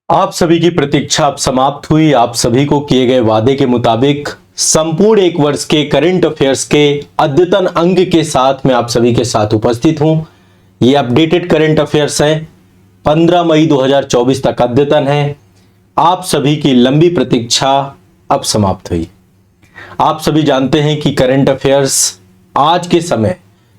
आप सभी की प्रतीक्षा अब समाप्त हुई। आप सभी को किए गए वादे के मुताबिक संपूर्ण एक वर्ष के करंट अफेयर्स के अद्यतन अंक के साथ मैं आप सभी के साथ उपस्थित हूं। ये अपडेटेड करंट अफेयर्स हैं, 15 मई 2024 तक अद्यतन है। आप सभी की लंबी प्रतीक्षा अब समाप्त हुई। आप सभी जानते हैं कि करंट अफेयर्स आज के समय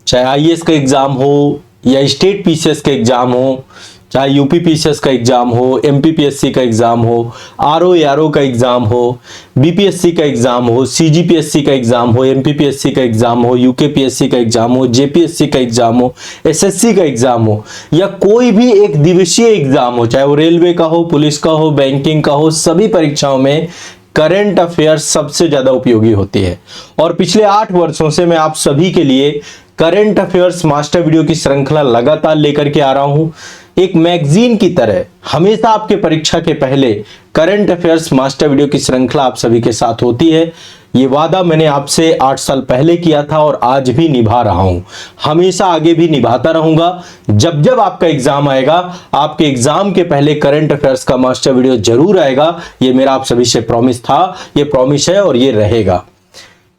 चाहे आईएएस का एग्जाम हो या स्टेट पीसीएस का एग्जाम हो, चाहे यूपी पीसीएस का एग्जाम हो, एमपीपीएससी का एग्जाम हो, आरओ का एग्जाम हो, बीपीएससी का एग्जाम हो, सीजीपीएससी का एग्जाम हो, एमपीपीएससी का एग्जाम हो, यूकेपीएससी का एग्जाम हो, जेपीएससी का एग्जाम हो, एसएससी का एग्जाम हो या कोई भी एक दिवसीय एग्जाम हो, चाहे वो रेलवे का हो, पुलिस का हो, बैंकिंग का हो, सभी परीक्षाओं में करंट अफेयर्स सबसे ज्यादा उपयोगी होती है। और पिछले 8 वर्षों से मैं आप सभी के लिए करंट अफेयर्स मास्टर वीडियो की श्रृंखला लगातार लेकर के आ रहा हूं। एक मैगजीन की तरह हमेशा आपके परीक्षा के पहले करंट अफेयर्स मास्टर वीडियो की श्रृंखला आप सभी के साथ होती है। ये वादा मैंने आपसे 8 साल पहले किया था और आज भी निभा रहा हूं, हमेशा आगे भी निभाता रहूंगा। जब जब आपका एग्जाम आएगा, आपके एग्जाम के पहले करंट अफेयर्स का मास्टर वीडियो जरूर आएगा। ये मेरा आप सभी से प्रॉमिस था, ये प्रॉमिस है और ये रहेगा।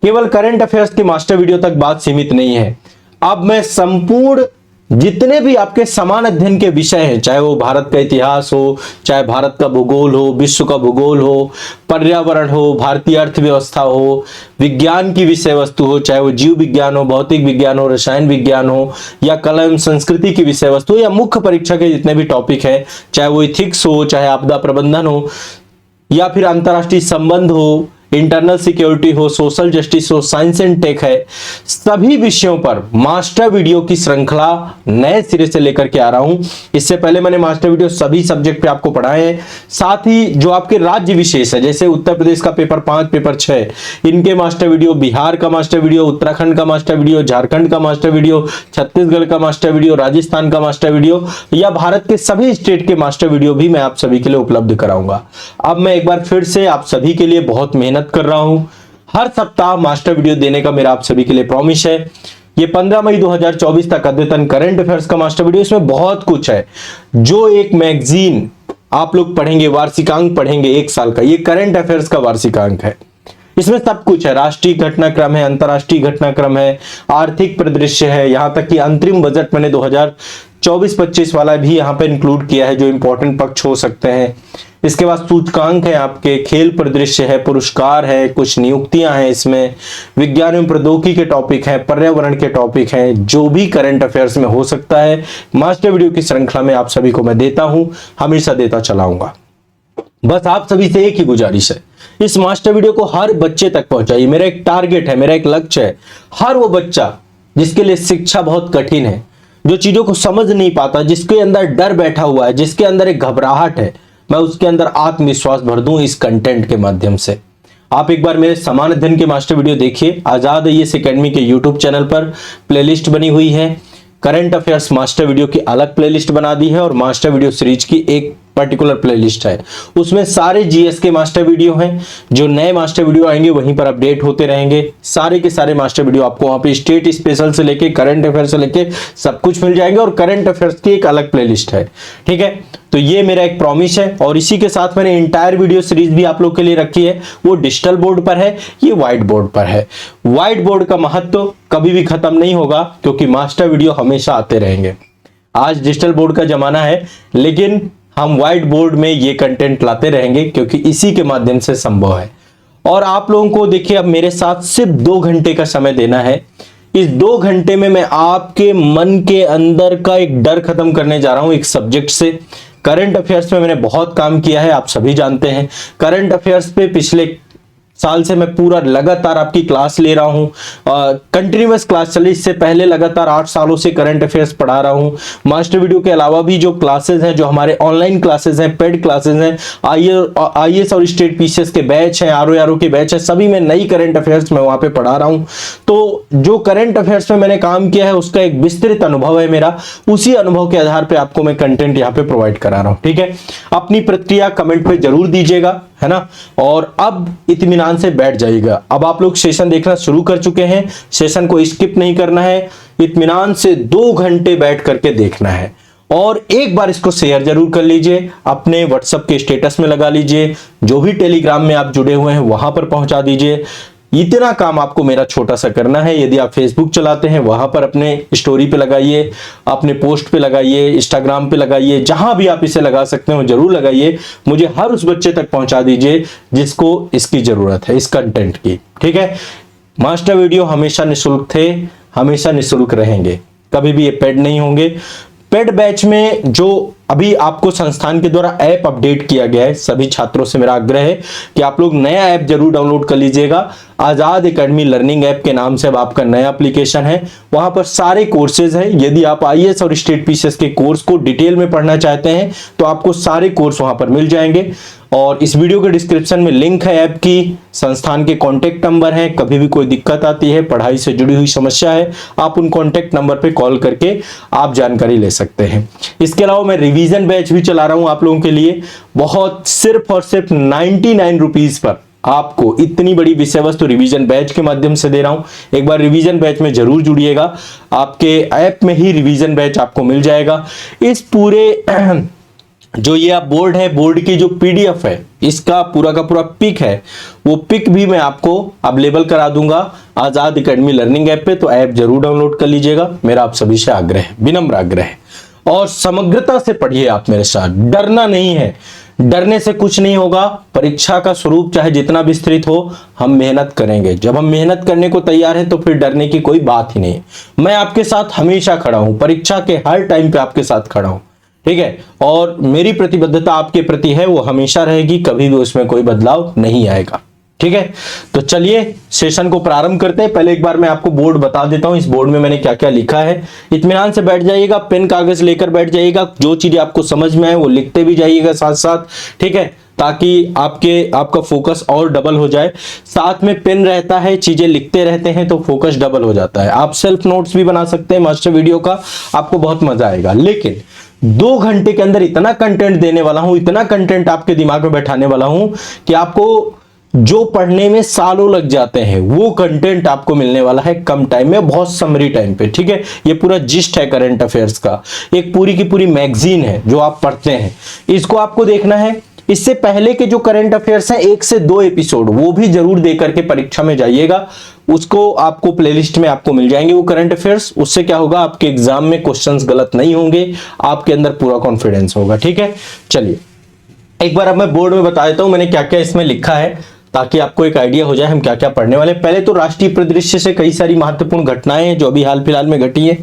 केवल करंट अफेयर्स के मास्टर वीडियो तक बात सीमित नहीं है। अब मैं संपूर्ण जितने भी आपके समान अध्ययन के विषय हैं, चाहे वो भारत का इतिहास हो, चाहे भारत का भूगोल हो, विश्व का भूगोल हो, पर्यावरण हो, भारतीय अर्थव्यवस्था हो, विज्ञान की विषय वस्तु हो, चाहे वो जीव विज्ञान हो, भौतिक विज्ञान हो, रसायन विज्ञान हो या कला एवं संस्कृति की विषय वस्तु हो, या मुख्य परीक्षा के जितने भी टॉपिक हैं, चाहे वो इथिक्स हो, चाहे आपदा प्रबंधन हो या फिर अंतरराष्ट्रीय संबंध हो, इंटरनल सिक्योरिटी हो, सोशल जस्टिस हो, साइंस एंड टेक है, सभी विषयों पर मास्टर वीडियो की श्रृंखला नए सिरे से लेकर के आ रहा हूं। इससे पहले मैंने मास्टर वीडियो सभी सब्जेक्ट पे आपको पढ़ाए हैं। साथ ही जो आपके राज्य विशेष है, जैसे उत्तर प्रदेश का पेपर 5, पेपर 6, इनके मास्टर वीडियो, बिहार का मास्टर वीडियो, उत्तराखंड का मास्टर वीडियो, झारखंड का मास्टर वीडियो, छत्तीसगढ़ का मास्टर वीडियो, राजस्थान का मास्टर वीडियो या भारत के सभी स्टेट के मास्टर वीडियो भी मैं आप सभी के लिए उपलब्ध कराऊंगा। अब मैं एक बार फिर से आप सभी के लिए बहुत मेहनत कर रहा हूं। हर सप्ताह मास्टर वीडियो देने का मेरा आप सभी के लिए प्रॉमिस है। ये 15 मई 2024 तक अद्यतन करंट अफेयर्स का मास्टर वीडियो, इसमें बहुत कुछ है जो एक मैगजीन आप लोग पढ़ेंगे, वार्षिकांक पढ़ेंगे 1 साल का, ये करंट अफेयर्स का वार्षिकांक है। इसमें सब कुछ है, राष्ट्रीय घटनाक्रम है, अंतरराष्ट्रीय घटनाक्रम है, आर्थिक परिदृश्य है, यहां तक कि अंतरिम बजट मैंने 2024-25 वाला भी यहां पे इंक्लूड किया है जो इंपॉर्टेंट पक्ष हो सकते हैं। इसके बाद सूचकांक है, आपके खेल परिदृश्य है, पुरस्कार है, कुछ नियुक्तियां हैं, इसमें विज्ञान एवं प्रौद्योगिकी के टॉपिक हैं, पर्यावरण के टॉपिक हैं, जो भी करंट अफेयर्स में हो सकता है मास्टर वीडियो की श्रृंखला में आप सभी को मैं देता हूं, हमेशा देता चलाऊंगा। बस आप सभी से एक ही गुजारिश है, इस मास्टर वीडियो को हर बच्चे तक पहुंचाइए। मेरा एक टारगेट है, मेरा एक लक्ष्य है, हर वो बच्चा जिसके लिए शिक्षा बहुत कठिन है, जो चीजों को समझ नहीं पाता, जिसके अंदर डर बैठा हुआ है, जिसके अंदर एक घबराहट है, मैं उसके अंदर आत्मविश्वास भर दूं इस कंटेंट के माध्यम से। आप एक बार मेरे समान अध्ययन के मास्टर वीडियो देखिए। आजाद आईएएस एकेडमी के यूट्यूब चैनल पर प्लेलिस्ट बनी हुई है, करंट अफेयर्स मास्टर वीडियो की अलग प्लेलिस्ट बना दी है और मास्टर वीडियो सीरीज की एक पर्टिकुलर प्लेलिस्ट है। उसमें सारे जीएस के मास्टर वीडियो हैं, जो नए मास्टर वीडियो आएंगे वहीं पर अपडेट होते रहेंगे। सारे के सारे मास्टर वीडियो आपको वहां पे स्टेट स्पेशल से लेके करंट अफेयर से लेके सब कुछ मिल जाएंगे और करंट अफेयर्स की एक अलग प्लेलिस्ट है। ठीक है, तो ये मेरा एक प्रॉमिस है और इसी के साथ मैंने इंटायर वीडियो सीरीज भी आप लोग के लिए रखी है। वो डिजिटल बोर्ड पर है, ये व्हाइट बोर्ड पर है। व्हाइट बोर्ड का महत्व कभी भी खत्म नहीं होगा क्योंकि मास्टर वीडियो हमेशा आते रहेंगे। आज डिजिटल बोर्ड का जमाना है, लेकिन हम व्हाइट बोर्ड में ये कंटेंट लाते रहेंगे क्योंकि इसी के माध्यम से संभव है। और आप लोगों को देखिए, अब मेरे साथ सिर्फ 2 घंटे का समय देना है। इस 2 घंटे में मैं आपके मन के अंदर का एक डर खत्म करने जा रहा हूं एक सब्जेक्ट से। करंट अफेयर्स में मैंने बहुत काम किया है, आप सभी जानते हैं। करंट अफेयर्स पे पिछले साल से मैं पूरा लगातार आपकी क्लास ले रहा हूं, कंटिन्यूअस क्लास चली। इससे पहले लगातार 8 सालों से करंट अफेयर्स पढ़ा रहा हूं। मास्टर वीडियो के अलावा भी जो क्लासेस हैं, जो हमारे ऑनलाइन क्लासेस हैं, पेड क्लासेस हैं, आईएएस और स्टेट पीसीएस के बैच हैं, आरओ के बैच हैं, सभी में नई करंट अफेयर्स में वहां पे पढ़ा रहा हूं। तो जो करंट अफेयर्स में मैंने काम किया है उसका एक विस्तृत अनुभव है मेरा, उसी अनुभव के आधार पर आपको मैं कंटेंट यहाँ पे प्रोवाइड करा रहा हूं। ठीक है, अपनी प्रतिक्रिया कमेंट पे जरूर दीजिएगा, है ना। और अब इत्मीनान से बैठ जाइएगा। अब आप लोग सेशन देखना शुरू कर चुके हैं, सेशन को स्किप नहीं करना है, इत्मीनान से 2 घंटे बैठ करके देखना है। और एक बार इसको शेयर जरूर कर लीजिए, अपने व्हाट्सएप के स्टेटस में लगा लीजिए, जो भी टेलीग्राम में आप जुड़े हुए हैं वहां पर पहुंचा दीजिए। इतना काम आपको मेरा छोटा सा करना है। यदि आप फेसबुक चलाते हैं वहां पर अपने स्टोरी पे लगाइए, अपने पोस्ट पे लगाइए, इंस्टाग्राम पे लगाइए, जहां भी आप इसे लगा सकते हो जरूर लगाइए। मुझे हर उस बच्चे तक पहुंचा दीजिए जिसको इसकी जरूरत है, इस कंटेंट की। ठीक है, मास्टर वीडियो हमेशा निःशुल्क थे, हमेशा निःशुल्क रहेंगे, कभी भी ये पेड नहीं होंगे। पेड बैच में जो अभी आपको संस्थान के द्वारा ऐप अपडेट किया गया है, सभी छात्रों से मेरा आग्रह है कि आप लोग नया ऐप जरूर डाउनलोड कर लीजिएगा। आजाद एकेडमी लर्निंग ऐप के नाम से अब आपका नया एप्लीकेशन है, वहां पर सारे कोर्सेज हैं। यदि आप आईएएस और स्टेट पीसीएस के कोर्स को डिटेल में पढ़ना चाहते हैं तो आपको सारे कोर्स वहां पर मिल जाएंगे। और इस वीडियो के डिस्क्रिप्शन में लिंक है ऐप की, संस्थान के कॉन्टेक्ट नंबर है। कभी भी कोई दिक्कत आती है, पढ़ाई से जुड़ी हुई समस्या है, आप उन कॉन्टेक्ट नंबर पे कॉल करके आप जानकारी ले सकते हैं। इसके अलावा मैं रिवीजन बैच भी चला रहा हूं आप लोगों के लिए, बहुत सिर्फ और सिर्फ 99 रुपीज पर आपको इतनी बड़ी विषय वस्तु रिवीजन बैच के माध्यम से दे रहा हूं। एक बार रिवीजन बैच में जरूर जुड़िएगा, आपके ऐप में ही रिवीजन बैच आपको मिल जाएगा। इस पूरे जो ये आप बोर्ड है, बोर्ड की जो पीडीएफ है, इसका पूरा का पूरा पिक है, वो पिक भी मैं आपको अवेलेबल करा दूंगा आजाद एकेडमी लर्निंग ऐप पे। तो ऐप जरूर डाउनलोड कर लीजिएगा, मेरा आप सभी से आग्रह है, विनम्र आग्रह है। और समग्रता से पढ़िए आप मेरे साथ, डरना नहीं है, डरने से कुछ नहीं होगा। परीक्षा का स्वरूप चाहे जितना विस्तृत हो, हम मेहनत करेंगे। जब हम मेहनत करने को तैयार हैं तो फिर डरने की कोई बात ही नहीं है। मैं आपके साथ हमेशा खड़ा हूं, परीक्षा के हर टाइम पे आपके साथ खड़ा हूं। ठीक है, और मेरी प्रतिबद्धता आपके प्रति है, वो हमेशा रहेगी, कभी भी उसमें कोई बदलाव नहीं आएगा। ठीक है, तो चलिए सेशन को प्रारंभ करते हैं। पहले एक बार मैं आपको बोर्ड बता देता हूं, इस बोर्ड में मैंने क्या क्या लिखा है। इत्मीनान से बैठ जाइएगा, पेन कागज लेकर बैठ जाइएगा, जो चीजें आपको समझ में आए वो लिखते भी जाइएगा साथ साथ। ठीक है, ताकि आपका फोकस और डबल हो जाए। साथ में पेन रहता है, चीजें लिखते रहते हैं तो फोकस डबल हो जाता है। आप सेल्फ नोट्स भी बना सकते हैं मास्टर वीडियो का, आपको बहुत मजा आएगा। लेकिन 2 घंटे के अंदर इतना कंटेंट देने वाला हूं, इतना कंटेंट आपके दिमाग में बैठाने वाला हूं कि आपको जो पढ़ने में सालों लग जाते हैं वो कंटेंट आपको मिलने वाला है कम टाइम में, बहुत समरी टाइम पे। ठीक है, ये पूरा जिस्ट है करंट अफेयर्स का, एक पूरी की पूरी मैगजीन है जो आप पढ़ते हैं, इसको आपको देखना है। इससे पहले के जो करंट अफेयर्स हैं 1 से 2 एपिसोड वो भी जरूर दे करके परीक्षा में जाइएगा, उसको आपको प्लेलिस्ट में आपको मिल जाएंगे वो करंट अफेयर्स। उससे क्या होगा, आपके एग्जाम में क्वेश्चंस गलत नहीं होंगे, आपके अंदर पूरा कॉन्फिडेंस होगा। ठीक है, चलिए एक बार अब मैं बोर्ड में बता देता हूं मैंने क्या क्या इसमें लिखा है, ताकि आपको एक आइडिया हो जाए हम क्या क्या पढ़ने वाले। पहले तो राष्ट्रीय परिदृश्य से कई सारी महत्वपूर्ण घटनाएं हैं जो अभी हाल फिलहाल में घटी है।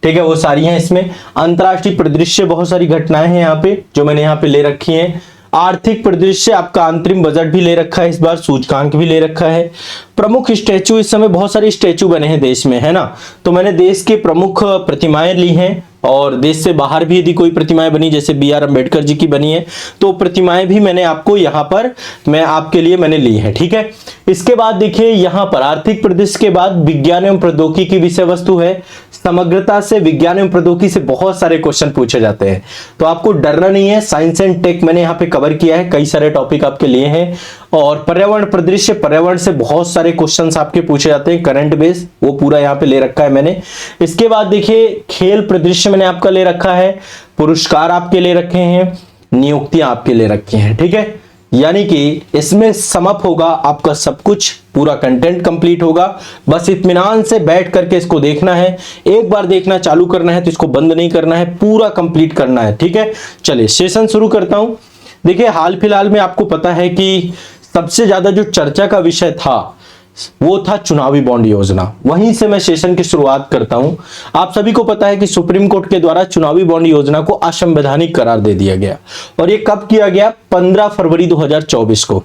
ठीक है, वो सारी हैं इसमें। अंतरराष्ट्रीय परिदृश्य, बहुत सारी घटनाएं हैं यहाँ पे जो मैंने यहाँ पे ले रखी हैं। आर्थिक परिदृश्य, आपका अंतरिम बजट भी ले रखा है इस बार, सूचकांक भी ले रखा है। प्रमुख स्टैचू, इस समय बहुत सारे स्टैचू बने हैं देश में, है ना, तो मैंने देश के प्रमुख प्रतिमाएं ली हैं, और देश से बाहर भी यदि कोई प्रतिमाएं बनी, जैसे BR अम्बेडकर जी की बनी है, तो प्रतिमाएं भी मैंने आपको यहाँ पर मैं आपके लिए मैंने ली है। ठीक है, इसके बाद देखिए यहाँ पर आर्थिक परिदृश्य के बाद विज्ञान एवं प्रौद्योगिकी की विषय वस्तु है। समग्रता से विज्ञान एवं प्रौद्योगिकी से बहुत सारे क्वेश्चन पूछे जाते हैं, तो आपको डरना नहीं है। साइंस एंड टेक मैंने यहाँ पे कवर किया है, कई सारे टॉपिक आपके लिए हैं। और पर्यावरण परिदृश्य, पर्यावरण से बहुत सारे क्वेश्चंस आपके पूछे जाते हैं करंट बेस, वो पूरा यहाँ पे ले रखा है मैंने। इसके बाद देखिए खेल परिदृश्य मैंने आपका ले रखा है, पुरस्कार आपके ले रखे हैं, नियुक्तियां आपके ले रखी हैं। ठीक है, यानी कि इसमें समअप होगा आपका सब कुछ, पूरा कंटेंट कंप्लीट होगा। बस इत्मीनान से बैठ करके इसको देखना है, एक बार देखना चालू करना है तो इसको बंद नहीं करना है, पूरा कंप्लीट करना है। ठीक है, चलिए सेशन शुरू करता हूं। देखिए हाल फिलहाल में आपको पता है कि सबसे ज्यादा जो चर्चा का विषय था वो था चुनावी बॉन्ड योजना। वहीं से मैं सेशन की शुरुआत करता हूं। आप सभी को पता है कि सुप्रीम कोर्ट के द्वारा चुनावी बॉन्ड योजना को असंवैधानिक करार दे दिया गया, और ये कब किया गया, 15 फरवरी 2024 को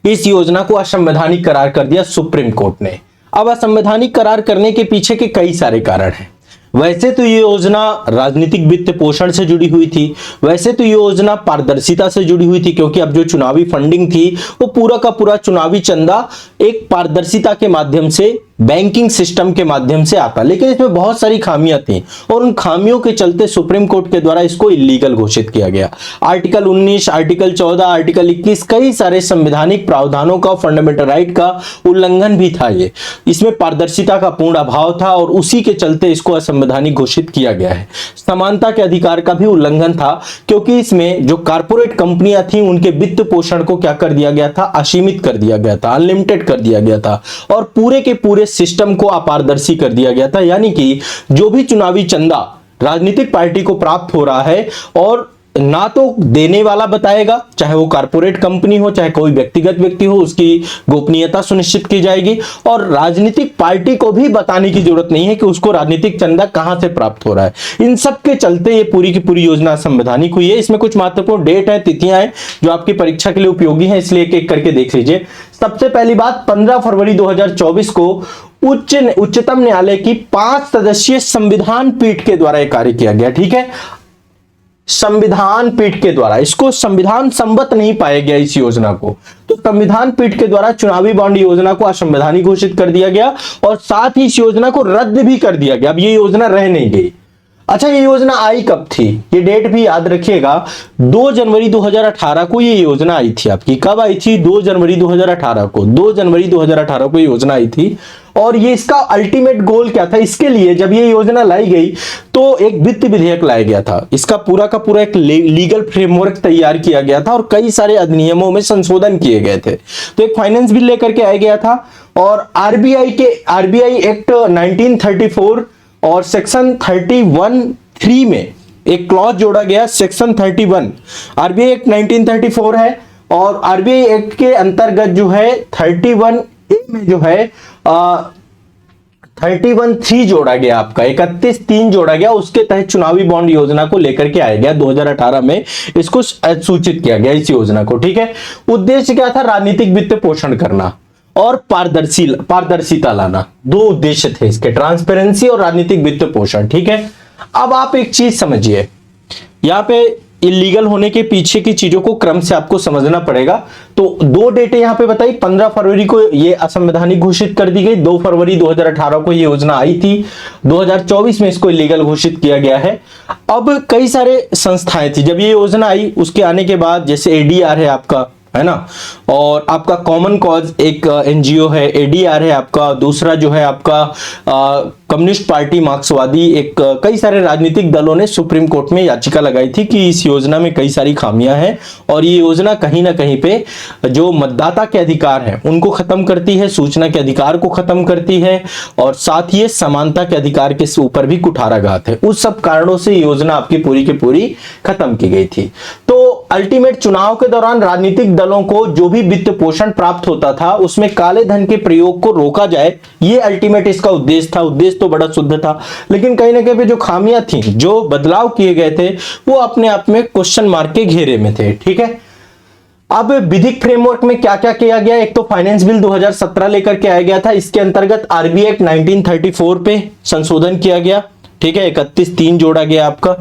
इस योजना को असंवैधानिक करार कर दिया सुप्रीम कोर्ट ने। अब असंवैधानिक करार करने के पीछे के कई सारे कारण हैं। वैसे तो ये योजना राजनीतिक वित्त पोषण से जुड़ी हुई थी, वैसे तो ये योजना पारदर्शिता से जुड़ी हुई थी, क्योंकि अब जो चुनावी फंडिंग थी वो पूरा का पूरा चुनावी चंदा एक पारदर्शिता के माध्यम से बैंकिंग सिस्टम के माध्यम से आता, लेकिन इसमें बहुत सारी खामियां थी और उन खामियों के चलते सुप्रीम कोर्ट के द्वारा इसको इलीगल घोषित किया गया। आर्टिकल 19, आर्टिकल 14, आर्टिकल 21 कई सारे संवैधानिक प्रावधानों का, फंडामेंटल राइट का उल्लंघन भी था। ये इसमें पारदर्शिता का पूर्ण अभाव था और उसी के चलते इसको असंवैधानिक घोषित किया गया है। समानता के अधिकार का भी उल्लंघन था, क्योंकि इसमें जो कारपोरेट कंपनियां थी उनके वित्त पोषण को क्या कर दिया गया था, असीमित कर दिया गया था, अनलिमिटेड कर दिया गया था और पूरे के पूरे सिस्टम को अपारदर्शी कर दिया गया था। यानी कि जो भी चुनावी चंदा राजनीतिक पार्टी को प्राप्त हो रहा है और ना तो देने वाला बताएगा, चाहे वो कारपोरेट कंपनी हो चाहे कोई व्यक्तिगत व्यक्ति हो, उसकी गोपनीयता सुनिश्चित की जाएगी और राजनीतिक पार्टी को भी बताने की जरूरत नहीं है कि उसको राजनीतिक चंदा कहां से प्राप्त हो रहा है। इन सब के चलते ये पूरी की पूरी योजना संवैधानिक हुई है। इसमें कुछ महत्वपूर्ण डेट है, तिथियां हैं जो आपकी परीक्षा के लिए उपयोगी है, इसलिए एक एक करके देख लीजिए। सबसे पहली बात, 15 फरवरी 2024 को उच्चतम न्यायालय की 5 सदस्यीय संविधान पीठ के द्वारा यह कार्य किया गया। ठीक है, संविधान पीठ के द्वारा, इसको संविधान सम्मत नहीं पाया गया इस योजना को, तो संविधान पीठ के द्वारा चुनावी बॉन्ड योजना को असंवैधानिक घोषित कर दिया गया और साथ ही इस योजना को रद्द भी कर दिया गया। अब ये योजना रह नहीं गई। अच्छा, ये योजना आई कब थी, ये डेट भी याद रखिएगा, 2 जनवरी 2018 को ये योजना आई थी। आपकी कब आई थी, 2 जनवरी 2018 को, 2 जनवरी 2018 को ये योजना आई थी। और ये इसका अल्टीमेट गोल क्या था, इसके लिए जब ये योजना लाई गई तो एक वित्त विधेयक लाया गया था, इसका पूरा का पूरा एक लीगल फ्रेमवर्क तैयार किया गया था और कई सारे अधिनियमों में संशोधन किए गए थे। तो एक फाइनेंस बिल लेकर के आया गया था और आरबीआई एक्ट 1934 और सेक्शन 31(3) में एक क्लॉज जोड़ा गया, सेक्शन 31। आरबीआई एक्ट 1934 है और आरबीआई एक्ट के अंतर्गत जो है 31(a) में जो है 31(3) जोड़ा गया, आपका 31(3) जोड़ा गया। उसके तहत चुनावी बॉन्ड योजना को लेकर के आया गया 2018 में, इसको सूचित किया गया इस योजना को। ठीक है, उद्देश्य क्या था, राजनीतिक वित्त पोषण करना और पारदर्शिता लाना, 2 उद्देश्य थे इसके, ट्रांसपेरेंसी और राजनीतिक वित्त पोषण। ठीक है, अब आप एक चीज समझिए, यहां पे इलीगल होने के पीछे की चीजों को क्रम से आपको समझना पड़ेगा। तो 2 डेटें यहां पे बताई, 15 फरवरी को ये असंवैधानिक घोषित कर दी गई, 2 फरवरी 2018 को ये योजना आई थी, 2024 में इसको इलीगल घोषित किया गया है। अब कई सारे संस्थाएं थी जब ये योजना आई, उसके आने के बाद जैसे एडीआर है आपका, है ना, और आपका कॉमन कॉज एक एनजीओ है, एडीआर है आपका, दूसरा जो है आपका कम्युनिस्ट पार्टी मार्क्सवादी, एक कई सारे राजनीतिक दलों ने सुप्रीम कोर्ट में याचिका लगाई थी कि इस योजना में कई सारी खामियां हैं और ये योजना कहीं ना कहीं पे जो मतदाता के अधिकार हैं उनको खत्म करती है, सूचना के अधिकार को खत्म करती है और साथ ही समानता के अधिकार के ऊपर भी कुठाराघात है। उस सब कारणों से योजना आपकी पूरी की पूरी खत्म की गई थी। तो अल्टीमेट चुनाव के दौरान राजनीतिक दलों को जो भी वित्त पोषण प्राप्त होता था उसमें काले धन के प्रयोग को रोका जाए, ये अल्टीमेट इसका उद्देश्य था। उद्देश्य तो बड़ा शुद्ध था, लेकिन कहीं ना कहीं पे जो खामियां थी, जो बदलाव किए गए थे, वो अपने आप में क्वेश्चन मार्क के घेरे में थे। ठीक है, अब विधिक फ्रेमवर्क में क्या क्या किया गया, एक तो फाइनेंस बिल 2017 लेकर के आया गया था, इसके अंतर्गत आरबीआई एक्ट 1934 पे संशोधन किया गया। ठीक है, 31(3) जोड़ा गया आपका।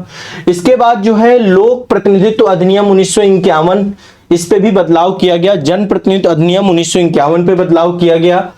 इसके बाद जो है लोक प्रतिनिधित्व अधिनियम 1951, इस पे भी बदलाव किया गया। जन प्रतिनिधित्व अधिनियम 1951 पे बदलाव किया गया।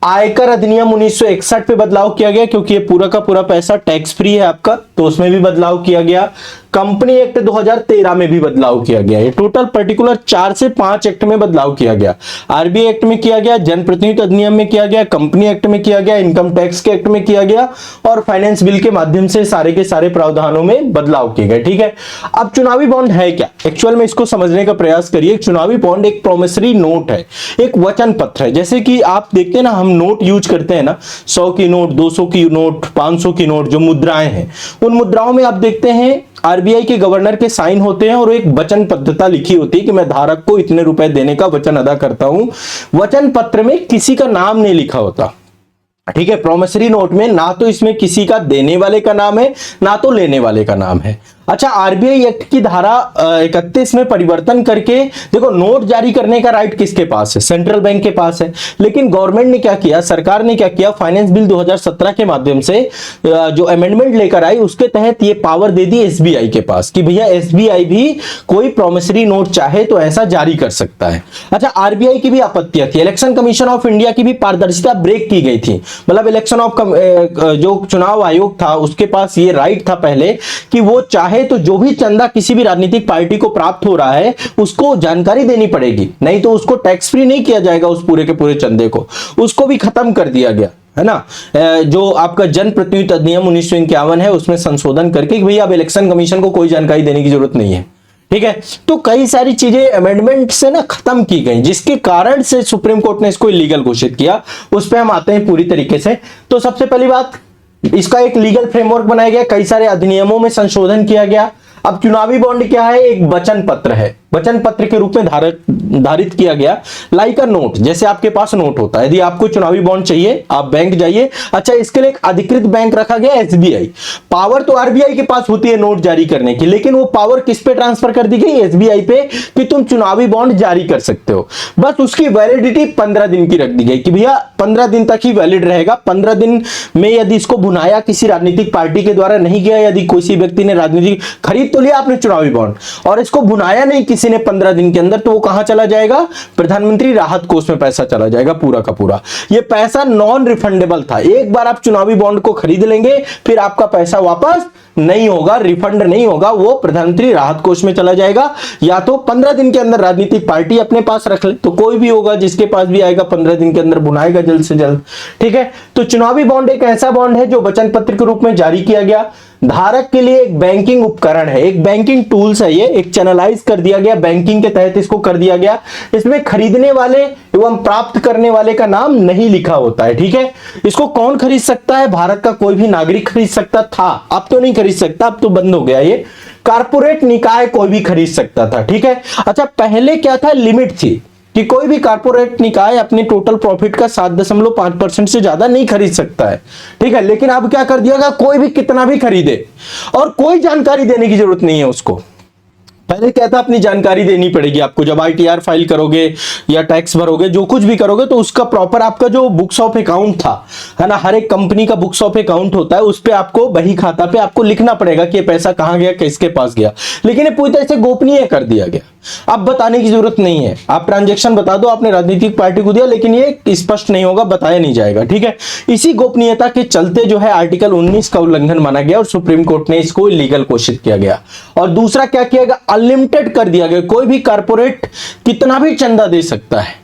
आयकर अधिनियम 1961 पे बदलाव किया गया, क्योंकि ये पूरा का पूरा पैसा टैक्स फ्री है आपका, तो उसमें भी बदलाव किया गया। कंपनी एक्ट 2013 में भी बदलाव किया गया। ये टोटल पर्टिकुलर 4 से 5 एक्ट में बदलाव किया गया। आरबीआई एक्ट में किया गया, जनप्रतिनिधित्व अधिनियम में किया गया, कंपनी एक्ट में किया गया, इनकम टैक्स के एक्ट में किया गया और फाइनेंस बिल के माध्यम से सारे के सारे प्रावधानों में बदलाव किए गए। ठीक है, अब चुनावी बॉन्ड है क्या, एक्चुअल में इसको समझने का प्रयास करिए। चुनावी बॉन्ड एक प्रोमिसरी नोट है, एक वचन पत्र है। जैसे कि आप देखते हैं ना, हम नोट यूज करते हैं ना, 100 की नोट, 200 की नोट, 500 की नोट, जो मुद्राएं हैं, उन मुद्राओं में आप देखते हैं आरबीआई के गवर्नर के साइन होते हैं और एक वचन पत्रता लिखी होती है कि मैं धारक को इतने रुपए देने का वचन अदा करता हूं। वचन पत्र में किसी का नाम नहीं लिखा होता। ठीक है, प्रोमिसरी नोट में ना तो इसमें किसी का देने वाले का नाम है, ना तो लेने वाले का नाम है। अच्छा, आरबीआई एक्ट की धारा 31 में परिवर्तन करके देखो, नोट जारी करने का राइट किसके पास है? सेंट्रल बैंक के पास है। लेकिन गवर्नमेंट ने क्या किया, सरकार ने क्या किया, फाइनेंस बिल 2017 के माध्यम से जो अमेंडमेंट लेकर आई, उसके तहत ये पावर दे दी एसबीआई के पास कि भैया एसबीआई भी कोई प्रॉमिसरी नोट चाहे तो ऐसा जारी कर सकता है। अच्छा, आरबीआई की भी आपत्तियां थी, इलेक्शन कमीशन ऑफ इंडिया की भी पारदर्शिता ब्रेक की गई थी। मतलब इलेक्शन ऑफ जो चुनाव आयोग था उसके पास ये राइट था पहले कि वो चाहे तो जो भी चंदा किसी भी राजनीतिक पार्टी को प्राप्त हो रहा है उसको जानकारी देनी पड़ेगी, नहीं तो उसको टैक्स फ्री नहीं किया जाएगा, उस पूरे के पूरे चंदे को, उसको भी खत्म कर दिया गया है ना। जो आपका जनप्रतिनिधि अधिनियम 1951 है उसमें संशोधन करके कि भैया अब इलेक्शन कमीशन को कोई जानकारी देने की जरूरत नहीं है। ठीक है, तो कई सारी चीजें अमेंडमेंट से ना खत्म की गई, जिसके कारण से सुप्रीम कोर्ट ने इसको इलीगल घोषित किया। उस पर हम आते हैं पूरी तरीके से। तो सबसे पहली बात, इसका एक लीगल फ्रेमवर्क बनाया गया, कई सारे अधिनियमों में संशोधन किया गया। अब चुनावी बॉन्ड क्या है? एक वचन पत्र है, वचन पत्र के रूप में धारित किया गया, लाइक अ नोट। जैसे आपके पास नोट होता है, यदि आपको चुनावी बॉन्ड चाहिए आप बैंक जाइए। अच्छा, इसके लिए एक अधिकृत बैंक रखा गया एसबीआई। पावर तो आरबीआई के पास होती है नोट जारी करने की, लेकिन वो पावर किस पे ट्रांसफर कर दी गई? एसबीआई पे, कि तुम चुनावी बॉन्ड जारी कर सकते हो। बस उसकी वैलिडिटी 15 दिन की रख दी गई कि भैया 15 दिन तक ही वैलिड रहेगा। 15 दिन में यदि इसको भुनाया किसी राजनीतिक पार्टी के द्वारा नहीं गया, यदि किसी व्यक्ति ने राजनीतिक खरीद तो लिया आपने चुनावी बॉन्ड और इसको भुनाया नहीं किसी ने 15 दिन के अंदर, तो वो कहां चला जाएगा? प्रधानमंत्री राहत कोष में पैसा चला जाएगा पूरा का पूरा। ये पैसा नॉन रिफंडेबल था, एक बार आप चुनावी बॉन्ड को खरीद लेंगे फिर आपका पैसा वापस नहीं होगा, रिफंड नहीं होगा, वो प्रधानमंत्री राहत कोष में चला जाएगा। या तो 15 दिन के अंदर राजनीतिक पार्टी अपने पास रख ले, तो कोई भी होगा जिसके पास भी आएगा 15 दिन के अंदर भुनाएगा जल्द से जल्द। ठीक है, तो चुनावी बॉन्ड एक ऐसा बॉन्ड है जो वचन पत्र के रूप में जारी किया गया। धारक के लिए एक बैंकिंग उपकरण है, एक बैंकिंग टूल्स है, ये एक चैनलाइज कर दिया गया, बैंकिंग के तहत इसको कर दिया गया। इसमें खरीदने वाले एवं प्राप्त करने वाले का नाम नहीं लिखा होता है। ठीक है, इसको कौन खरीद सकता है? भारत का कोई भी नागरिक खरीद सकता था, अब तो नहीं खरीद सकता, अब तो बंद हो गया ये। कारपोरेट निकाय कोई भी खरीद सकता था। ठीक है, अच्छा पहले क्या था? लिमिट थी कि कोई भी कारपोरेट निकाय अपने टोटल प्रॉफिट का 7.5% से ज्यादा नहीं खरीद सकता है। ठीक है, लेकिन अब क्या कर दिया गया? कोई भी कितना भी खरीदे और कोई जानकारी देने की जरूरत नहीं है उसको। पहले क्या था? अपनी जानकारी देनी पड़ेगी आपको, जब आईटीआर फाइल करोगे या टैक्स भरोगे, जो कुछ भी करोगे, तो उसका प्रॉपर आपका जो बुक्स ऑफ अकाउंट था, है ना, हर एक कंपनी का बुक्स ऑफ अकाउंट होता है, उस पे आपको बही खाता पे आपको लिखना पड़ेगा कि ये पैसा कहां गया, किसके पास गया। लेकिन ये पूरी तरह से गोपनीय कर दिया गया, अब बताने की जरूरत नहीं है। आप ट्रांजैक्शन बता दो आपने राजनीतिक पार्टी को दिया, लेकिन ये स्पष्ट नहीं होगा, बताया नहीं जाएगा। ठीक है, इसी गोपनीयता के चलते जो है आर्टिकल 19 का उल्लंघन माना गया और सुप्रीम कोर्ट ने इसको इलीगल घोषित किया गया। और दूसरा क्या किया गया? अनलिमिटेड कर दिया गया, कोई भी कारपोरेट कितना भी चंदा दे सकता है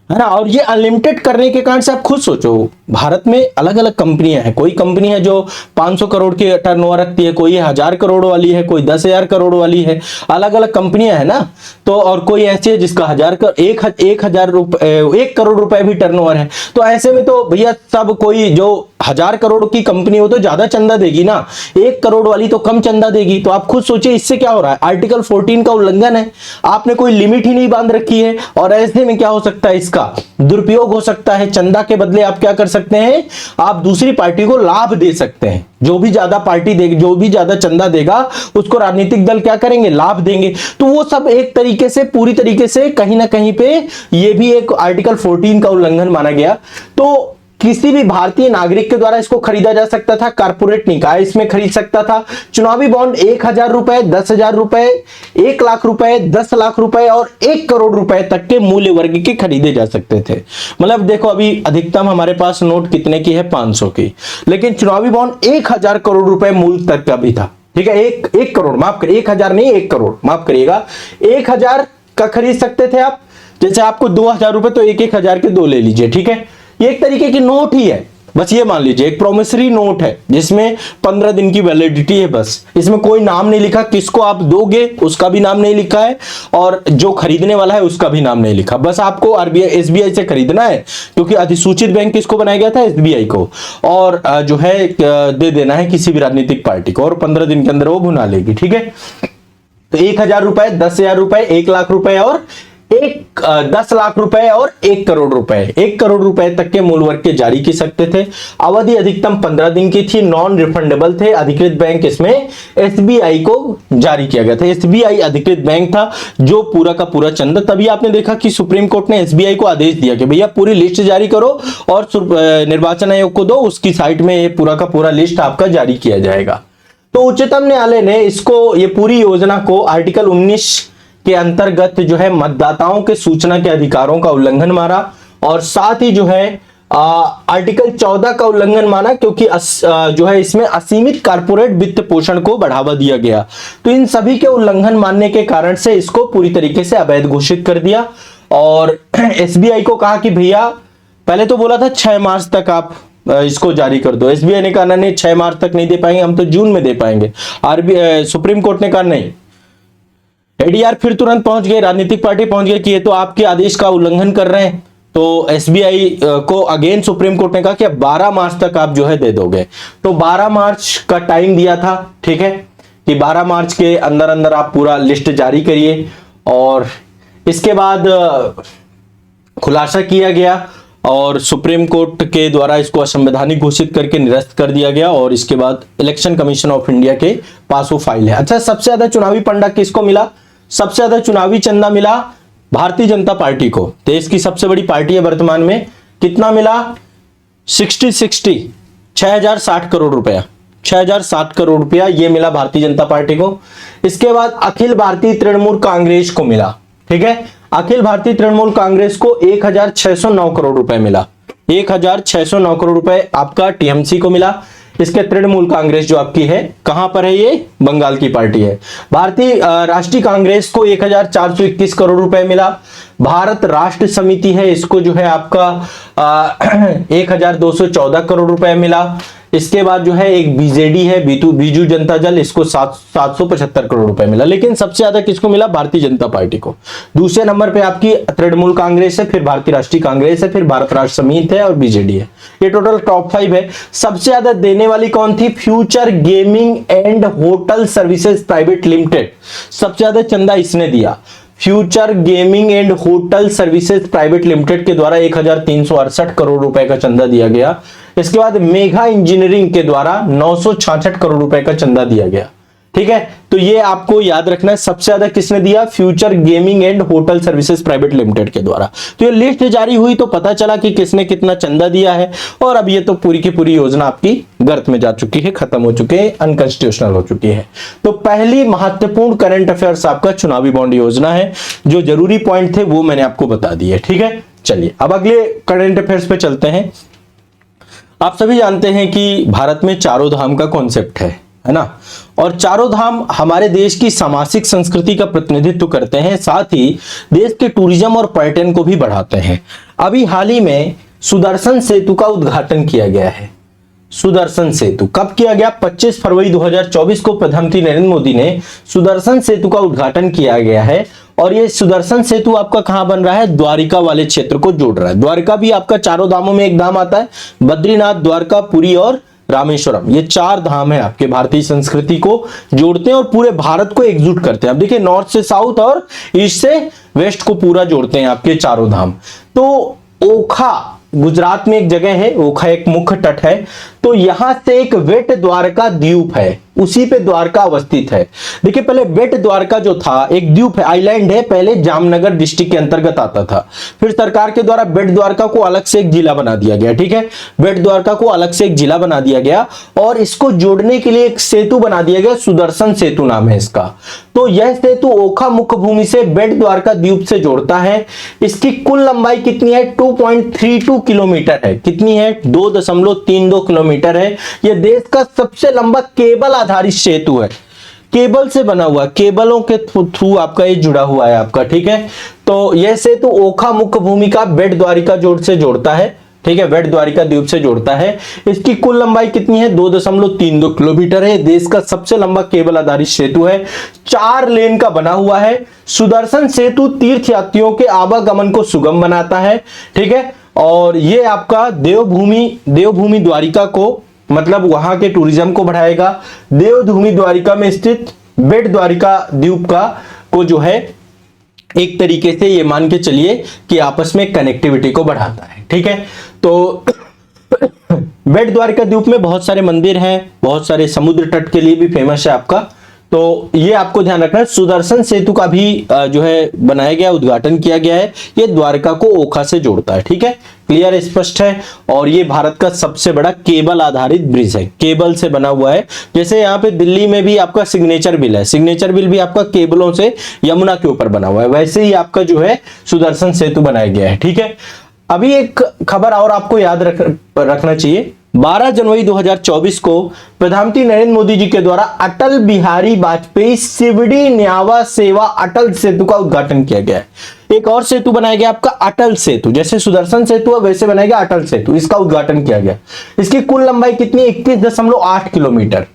ना। और ये अनलिमिटेड करने के कारण से आप खुद सोचो, भारत में अलग अलग कंपनियां हैं, कोई कंपनी है जो 500 करोड़ की टर्नओवर रखती है, कोई 1000 करोड़ वाली है, कोई 10,000 करोड़ वाली है, अलग अलग कंपनियां हैं ना। तो और कोई ऐसी है जिसका 1 करोड़ रुपए भी टर्नओवर है। तो ऐसे में तो भैया सब, कोई जो 1000 करोड़ की कंपनी हो तो ज्यादा चंदा देगी ना, 1 करोड़ वाली तो कम चंदा देगी। तो आप खुद सोचिए इससे क्या हो रहा है? आर्टिकल 14 का उल्लंघन है, आपने कोई लिमिट ही नहीं बांध रखी है। और ऐसे में क्या हो सकता है? इसका दुरुपयोग हो सकता है। चंदा के बदले आप क्या कर सकते हैं? आप दूसरी पार्टी को लाभ दे सकते हैं। जो भी ज्यादा पार्टी देगी, जो भी ज्यादा चंदा देगा, उसको राजनीतिक दल क्या करेंगे? लाभ देंगे। तो वो सब एक तरीके से, पूरी तरीके से कहीं ना कहीं पे ये भी एक आर्टिकल 14 का उल्लंघन माना गया। तो किसी भी भारतीय नागरिक के द्वारा इसको खरीदा जा सकता था, कारपोरेट निकाय इसमें खरीद सकता था। चुनावी बॉन्ड 1000 रुपए, 10,000 रुपए, 1 लाख रुपए, 10 लाख रुपए और 1 करोड़ रुपए तक के मूल्य वर्ग के खरीदे जा सकते थे। मतलब देखो, अभी अधिकतम हमारे पास नोट कितने की है? 500 की, लेकिन चुनावी बॉन्ड 1000 करोड़ रुपए मूल्य तक का भी था। ठीक है, एक करोड़, माफ करिए, 1000 नहीं, 1 करोड़, माफ करिएगा, 1000 का खरीद सकते थे आप। जैसे आपको 2000 रुपए, तो 1,000 के 2 ले लीजिए। ठीक है, ये एक तरीके की नोट ही है, बस ये मान लीजिए एक प्रोमिसरी नोट है जिसमें 15 दिन की वैलिडिटी है। बस इसमें कोई नाम नहीं लिखा, किसको आप दोगे उसका भी नाम नहीं लिखा है, और जो खरीदने वाला है उसका भी नाम नहीं लिखा। बस आपको आरबीआई, एसबीआई से खरीदना है, क्योंकि अधिसूचित बैंक किसको बनाया गया था? एसबीआई को। और जो है दे देना है किसी भी राजनीतिक पार्टी को, और 15 दिन के अंदर वो भुना लेगी। ठीक है, तो 1000 रुपए, 10,000 रुपए, 1 लाख रुपए और 10 लाख रुपए और 1 करोड़ रुपए, 1 करोड़ रुपए तक के मूल वर्ग के जारी की सकते थे। अवधि अधिकतम 15 दिन की थी, नॉन रिफंडेबल थे। अधिकृत बैंक इसमें एसबीआई को जारी किया गया था। एसबीआई अधिकृत बैंक था जो पूरा का पूरा चंदा, तभी आपने देखा कि सुप्रीम कोर्ट ने एसबीआई को आदेश दिया कि भैया पूरी लिस्ट जारी करो और निर्वाचन आयोग को दो, उसकी साइट में ये पूरा का पूरा लिस्ट आपका जारी किया जाएगा। तो उच्चतम न्यायालय ने इसको, ये पूरी योजना को आर्टिकल 19 के अंतर्गत जो है मतदाताओं के सूचना के अधिकारों का उल्लंघन मारा, और साथ ही जो है आर्टिकल 14 का उल्लंघन माना, क्योंकि जो है इसमें असीमित कारपोरेट वित्त पोषण को बढ़ावा दिया गया। तो इन सभी के उल्लंघन मानने के कारण से इसको पूरी तरीके से अवैध घोषित कर दिया। और एसबीआई को कहा कि भैया, पहले तो बोला था 6 मार्च तक आप इसको जारी कर दो। एसबीआई ने कहा नहीं, 6 मार्च तक नहीं दे पाएंगे, हम तो जून में दे पाएंगे। सुप्रीम कोर्ट ने कहा नहीं। एडीआर फिर तुरंत पहुंच गए, राजनीतिक पार्टी पहुंच गए कि ये तो आपके आदेश का उल्लंघन कर रहे हैं। तो एसबीआई को अगेन सुप्रीम कोर्ट ने कहा कि 12 मार्च तक आप जो है दे दोगे। तो 12 मार्च का टाइम दिया था, ठीक है, कि 12 मार्च के अंदर अंदर आप पूरा लिस्ट जारी करिए। और इसके बाद खुलासा किया गया और सुप्रीम कोर्ट के द्वारा इसको असंवैधानिक घोषित करके निरस्त कर दिया गया। और इसके बाद इलेक्शन कमीशन ऑफ इंडिया के पास वो फाइल है। अच्छा, सबसे ज्यादा चुनावी फंडा किसको मिला? सबसे ज्यादा चुनावी चंदा मिला भारतीय जनता पार्टी को। देश की सबसे बड़ी पार्टी है वर्तमान में। कितना मिला? 6060 करोड़ रुपया, 6060 करोड़ रुपया ये मिला भारतीय जनता पार्टी को। इसके बाद अखिल भारतीय तृणमूल कांग्रेस को मिला, ठीक है, अखिल भारतीय तृणमूल कांग्रेस को 1609 करोड़ रुपए मिला। 1609 करोड़ रुपए आपका टीएमसी को मिला। इसके तृणमूल कांग्रेस जो आपकी है, कहां पर है? ये बंगाल की पार्टी है। भारतीय राष्ट्रीय कांग्रेस को 1421 करोड़ रुपए मिला। भारत राष्ट्र समिति है, इसको जो है आपका 1214 करोड़ रुपए मिला। इसके बाद जो है एक बीजेडी है, बीजू जनता दल, इसको 775 करोड़ रुपए मिला। लेकिन सबसे ज्यादा किसको मिला? भारतीय जनता पार्टी को। दूसरे नंबर पे आपकी तृणमूल कांग्रेस है, फिर भारतीय राष्ट्रीय कांग्रेस है, फिर भारत राष्ट्र समिति है और बीजेडी है। ये टोटल टॉप 5 है। सबसे ज्यादा देने वाली कौन थी? Future gaming and hotel services private limited. सबसे ज्यादा चंदा इसने दिया। Future gaming and hotel services private limited के द्वारा 1368 करोड़ रुपए का चंदा दिया गया। इसके बाद मेगा इंजीनियरिंग के द्वारा 966 करोड़ रुपए का चंदा दिया गया, ठीक है। तो ये आपको याद रखना है, सबसे ज्यादा किसने दिया? Future gaming and hotel services private limited के द्वारा। तो ये लिस्ट जारी हुई तो पता चला कि किसने कितना चंदा दिया है। और अब ये तो पूरी की पूरी योजना आपकी गर्त में जा चुकी है, खत्म हो चुकी है, अनकॉन्स्टिट्यूशनल हो चुकी है। तो पहली महत्वपूर्ण करंट अफेयर्स आपका चुनावी बॉन्ड योजना है। जो जरूरी पॉइंट थे वो मैंने आपको बता दिए, ठीक है। चलिए अब अगले करंट अफेयर्स पे चलते हैं। आप सभी जानते हैं कि भारत में चारों धाम का कॉन्सेप्ट है ना, और चारों धाम हमारे देश की सामाजिक संस्कृति का प्रतिनिधित्व करते हैं, साथ ही देश के टूरिज्म और पर्यटन को भी बढ़ाते हैं। अभी हाल ही में सुदर्शन सेतु का उद्घाटन किया गया है। सुदर्शन सेतु कब किया गया? 25 फरवरी 2024 को प्रधानमंत्री नरेंद्र मोदी ने सुदर्शन सेतु का उद्घाटन किया गया है। और ये सुदर्शन सेतु आपका कहां बन रहा है? द्वारिका वाले क्षेत्र को जोड़ रहा है। द्वारिका भी आपका चारों धामों में एक धाम आता है। बद्रीनाथ, द्वारका, पुरी और रामेश्वरम, ये 4 धाम है आपके, भारतीय संस्कृति को जोड़ते हैं और पूरे भारत को एकजुट करते हैं। अब देखिए, नॉर्थ से साउथ और ईस्ट से वेस्ट को पूरा जोड़ते हैं आपके चारों धाम। तो ओखा गुजरात में एक जगह है, ओखा एक मुख्य तट है। तो यहां से एक वेट द्वारका द्वीप है, उसी पे द्वारका अवस्थित है। देखिए, पहले वेट द्वारका जो था एक द्वीप है, आइलैंड है, पहले जामनगर डिस्ट्रिक्ट के अंतर्गत आता था। फिर सरकार के द्वारा बेट द्वारका को अलग से एक जिला बना दिया गया, ठीक है। बेट द्वारका को अलग से एक जिला बना दिया गया और इसको जोड़ने के लिए एक सेतु बना दिया गया, सुदर्शन सेतु नाम है इसका। तो यह सेतु ओखा मुख्य भूमि से बेट द्वारका द्वीप से जोड़ता है। इसकी कुल लंबाई कितनी है? 2.32 किलोमीटर है। कितनी है? 2.32 किलोमीटर है। यह देश का सबसे लंबा केबल आधारित सेतु है। केबल से बना हुआ, केबलों के थ्रू आपका ये जुड़ा हुआ है आपका, ठीक है। तो यह सेतु ओखा मुख्य भूमि का बेट द्वारिका जोड़ से जोड़ता है, ठीक है, बेट द्वारिका द्वीप से जोड़ता है। इसकी कुल लंबाई कितनी है? 2.32 किलोमीटर है। देश का सबसे लंबा केबल आधारित सेतु है। 4 लेन का बना हुआ है। सुदर्शन सेतु तीर्थयात्रियों के आवागमन को सुगम बनाता है, ठीक है। और ये आपका देवभूमि द्वारिका को, मतलब वहां के टूरिज्म को बढ़ाएगा। देवभूमि द्वारिका में स्थित बेट द्वारिका द्वीप का को जो है एक तरीके से ये मान के चलिए कि आपस में कनेक्टिविटी को बढ़ाता है। ठीक है, तो बेट द्वारका द्वीप में बहुत सारे मंदिर हैं, बहुत सारे समुद्र तट के लिए भी फेमस है आपका, तो ये आपको ध्यान रखना है। सुदर्शन सेतु का भी जो है बनाया गया, उद्घाटन किया गया है। ये द्वारका को ओखा से जोड़ता है। ठीक है, क्लियर, स्पष्ट है। और ये भारत का सबसे बड़ा केबल आधारित ब्रिज है, केबल से बना हुआ है। जैसे यहाँ पे दिल्ली में भी आपका सिग्नेचर बिल है, सिग्नेचर बिल भी आपका केबलों से यमुना के ऊपर बना हुआ है, वैसे ही आपका जो है सुदर्शन सेतु बनाया गया है। ठीक है, अभी एक खबर और आपको याद रखना चाहिए। 12 जनवरी 2024 को प्रधानमंत्री नरेंद्र मोदी जी के द्वारा अटल बिहारी वाजपेयी सिवड़ी न्यावा सेवा अटल सेतु का उद्घाटन किया गया है। एक और सेतु बनाया गया आपका अटल सेतु, जैसे सुदर्शन सेतु है वैसे बनाया गया अटल सेतु, इसका उद्घाटन किया गया। इसकी कुल लंबाई कितनी, 21.8 किलोमीटर,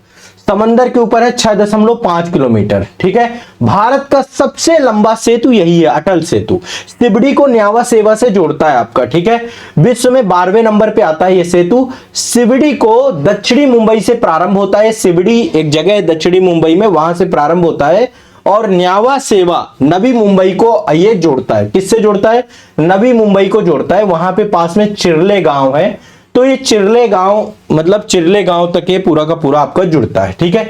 समंदर के ऊपर है 6.5 किलोमीटर। ठीक है, भारत का सबसे लंबा सेतु यही है, अटल सेतु। सिवड़ी को न्यावा सेवा से जोड़ता है आपका। ठीक है, विश्व में 12वें नंबर पे आता है ये सेतु। सिवड़ी को दक्षिणी मुंबई से प्रारंभ होता है, सिवड़ी एक जगह है दक्षिणी मुंबई में, वहां से प्रारंभ होता है। और न्यावा सेवा नवी मुंबई को ये जोड़ता है, किससे जोड़ता है, नवी मुंबई को जोड़ता है। वहां पे पास में चिरले गांव है, तो ये चिरले गांव मतलब चिरले गांव तक ये पूरा का पूरा आपका जुड़ता है। ठीक है,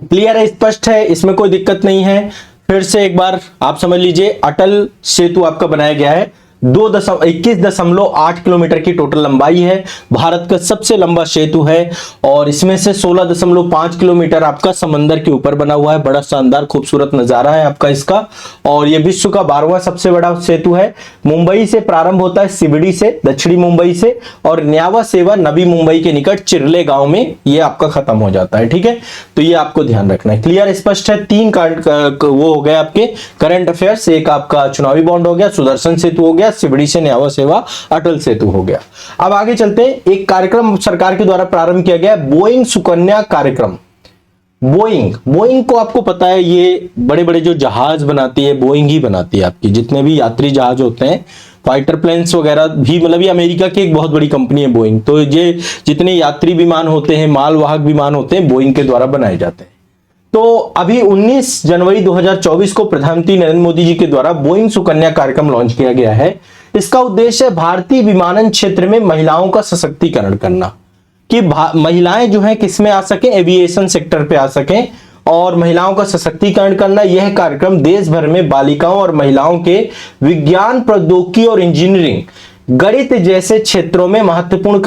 क्लियर है, स्पष्ट है, इसमें कोई दिक्कत नहीं है। फिर से एक बार आप समझ लीजिए, अटल सेतु आपका बनाया गया है, 21.8 किलोमीटर की टोटल लंबाई है, भारत का सबसे लंबा सेतु है। और इसमें से 16.5 किलोमीटर आपका समंदर के ऊपर बना हुआ है। बड़ा शानदार खूबसूरत नजारा है आपका इसका। और यह विश्व का 12वां सबसे बड़ा सेतु है। मुंबई से प्रारंभ होता है, सिवड़ी से, दक्षिणी मुंबई से, और न्यावा सेवा नवी मुंबई के निकट चिरले गांव में ये आपका खत्म हो जाता है। ठीक है, तो ये आपको ध्यान रखना है। क्लियर, स्पष्ट है। 3 वो हो गए आपके करंट अफेयर्स, एक आपका चुनावी बॉन्ड हो गया, सुदर्शन सेतु हो गया, सिवड़ी से न्यावा सेवा, अटल सेतु हो गया। अब आगे चलते हैं। एक कार्यक्रम सरकार के द्वारा प्रारंभ किया गया है, बोइंग सुकन्या कार्यक्रम। बोइंग को आपको पता है, ये बड़े बड़े जो जहाज बनाती है बोइंग ही बनाती है आपकी, जितने भी यात्री जहाज होते हैं, फाइटर प्लेन्स वगैरह भी, मतलब ये अमेरिका की एक बहुत बड़ी कंपनी है बोइंग। तो ये जितने यात्री विमान होते हैं, मालवाहक विमान होते हैं, बोइंग के द्वारा बनाए जाते हैं। तो अभी 19 जनवरी 2024 को प्रधानमंत्री नरेंद्र मोदी जी के द्वारा बोइंग सुकन्या कार्यक्रम लॉन्च किया गया है। इसका उद्देश्य है भारतीय विमानन क्षेत्र में महिलाओं का सशक्तिकरण करना, कि महिलाएं जो है किस में आ सके, एविएशन सेक्टर पे आ सकें, और महिलाओं का सशक्तिकरण करना। यह कार्यक्रम देश भर में बालिकाओं और महिलाओं के विज्ञान, प्रौद्योगिकी और इंजीनियरिंग, गणित जैसे क्षेत्रों में महत्वपूर्ण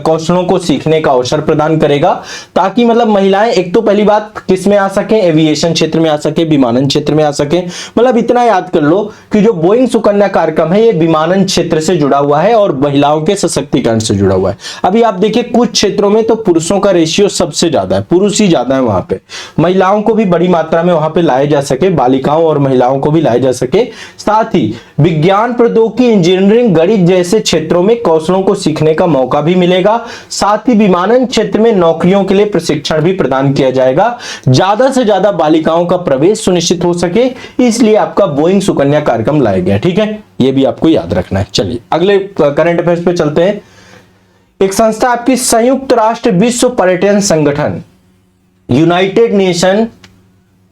कौशलों को सीखने का अवसर प्रदान करेगा, ताकि मतलब महिलाएं एक तो पहली बात किस में आ सके, एविएशन क्षेत्र में आ सके, विमानन क्षेत्र में आ सके। मतलब इतना याद कर लो कि जो बोइंग सुकन्या कार्यक्रम है ये विमानन क्षेत्र से जुड़ा हुआ है और महिलाओं के सशक्तिकरण से जुड़ा हुआ है। अभी आप देखिए कुछ क्षेत्रों में तो पुरुषों का रेशियो सबसे ज्यादा है, पुरुष ही ज्यादा है वहां पे, महिलाओं को भी बड़ी मात्रा में वहां पे लाया जा सके, बालिकाओं और महिलाओं को भी लाया जा सके। साथ ही विज्ञान, प्रौद्योगिकी, इंजीनियरिंग, गणित जैसे क्षेत्रों में कौशलों को सीखने का मौका भी मिलेगा। साथ ही विमानन क्षेत्र में नौकरियों के लिए प्रशिक्षण भी प्रदान किया जाएगा, ज्यादा से ज्यादा बालिकाओं का प्रवेश सुनिश्चित हो सके, इसलिए आपका बोइंग सुकन्या कार्यक्रम लाया गया। ठीक है, यह भी आपको याद रखना है। चलिए अगले करंट अफेयर्स पे चलते हैं। एक संस्था आपकी संयुक्त राष्ट्र विश्व पर्यटन संगठन, यूनाइटेड नेशन,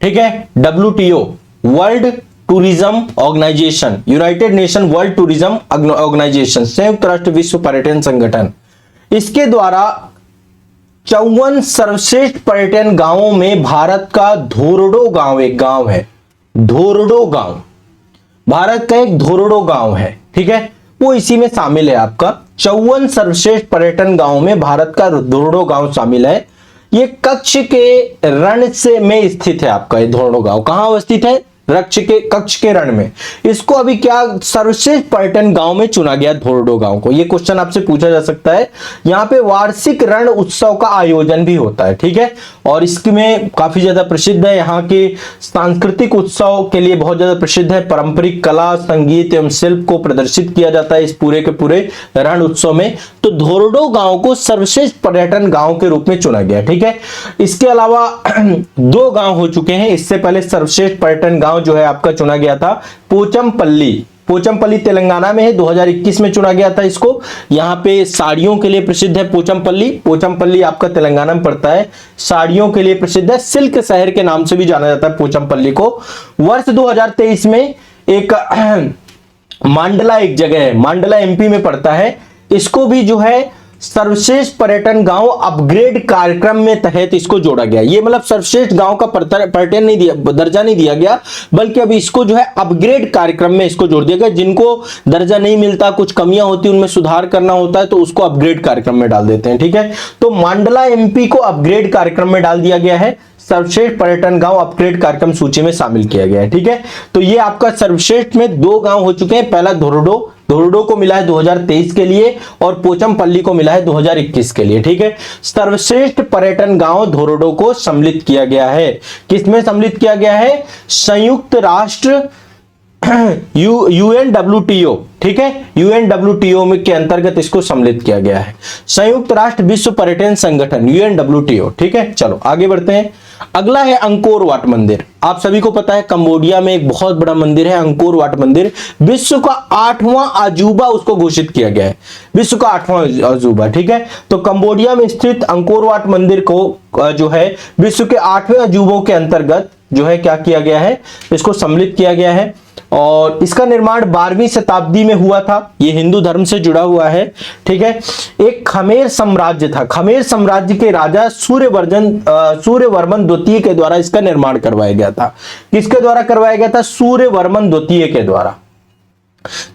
ठीक है, WTO, world tourism organisation, united nation world tourism organisation, संयुक्त राष्ट्र विश्व पर्यटन संगठन, इसके द्वारा 54 सर्वश्रेष्ठ पर्यटन गांवों में भारत का धोरडो गांव एक गांव है। धोरडो गांव भारत का एक धोरडो गांव है, ठीक है, वो इसी में शामिल है। आपका 54 सर्वश्रेष्ठ पर्यटन गांवों में भारत का धोरडो गांव शामिल है। ये कच्छ के रण से में स्थित है। आपका ये धोरडो गांव कहां अवस्थित है, कच्छ के रण में। इसको अभी क्या सर्वश्रेष्ठ पर्यटन गांव में चुना गया, धोरडो गांव को। ये क्वेश्चन आपसे पूछा जा सकता है। यहाँ पे वार्षिक रण उत्सव का आयोजन भी होता है, ठीक है, और इसमें काफी ज्यादा प्रसिद्ध है। यहाँ के सांस्कृतिक उत्सव के लिए बहुत ज्यादा प्रसिद्ध है। पारंपरिक कला, संगीत एवं शिल्प को प्रदर्शित किया जाता है इस पूरे के पूरे रण उत्सव में। तो धोरडो गांव को सर्वश्रेष्ठ पर्यटन गांव के रूप में चुना गया, ठीक है। इसके अलावा 2 गांव हो चुके हैं। इससे पहले सर्वश्रेष्ठ पर्यटन गांव जो है आपका चुना गया था पोचमपल्ली, पोचमपल्ली तेलंगाना में है, 2021 में चुना गया था इसको। यहाँ पे साड़ियों के लिए प्रसिद्ध है पोचमपल्ली। पोचमपल्ली आपका तेलंगाना में पड़ता है, साड़ियों के लिए प्रसिद्ध है, सिल्क शहर के नाम से भी जाना जाता है पोचमपल्ली को। वर्ष 2023 में एक मांडला एक जगह है, मांडला एमपी में पड़ता है, इसको भी जो है सर्वश्रेष्ठ पर्यटन गांव अपग्रेड कार्यक्रम में तहत इसको जोड़ा गया। ये मतलब सर्वश्रेष्ठ गांव का पर्यटन नहीं दिया, दर्जा नहीं दिया गया, बल्कि अब इसको जो है अपग्रेड कार्यक्रम में इसको जोड़ दिया गया। जिनको दर्जा नहीं मिलता, कुछ कमियां होती है, उनमें सुधार करना होता है, तो उसको अपग्रेड कार्यक्रम में डाल देते हैं। ठीक है, तो मांडला एमपी को अपग्रेड कार्यक्रम में डाल दिया गया है, सर्वश्रेष्ठ पर्यटन गांव अपग्रेड कार्यक्रम सूची में शामिल किया गया है। ठीक है, तो ये आपका सर्वश्रेष्ठ में 2 गांव हो चुके हैं। पहला धोरडो को मिला है 2023 के लिए और पोचमपल्ली को मिला है 2021 के लिए। ठीक है, सर्वश्रेष्ठ पर्यटन गांव धोरडो को सम्मिलित किया गया है। किसमें सम्मिलित किया गया है? संयुक्त राष्ट्र UNWTO। ठीक है, UNWTO में के अंतर्गत इसको सम्मिलित किया गया है, संयुक्त राष्ट्र विश्व पर्यटन संगठन UNWTO। ठीक है, चलो आगे बढ़ते हैं। अगला है अंकोर वाट मंदिर। आप सभी को पता है कंबोडिया में एक बहुत बड़ा मंदिर है अंकोर वाट मंदिर, विश्व का 8वां अजूबा उसको घोषित किया गया है, विश्व का 8वां अजूबा। ठीक है, तो कंबोडिया में स्थित अंकोर वाट मंदिर को जो है विश्व के 8वें अजूबों के अंतर्गत जो है क्या किया गया है, इसको सम्मिलित किया गया है। और इसका निर्माण 12वीं शताब्दी में हुआ था, ये हिंदू धर्म से जुड़ा हुआ है। ठीक है, एक खमेर साम्राज्य था, खमेर साम्राज्य के राजा सूर्यवर्मन द्वितीय के द्वारा इसका निर्माण करवाया गया था। किसके द्वारा करवाया गया था? सूर्यवर्मन द्वितीय के द्वारा।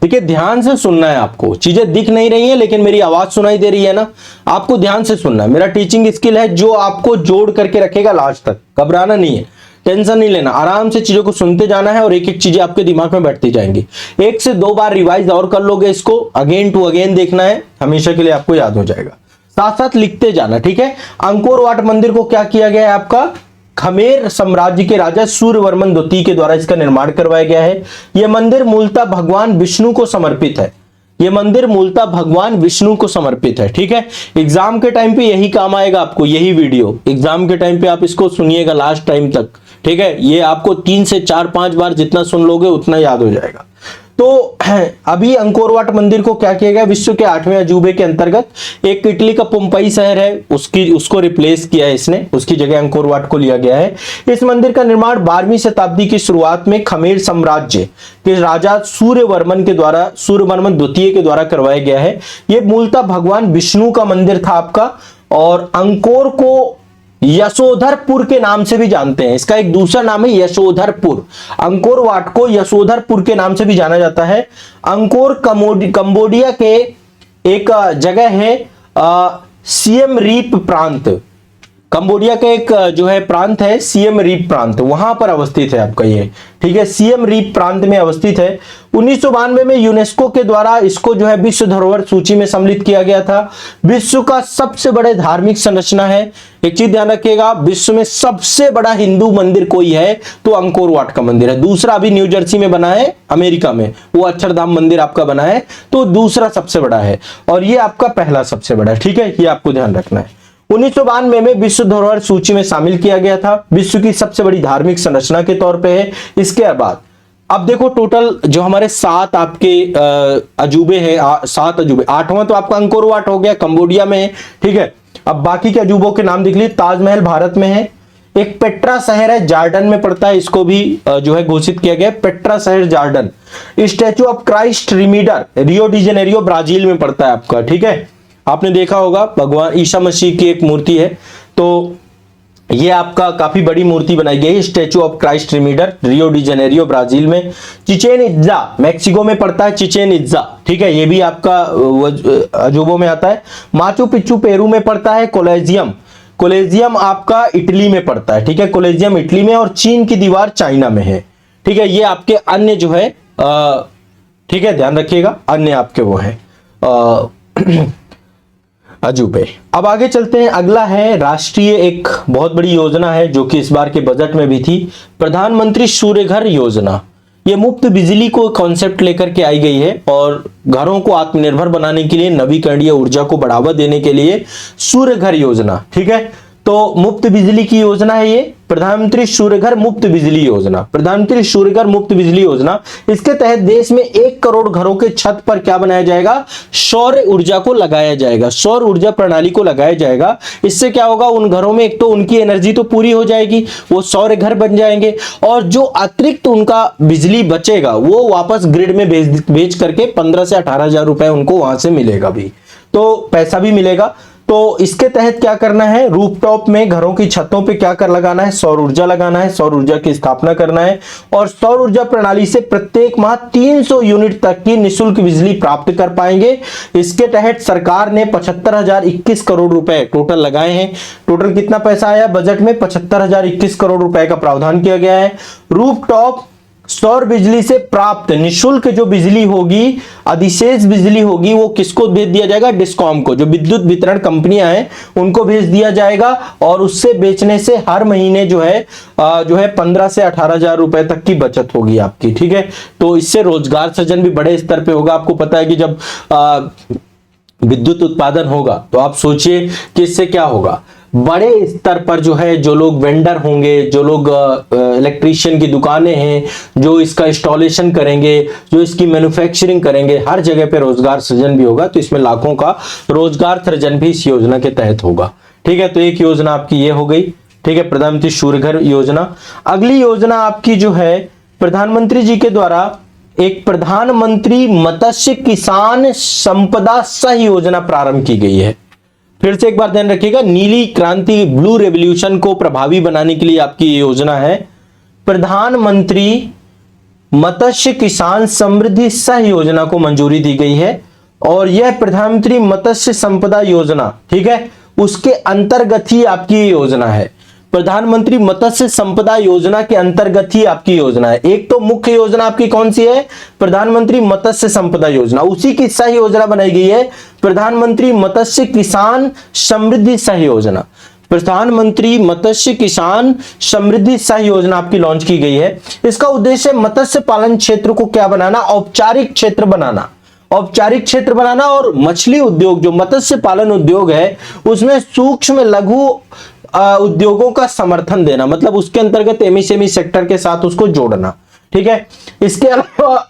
देखिए ध्यान से सुनना है, आपको चीजें दिख नहीं रही है लेकिन मेरी आवाज सुनाई दे रही है ना, आपको ध्यान से सुनना है। मेरा टीचिंग स्किल है जो आपको जोड़ करके रखेगा लास्ट तक, घबराना नहीं है, टेंशन नहीं लेना, आराम से चीजों को सुनते जाना है और एक एक चीजें आपके दिमाग में बैठती जाएंगी। 1 से 2 बार रिवाइज और कर लोगे, इसको अगेन टू अगेन देखना है, हमेशा के लिए आपको याद हो जाएगा। साथ साथ लिखते जाना। ठीक है, अंकोर वाट मंदिर को क्या किया गया है? आपका खमेर साम्राज्य के राजा सूर्यवर्मन द्वितीय के द्वारा इसका निर्माण करवाया गया है। यह मंदिर मूलतः भगवान विष्णु को समर्पित है, ये मंदिर मूलतः भगवान विष्णु को समर्पित है। ठीक है, एग्जाम के टाइम पे यही काम आएगा आपको, यही वीडियो एग्जाम के टाइम पे आप इसको सुनिएगा लास्ट टाइम तक। ठीक है, ये आपको 3 से 4-5 बार जितना सुन लोगे उतना याद हो जाएगा। तो अभी अंकोर वाट मंदिर को क्या किया गया? विश्व के 8वें अजूबे के अंतर्गत एक इटली का पोम्पई शहर है उसको रिप्लेस किया है इसने, उसकी जगह अंकोर वाट को लिया गया है। इस मंदिर का निर्माण 12वीं शताब्दी की शुरुआत में खमेर साम्राज्य के राजा सूर्यवर्मन द्वितीय के द्वारा करवाया गया है। यह मूलतः भगवान विष्णु का मंदिर था आपका, और अंकोर को यशोधरपुर के नाम से भी जानते हैं, इसका एक दूसरा नाम है यशोधरपुर। अंकोर वाट को यशोधरपुर के नाम से भी जाना जाता है। अंकोर कंबोडिया के एक जगह है सियम रीप प्रांत, कंबोडिया का एक जो है प्रांत है सियम रीप प्रांत, वहां पर अवस्थित है आपका ये। ठीक है, सियम रीप प्रांत में अवस्थित है। 1992 में यूनेस्को के द्वारा इसको जो है विश्व धरोहर सूची में सम्मिलित किया गया था। विश्व का सबसे बड़े धार्मिक संरचना है। एक चीज ध्यान रखिएगा, विश्व में सबसे बड़ा हिंदू मंदिर कोई है तो अंकोर वाट का मंदिर है। दूसरा अभी न्यू जर्सी में बना है अमेरिका में, वो अक्षरधाम मंदिर आपका बना है, तो दूसरा सबसे बड़ा है और ये आपका पहला सबसे बड़ा है। ठीक है, ये आपको ध्यान रखना है। 1992 में विश्व धरोहर सूची में शामिल किया गया था, विश्व की सबसे बड़ी धार्मिक संरचना के तौर पे है। इसके बाद अब देखो टोटल जो हमारे 7 आपके अजूबे हैं, 7 अजूबे, 8वां तो आपका अंकोर वाट हो गया, कंबोडिया में है। ठीक है, अब बाकी के अजूबों के नाम देख लीजिए। ताजमहल भारत में है, एक पेट्रा शहर है जार्डन में पड़ता है, इसको भी जो है घोषित किया गया, पेट्रा शहर Jordan. Statue of Christ Redeemer Rio de Janeiro Brazil में पड़ता है आपका। ठीक है, आपने देखा होगा भगवान ईसा मसीह की एक मूर्ति है, तो ये आपका काफी बड़ी मूर्ति बनाई गई है, statue of Christ Redeemer Rio de Janeiro Brazil में। चिचेन इट्जा मैक्सिको में पड़ता है, चिचेन इट्जा। ठीक है, ये भी आपका अजूबों में आता है। माचू पिच्चू पेरू में पड़ता है। कोलेजियम आपका इटली में पड़ता है। ठीक है, कोलेजियम इटली में, और चीन की दीवार चाइना में है। ठीक है, ये आपके अन्य जो है ठीक है ध्यान रखिएगा, अन्य आपके वो है अजूबे। अब आगे चलते हैं, अगला है राष्ट्रीय एक बहुत बड़ी योजना है जो कि इस बार के बजट में भी थी, प्रधानमंत्री सूर्य घर योजना। ये मुफ्त बिजली को कॉन्सेप्ट लेकर के आई गई है और घरों को आत्मनिर्भर बनाने के लिए, नवीकरणीय ऊर्जा को बढ़ावा देने के लिए सूर्य घर योजना। ठीक है, तो मुफ्त बिजली की योजना है ये, प्रधानमंत्री सूर्यघर मुफ्त बिजली योजना। प्रधानमंत्री सूर्यघर मुफ्त बिजली योजना, इसके तहत देश में 1 करोड़ घरों के छत पर क्या बनाया जाएगा, सौर ऊर्जा को लगाया जाएगा, सौर ऊर्जा प्रणाली को लगाया जाएगा। इससे क्या होगा, उन घरों में एक तो उनकी एनर्जी तो पूरी हो जाएगी, वो सौर घर बन जाएंगे, और जो अतिरिक्त उनका बिजली बचेगा वो वापस ग्रिड में भेज करके 15 से 18,000 रुपए उनको वहां से मिलेगा भी, तो पैसा भी मिलेगा। तो इसके तहत क्या करना है, रूफटॉप में घरों की छतों पे क्या कर लगाना है, सौर ऊर्जा लगाना है, सौर ऊर्जा की स्थापना करना है, और सौर ऊर्जा प्रणाली से प्रत्येक माह 300 यूनिट तक की निःशुल्क बिजली प्राप्त कर पाएंगे। इसके तहत सरकार ने 75,021 करोड़ रुपए टोटल लगाए हैं। टोटल कितना पैसा आया बजट में, 75,021 करोड़ रुपए का प्रावधान किया गया है। रूफटॉप सौर बिजली से प्राप्त निःशुल्क जो बिजली होगी, अधिशेष बिजली होगी, वो किसको भेज दिया जाएगा, डिस्कॉम को, जो विद्युत वितरण कंपनियां हैं उनको भेज दिया जाएगा, और उससे बेचने से हर महीने जो है 15 से 18,000 रुपए तक की बचत होगी आपकी। ठीक है, तो इससे रोजगार सृजन भी बड़े स्तर पे होगा। आपको पता है कि जब विद्युत उत्पादन होगा तो आप सोचिए कि इससे क्या होगा, बड़े स्तर पर जो है, जो लोग वेंडर होंगे, जो लोग इलेक्ट्रीशियन की दुकानें हैं, जो इसका इंस्टॉलेशन करेंगे, जो इसकी मैन्युफैक्चरिंग करेंगे, हर जगह पे रोजगार सृजन भी होगा। तो इसमें लाखों का रोजगार सृजन भी इस योजना के तहत होगा। ठीक है, तो एक योजना आपकी ये हो गई। ठीक है, प्रधानमंत्री सूर्यघर योजना। अगली योजना आपकी जो है, प्रधानमंत्री जी के द्वारा एक प्रधानमंत्री मत्स्य किसान संपदा सह योजना प्रारंभ की गई है। फिर से एक बार ध्यान रखिएगा, नीली क्रांति ब्लू रेवोल्यूशन को प्रभावी बनाने के लिए आपकी ये योजना है, प्रधानमंत्री मत्स्य किसान समृद्धि सह योजना को मंजूरी दी गई है। और यह प्रधानमंत्री मत्स्य संपदा योजना, ठीक है, उसके अंतर्गत ही आपकी ये योजना है। प्रधानमंत्री मत्स्य संपदा योजना के अंतर्गत ही आपकी योजना है। एक तो मुख्य योजना आपकी कौन सी है, प्रधानमंत्री मत्स्य संपदा योजना, उसी की सह योजना बनाई गई है प्रधानमंत्री मत्स्य किसान समृद्धि सह योजना। प्रधानमंत्री मत्स्य किसान समृद्धि सह योजना आपकी लॉन्च की गई है। इसका उद्देश्य मत्स्य पालन क्षेत्र को क्या बनाना, औपचारिक क्षेत्र बनाना, औपचारिक क्षेत्र बनाना, और मछली उद्योग जो मत्स्य पालन उद्योग है उसमें सूक्ष्म लघु उद्योगों का समर्थन देना, मतलब उसके अंतर्गत एमएसएमई सेक्टर के साथ उसको जोड़ना। ठीक है, इसके अलावा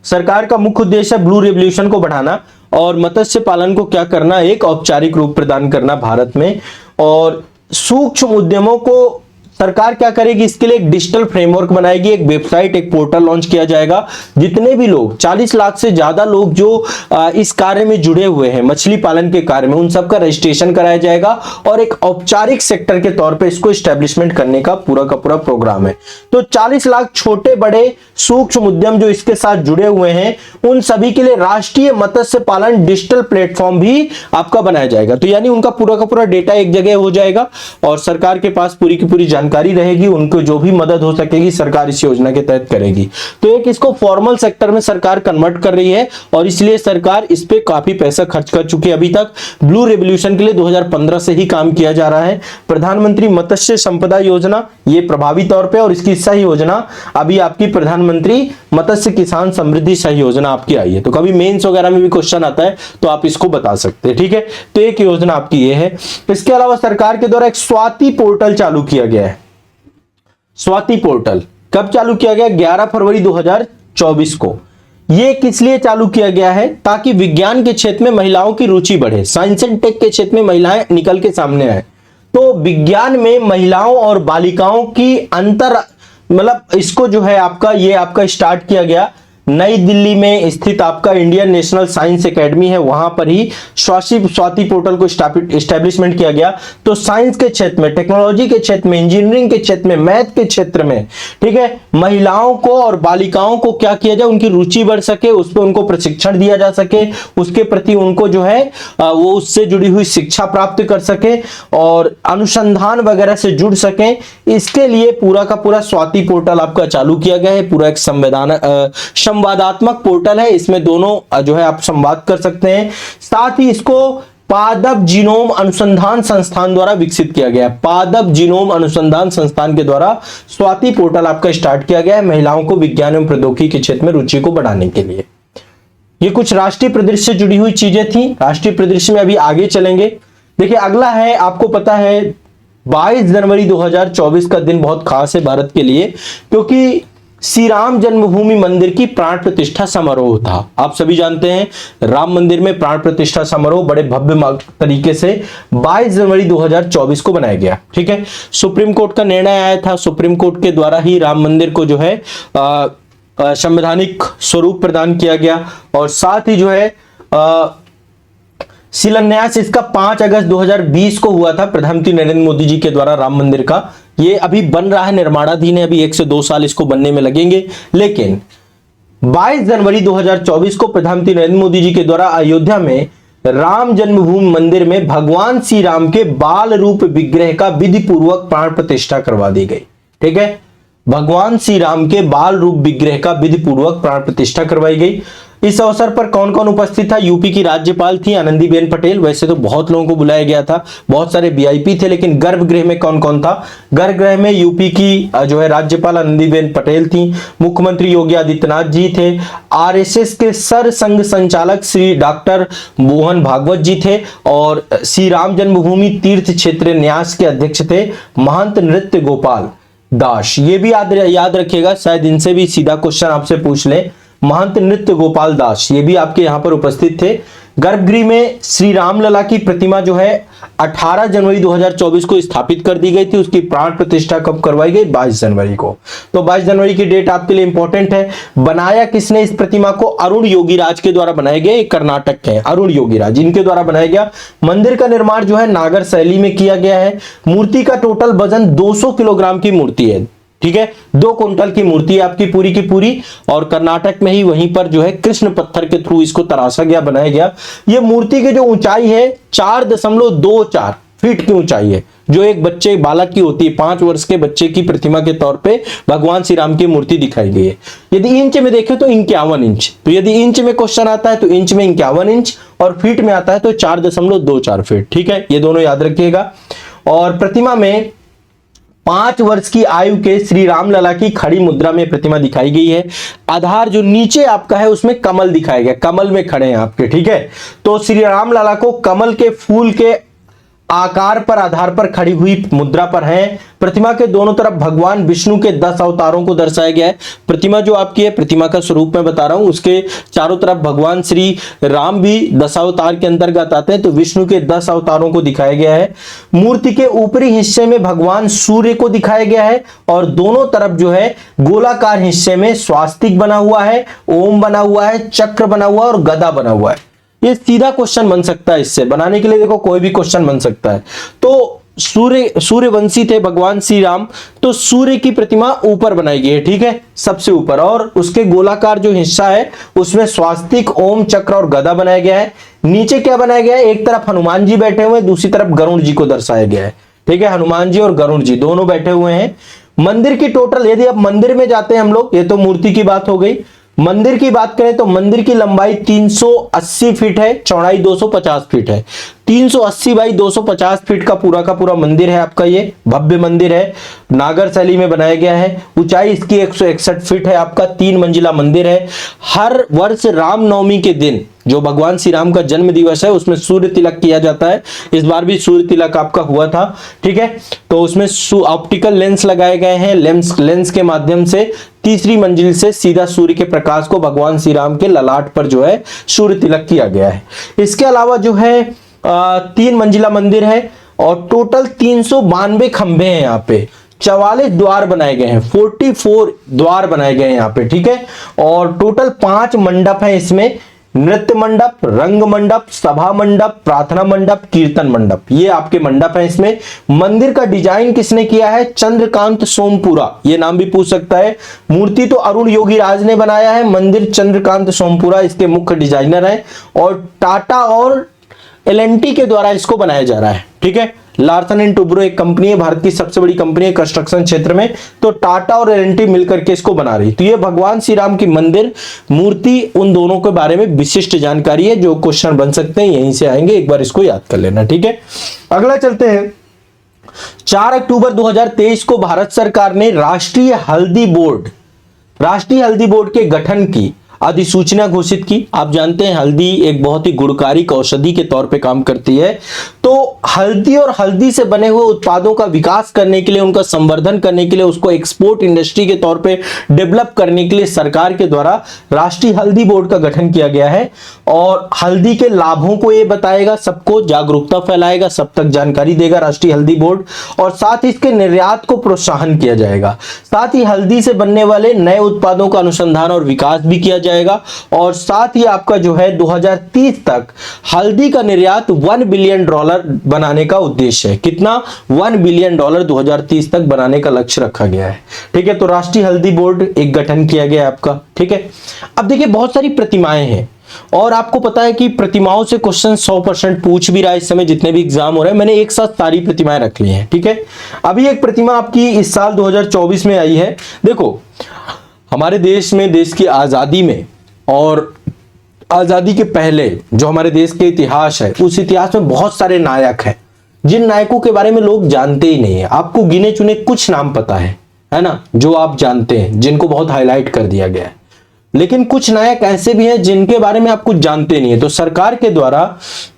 सरकार का मुख्य उद्देश्य ब्लू रेवोल्यूशन को बढ़ाना और मत्स्य पालन को क्या करना, एक औपचारिक रूप प्रदान करना भारत में। और सूक्ष्म उद्यमों को सरकार क्या करेगी, इसके लिए एक डिजिटल फ्रेमवर्क बनाएगी, एक वेबसाइट, एक पोर्टल लॉन्च किया जाएगा। जितने भी लोग 40 लाख से ज्यादा लोग जो इस कार्य में जुड़े हुए हैं, मछली पालन के कार्य में, उन सबका रजिस्ट्रेशन कराया जाएगा और एक औपचारिक सेक्टर के तौर पे इसको एस्टेब्लिशमेंट करने का पूरा प्रोग्राम है। तो 40 लाख छोटे बड़े सूक्ष्म उद्यम जो इसके साथ जुड़े हुए हैं, उन सभी के लिए राष्ट्रीय मत्स्य पालन डिजिटल प्लेटफॉर्म भी आपका बनाया जाएगा। तो यानी उनका पूरा डेटा एक जगह हो जाएगा और सरकार के पास पूरी की पूरी जानकारी रहेगी, उनको जो भी मदद हो सकेगी सरकार इस योजना के तहत करेगी। तो एक इसको फॉर्मल सेक्टर में सरकार कन्वर्ट कर रही है और इसलिए सरकार इस पे काफी पैसा खर्च कर चुकी है। अभी तक ब्लू रेवोल्यूशन के लिए 2015 से ही काम किया जा रहा है। प्रधानमंत्री मत्स्य संपदा योजना ये प्रभावी तौर पे, और इसकी सह योजना अभी आपकी प्रधानमंत्री मत्स्य किसान समृद्धि सह योजना आपकी आई है। तो कभी मेंस वगैरह में भी क्वेश्चन आता है तो आप इसको बता सकते हैं। ठीक है, तो एक योजना आपकी ये है। इसके अलावा सरकार के द्वारा एक स्वाति पोर्टल चालू किया गया है। स्वाति पोर्टल कब चालू किया गया, 11 फरवरी 2024 को। यह किस लिए चालू किया गया है, ताकि विज्ञान के क्षेत्र में महिलाओं की रुचि बढ़े, साइंस एंड टेक के क्षेत्र में महिलाएं निकल के सामने आए। तो विज्ञान में महिलाओं और बालिकाओं की अंतर, मतलब इसको जो है आपका ये आपका स्टार्ट किया गया नई दिल्ली में स्थित आपका इंडियन नेशनल साइंस एकेडमी है, वहां पर ही स्वाति पोर्टल को एस्टेब्लिशमेंट किया गया। तो साइंस के क्षेत्र में, टेक्नोलॉजी के क्षेत्र में, इंजीनियरिंग के क्षेत्र में, मैथ के क्षेत्र में, ठीक है, महिलाओं को और बालिकाओं को क्या किया जाए, उनकी रुचि बढ़ सके, उस पर उनको प्रशिक्षण दिया जा सके, उसके प्रति उनको जो है वो उससे जुड़ी हुई शिक्षा प्राप्त कर सके और अनुसंधान वगैरह से जुड़ सके। इसके लिए पूरा का पूरा स्वाति पोर्टल आपका चालू किया गया है। पूरा एक संवादात्मक पोर्टल है, इसमें दोनों जो है आप संवाद कर सकते हैं। साथ ही इसको पादप जीनोम अनुसंधान संस्थान द्वारा विकसित किया गया है। पादप जीनोम अनुसंधान संस्थान के द्वारा स्वाति पोर्टल आपका स्टार्ट किया गया है महिलाओं को विज्ञान एवं प्रौद्योगिकी के क्षेत्र में रुचि को बढ़ाने के लिए। ये कुछ राष्ट्रीय परिदृश्य से जुड़ी हुई चीजें थी। राष्ट्रीय परिदृश्य में अभी आगे चलेंगे। देखिए अगला है, आपको पता है 22 जनवरी 2024 का दिन बहुत खास है भारत के लिए, क्योंकि श्री राम जन्मभूमि मंदिर की प्राण प्रतिष्ठा समारोह था। आप सभी जानते हैं राम मंदिर में प्राण प्रतिष्ठा समारोह बड़े भव्य तरीके से 22 जनवरी 2024 को बनाया गया। ठीक है, सुप्रीम कोर्ट का निर्णय आया था, सुप्रीम कोर्ट के द्वारा ही राम मंदिर को जो है संवैधानिक स्वरूप प्रदान किया गया, और साथ ही जो है शिलान्यास इसका 5 अगस्त 2020 को हुआ था प्रधानमंत्री नरेंद्र मोदी जी के द्वारा राम मंदिर का। ये अभी बन रहा है, निर्माणाधीन है, अभी 1 से 2 साल इसको बनने में लगेंगे, लेकिन 22 जनवरी 2024 को प्रधानमंत्री नरेंद्र मोदी जी के द्वारा अयोध्या में राम जन्मभूमि मंदिर में भगवान श्री राम के बाल रूप विग्रह का विधि पूर्वक प्राण प्रतिष्ठा करवा दी गई। ठीक है, भगवान श्री राम के बाल रूप विग्रह का विधि पूर्वक प्राण प्रतिष्ठा करवाई गई। इस अवसर पर कौन कौन उपस्थित था? यूपी की राज्यपाल थी आनंदीबेन पटेल। वैसे तो बहुत लोगों को बुलाया गया था, बहुत सारे वीआईपी थे, लेकिन गर्भगृह में कौन कौन था? गर्भगृह में यूपी की जो है राज्यपाल आनंदीबेन पटेल थी, मुख्यमंत्री योगी आदित्यनाथ जी थे, आरएसएस के सर संघ संचालक श्री डॉक्टर मोहन भागवत जी थे, और श्री राम जन्मभूमि तीर्थ क्षेत्र न्यास के अध्यक्ष थे महंत नृत्य गोपाल दास। ये भी याद रखिएगा, शायद इनसे भी सीधा क्वेश्चन आपसे पूछ ले। महंत नृत्य गोपाल दास ये भी आपके यहां पर उपस्थित थे। गर्भगृह में श्री रामलला की प्रतिमा जो है 18 जनवरी 2024 को स्थापित कर दी गई थी। उसकी प्राण प्रतिष्ठा कब करवाई गई? 22 जनवरी को। तो 22 जनवरी की डेट आपके लिए इंपॉर्टेंट है। बनाया किसने इस प्रतिमा को? अरुण योगीराज के द्वारा बनाया गया। कर्नाटक के अरुण योगीराज, इनके द्वारा बनाया गया। मंदिर का निर्माण जो है नागर शैली में किया गया है। मूर्ति का टोटल वजन 200 किलोग्राम की मूर्ति है। ठीक है, 2 कुंटल की मूर्ति है आपकी पूरी की पूरी, और कर्नाटक में ही वहीं पर जो है कृष्ण पत्थर के थ्रू इसको तराशा गया, बनाया गया। ये मूर्ति की जो ऊंचाई है 4.24 फीट की ऊंचाई है, जो एक बच्चे बालक की होती है। 5 वर्ष के बच्चे की प्रतिमा के तौर पे भगवान श्री राम की मूर्ति दिखाई गई है। यदि इंच में देखें तो 51 इंच। तो यदि इंच में क्वेश्चन आता है तो इंच में 51 इंच, और फीट में आता है तो 4.24 फीट। ठीक है, ये दोनों याद रखिएगा। और प्रतिमा में 5 वर्ष की आयु के श्री रामलला की खड़ी मुद्रा में प्रतिमा दिखाई गई है। आधार जो नीचे आपका है उसमें कमल दिखाया गया, कमल में खड़े हैं आपके। ठीक है, तो श्री रामलला को कमल के फूल के आकार पर आधार पर खड़ी हुई मुद्रा पर है। प्रतिमा के दोनों तरफ भगवान विष्णु के 10 अवतारों को दर्शाया गया है। प्रतिमा जो आपकी है, प्रतिमा का स्वरूप मैं बता रहा हूं, उसके चारों तरफ भगवान श्री राम भी 10 अवतार के अंतर्गत आते हैं, तो विष्णु के 10 अवतारों को दिखाया गया है। मूर्ति के ऊपरी हिस्से में भगवान सूर्य को दिखाया गया है, और दोनों तरफ जो है गोलाकार हिस्से में स्वास्तिक बना हुआ है, ओम बना हुआ है, चक्र बना हुआ है और गदा बना हुआ है। ये सीधा क्वेश्चन बन सकता है, इससे बनाने के लिए देखो कोई भी क्वेश्चन बन सकता है। तो सूर्यवंशी थे भगवान श्री राम, तो सूर्य की प्रतिमा ऊपर बनाई गई है। ठीक है, सबसे ऊपर, और उसके गोलाकार जो हिस्सा है उसमें स्वास्तिक, ओम, चक्र और गदा बनाया गया है। नीचे क्या बनाया गया है? एक तरफ हनुमान जी बैठे हुए हैं, दूसरी तरफ गरुड़ जी को दर्शाया गया है। ठीक है, हनुमान जी और गरुड़ जी दोनों बैठे हुए हैं। मंदिर की टोटल, यदि आप मंदिर में जाते हैं हम लोग, ये तो मूर्ति की बात हो गई। मंदिर की बात करें तो मंदिर की लंबाई 380 फीट है, चौड़ाई 250 फीट है। 380 बाई 250 फीट का पूरा मंदिर है आपका। ये भव्य मंदिर है, नागर शैली में बनाया गया है। ऊंचाई इसकी 161 फीट है आपका। 3 मंजिला मंदिर है। हर वर्ष रामनवमी के दिन जो भगवान श्री राम का जन्म दिवस है उसमें सूर्य तिलक किया जाता है। इस बार भी सूर्य तिलक आपका हुआ था। ठीक है, तो उसमें ऑप्टिकल लेंस लगाए गए हैं। लेंस के माध्यम से तीसरी मंजिल से सीधा सूर्य के प्रकाश को भगवान श्री राम के ललाट पर जो है सूर्य तिलक किया गया है। इसके अलावा जो है 3 मंजिला मंदिर है, और टोटल 392 खंभे हैं यहाँ पे। 44 द्वार बनाए गए हैं, 44 द्वार बनाए गए हैं यहाँ पे। ठीक है, और टोटल 5 मंडप है इसमें। नृत्य मंडप, रंग मंडप, सभा मंडप, प्रार्थना मंडप, कीर्तन मंडप, ये आपके मंडप है इसमें। मंदिर का डिजाइन किसने किया है? चंद्रकांत सोमपुरा, ये नाम भी पूछ सकता है। मूर्ति तो अरुण योगीराज ने बनाया है, मंदिर चंद्रकांत सोमपुरा इसके मुख्य डिजाइनर हैं, और टाटा और एल&टी के द्वारा इसको बनाया जा रहा है। ठीक है, लार्सन एंड टुब्रो एक कंपनी है, भारत की सबसे बड़ी कंपनी है कंस्ट्रक्शन क्षेत्र में, तो टाटा और एल&टी मिलकर के इसको बना रही। तो ये भगवान श्री राम की मंदिर, मूर्ति, उन दोनों के बारे में विशिष्ट जानकारी है। जो क्वेश्चन बन सकते हैं यहीं से आएंगे, एक बार इसको याद कर लेना। ठीक है, अगला चलते हैं। 4 अक्टूबर 2023 को भारत सरकार ने राष्ट्रीय हल्दी बोर्ड के गठन की अधिसूचना घोषित की। आप जानते हैं हल्दी एक बहुत ही गुणकारी औषधि के तौर पे काम करती है, तो हल्दी और हल्दी से बने हुए उत्पादों का विकास करने के लिए, उनका संवर्धन करने के लिए, उसको एक्सपोर्ट इंडस्ट्री के तौर पे डेवलप करने के लिए सरकार के द्वारा राष्ट्रीय हल्दी बोर्ड का गठन किया गया है और हल्दी के लाभों को ये बताएगा, सबको जागरूकता फैलाएगा, सब तक जानकारी देगा राष्ट्रीय हल्दी बोर्ड, और साथ ही इसके निर्यात को प्रोत्साहन किया जाएगा। साथ ही हल्दी से बनने वाले नए उत्पादों का अनुसंधान और विकास भी किया जाएगा और साथ ही आपका जो है 2030 तक हल्दी का निर्यात $1 बिलियन बनाने का उद्देश्य है। कितना? $1 बिलियन 2030 तक बनाने का लक्ष्य रखा गया है। ठीक है, तो राष्ट्रीय हल्दी बोर्ड एक गठन किया गया है आपका। ठीक है, अब देखिए बहुत सारी प्रतिमाएं हैं और आपको पता है कि प्रतिमाओं से क्वेश्चन 100% पूछ भी रहा है इस समय, जितने भी एग्जाम हो रहे हैं मैंने एक साथ सारी प्रतिमाएं रख ली हैं। ठीक है, अभी एक प्रतिमा आपकी इस साल 2024 में आई है। देखो हमारे देश में, देश की आजादी में और आजादी के पहले जो हमारे देश के इतिहास है, उस इतिहास में बहुत सारे नायक हैं जिन नायकों के बारे में लोग जानते ही नहीं है। आपको गिने चुने कुछ नाम पता है ना, जो आप जानते हैं, जिनको बहुत हाईलाइट कर दिया गया है, लेकिन कुछ नायक ऐसे भी हैं जिनके बारे में आप कुछ जानते नहीं है। तो सरकार के द्वारा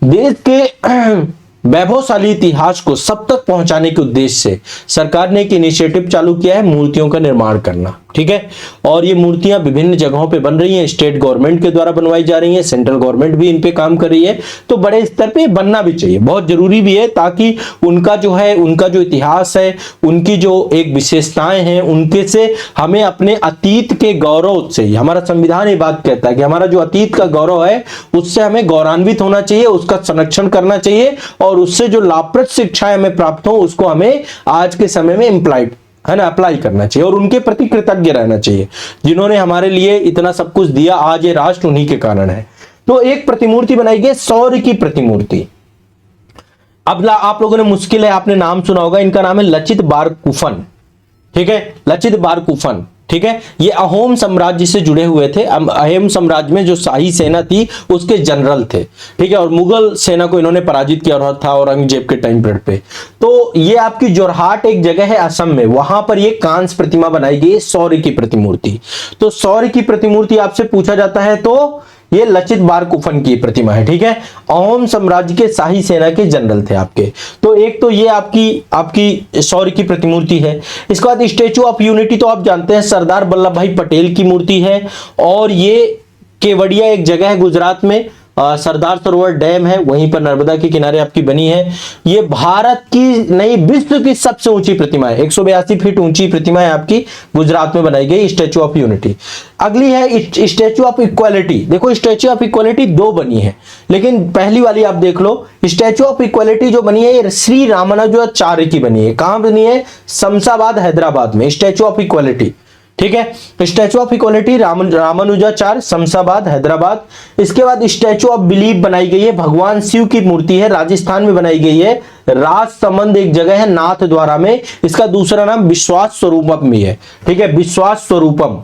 देश के वैभवशाली इतिहास को सब तक पहुंचाने के उद्देश्य से सरकार ने एक इनिशिएटिव चालू किया है, मूर्तियों का निर्माण करना। ठीक है, और ये मूर्तियां विभिन्न जगहों पे बन रही हैं, स्टेट गवर्नमेंट के द्वारा बनवाई जा रही हैं, सेंट्रल गवर्नमेंट भी इन पे काम कर रही है। तो बड़े स्तर पे बनना भी चाहिए, बहुत जरूरी भी है, ताकि उनका जो है, उनका जो इतिहास है, उनकी जो एक विशेषताएं हैं, उनके से हमें अपने अतीत के गौरव से, हमारा संविधान ये बात कहता है कि हमारा जो अतीत का गौरव है उससे हमें गौरवान्वित होना चाहिए, उसका संरक्षण करना चाहिए और उससे जो लाभप्रद शिक्षाएं हमें प्राप्त हो उसको हमें आज के समय में अप्लाई करना चाहिए और उनके प्रति कृतज्ञ रहना चाहिए, जिन्होंने हमारे लिए इतना सब कुछ दिया। आज ये राष्ट्र उन्हीं के कारण है। तो एक प्रतिमूर्ति बनाई गई, सौर्य की प्रतिमूर्ति। अब आप लोगों ने, मुश्किल है आपने नाम सुना होगा, इनका नाम है लचित बारकुफन। ठीक है, लचित बारकुफन। ठीक है, ये अहोम साम्राज्य से जुड़े हुए थे। अहोम साम्राज्य में जो शाही सेना थी उसके जनरल थे। ठीक है, और मुगल सेना को इन्होंने पराजित किया था औरंगजेब के टाइम पीरियड पे। तो ये आपकी जोरहाट एक जगह है असम में, वहां पर ये कांस्य प्रतिमा बनाई गई है, सौर्य की प्रतिमूर्ति। तो सौर्य की प्रतिमूर्ति आपसे पूछा जाता है तो ये लचित बारकुफन की प्रतिमा है। ठीक है, अहोम साम्राज्य के शाही सेना के जनरल थे आपके। तो एक तो ये आपकी सौर्य की प्रतिमूर्ति है। इसके बाद स्टैचू ऑफ यूनिटी, तो आप जानते हैं सरदार वल्लभ भाई पटेल की मूर्ति है और ये केवड़िया एक जगह है गुजरात में, सरदार सरोवर डैम है, वहीं पर नर्मदा के किनारे आपकी बनी है। ये भारत की नहीं, विश्व की सबसे ऊंची प्रतिमा है, 182 फीट ऊंची प्रतिमा है आपकी, गुजरात में बनाई गई स्टैचू ऑफ यूनिटी। अगली है स्टैचू ऑफ इक्वालिटी। देखो स्टैचू ऑफ इक्वालिटी दो बनी है, लेकिन पहली वाली आप देख लो, स्टैचू ऑफ इक्वालिटी जो बनी है ये श्री रामानुजाचार्य की बनी है। कहां बनी है? शमशाबाद हैदराबाद में, स्टैचू ऑफ इक्वालिटी। ठीक है, statue of equality Ramanujacharya, Shamshabad Hyderabad. इसके बाद स्टैचू ऑफ बिलीफ बनाई गई है, भगवान शिव की मूर्ति है, राजस्थान में बनाई गई है, राजसमंद एक जगह है नाथ द्वारा में। इसका दूसरा नाम विश्वास स्वरूपम भी है। ठीक है, विश्वास स्वरूपम,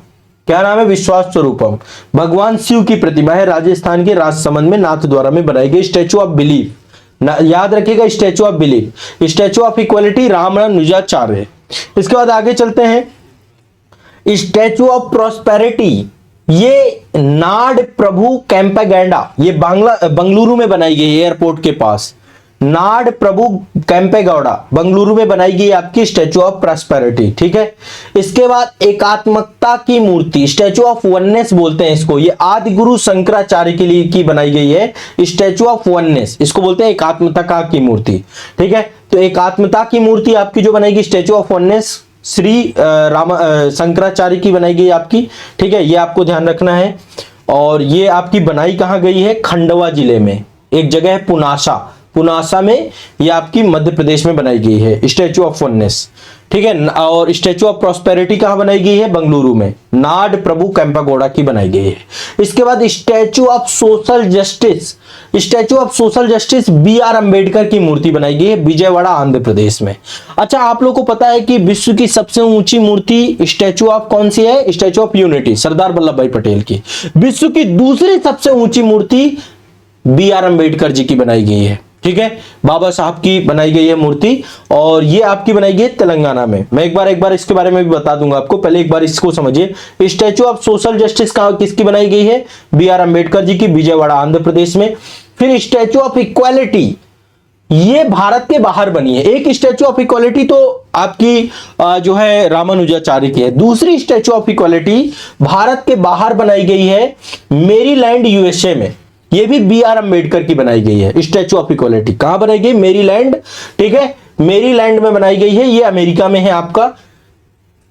क्या नाम है? विश्वास स्वरूपम। भगवान शिव की प्रतिमा है, राजस्थान के राजसमंद में नाथ द्वारा में बनाई गई। स्टैचू ऑफ बिलीफ याद रखिएगा, statue of belief. Statue of equality Ramanujacharya. इसके बाद आगे चलते हैं, स्टैचू ऑफ प्रॉस्पेरिटी, ये नाड प्रभु कैंपेगौड़ा, ये बंगलुरु में बनाई गई है, एयरपोर्ट के पास। नाड प्रभु कैंपेगौड़ा बंगलुरु में बनाई गई आपकी स्टैचू ऑफ प्रॉस्पेरिटी। ठीक है, इसके बाद एकात्मकता की मूर्ति, स्टैचू ऑफ वननेस बोलते हैं इसको, ये आदि गुरु शंकराचार्य के लिए की बनाई गई है, स्टैचू ऑफ वननेस, इसको बोलते हैं एकात्मता की मूर्ति। ठीक है, तो एकात्मता की मूर्ति आपकी जो बनाई गई statue of oneness Shri Shankaracharya की बनाई गई आपकी। ठीक है, ये आपको ध्यान रखना है। और ये आपकी बनाई कहां गई है? खंडवा जिले में एक जगह है पुनासा में, ये आपकी मध्य प्रदेश में बनाई गई है स्टैचू ऑफ वननेस। ठीक है, और स्टैचू ऑफ प्रॉस्पेरिटी कहां बनाई गई है? बंगलुरु में, नाड प्रभु कैंपेगौड़ा की बनाई गई है। इसके बाद statue of social justice, statue of social justice BR Ambedkar की मूर्ति बनाई गई है, विजयवाड़ा आंध्र प्रदेश में। अच्छा, आप लोगों को पता है कि विश्व की सबसे ऊंची मूर्ति स्टैचू ऑफ कौन सी है? Statue of unity, Sardar Vallabh भाई पटेल की। विश्व की दूसरी सबसे ऊंची मूर्ति BR अंबेडकर जी की बनाई गई है। ठीक है, बाबा साहब की बनाई गई है मूर्ति, और ये आपकी बनाई गई है तेलंगाना में। मैं एक बार इसके बारे में भी बता दूंगा आपको, पहले एक बार इसको समझिए। स्टैचू ऑफ सोशल जस्टिस का किसकी बनाई गई है? बी.आर. अंबेडकर जी की, विजयवाड़ा आंध्र प्रदेश में। फिर स्टैचू ऑफ इक्वालिटी, ये भारत के बाहर बनी है। एक स्टैचू ऑफ इक्वालिटी तो आपकी जो है रामानुजाचार्य की है, दूसरी स्टैचू ऑफ इक्वालिटी भारत के बाहर बनाई गई है मेरीलैंड यूएसए में। ये भी बी.आर. अंबेडकर की बनाई गई है स्टैचू ऑफ इक्वालिटी। कहां बनाई गई? मेरीलैंड, ठीक है, मेरीलैंड में बनाई गई है, ये अमेरिका में है आपका।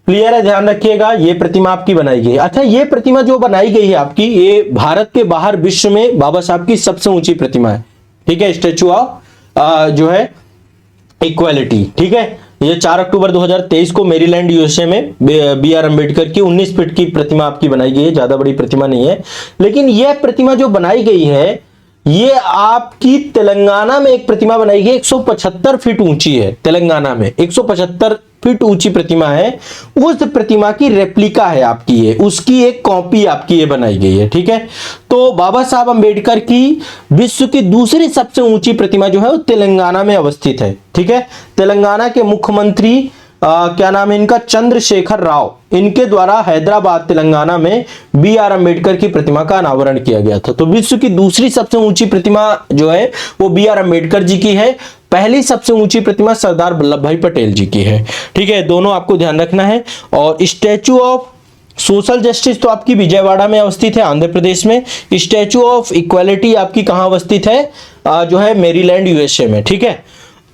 क्लियर है, ध्यान रखिएगा। ये प्रतिमा आपकी बनाई गई है। अच्छा, ये प्रतिमा जो बनाई गई है आपकी, ये भारत के बाहर विश्व में बाबा साहब की सबसे ऊंची प्रतिमा है, ठीक है, स्टैचू ऑफ जो है इक्वालिटी, ठीक है। ये 4 अक्टूबर 2023 को मेरीलैंड यूएसए में बी.आर. अंबेडकर की 19 फीट की प्रतिमा आपकी बनाई गई है। ज्यादा बड़ी प्रतिमा नहीं है, लेकिन यह प्रतिमा जो बनाई गई है, ये आपकी तेलंगाना में एक प्रतिमा बनाई गई, 175 फीट ऊंची है। तेलंगाना में 175 फीट ऊंची प्रतिमा है। उस प्रतिमा की रेप्लिका है आपकी, ये उसकी एक कॉपी आपकी ये बनाई गई है, ठीक है। तो बाबा साहब अंबेडकर की विश्व की दूसरी सबसे ऊंची प्रतिमा जो है वो तेलंगाना में अवस्थित है, ठीक है। तेलंगाना के मुख्यमंत्री क्या नाम है इनका? चंद्रशेखर राव। इनके द्वारा हैदराबाद तेलंगाना में बी.आर. अंबेडकर की प्रतिमा का अनावरण किया गया था। तो विश्व की दूसरी सबसे ऊंची प्रतिमा जो है वो बी.आर. अंबेडकर जी की है। पहली सबसे ऊंची प्रतिमा सरदार वल्लभ भाई पटेल जी की है, ठीक है। दोनों आपको ध्यान रखना है। और स्टैचू ऑफ सोशल जस्टिस तो आपकी विजयवाड़ा में अवस्थित है, आंध्र प्रदेश में। स्टैचू ऑफ इक्वालिटी आपकी कहां अवस्थित है? जो है मेरीलैंड यूएसए में, ठीक है।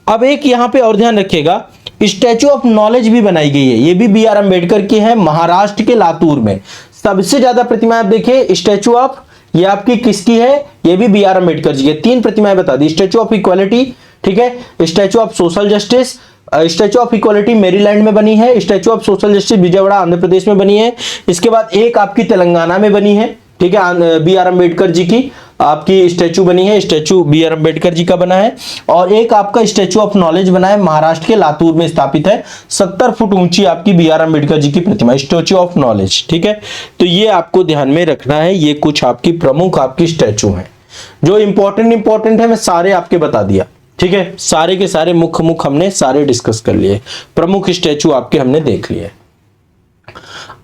अब एक यहां पे और ध्यान रखिएगा, स्टैचू ऑफ नॉलेज भी बनाई गई है। ये भी बी.आर. अंबेडकर की है, महाराष्ट्र के लातूर में। सबसे ज्यादा प्रतिमाएं आप देखिए, स्टैचू ऑफ, ये आपकी किसकी है? ये भी बी.आर. अंबेडकर जी की। 3 प्रतिमाएं बता दी, स्टैचू ऑफ इक्वालिटी, ठीक है, statue of social justice, statue of equality Maryland में बनी है, statue of social justice Vijayawada Andhra Pradesh में बनी है। इसके बाद एक आपकी तेलंगाना में बनी है, ठीक है, बी.आर. अंबेडकर जी की आपकी स्टैचू बनी है, स्टैचू बी.आर. अंबेडकर जी का बना है। और एक आपका स्टैचू ऑफ नॉलेज बना है, महाराष्ट्र के लातूर में स्थापित है। 70 फुट ऊंची आपकी बी.आर. अंबेडकर जी की प्रतिमा, स्टैचू ऑफ नॉलेज, ठीक है। तो ये आपको ध्यान में रखना है। ये कुछ आपकी प्रमुख आपकी स्टैचू हैं, जो इंपॉर्टेंट है मैं सारे आपके बता दिया, ठीक है। सारे के सारे मुख्य हमने सारे डिस्कस कर लिए, प्रमुख स्टैचू आपके हमने देख लिए।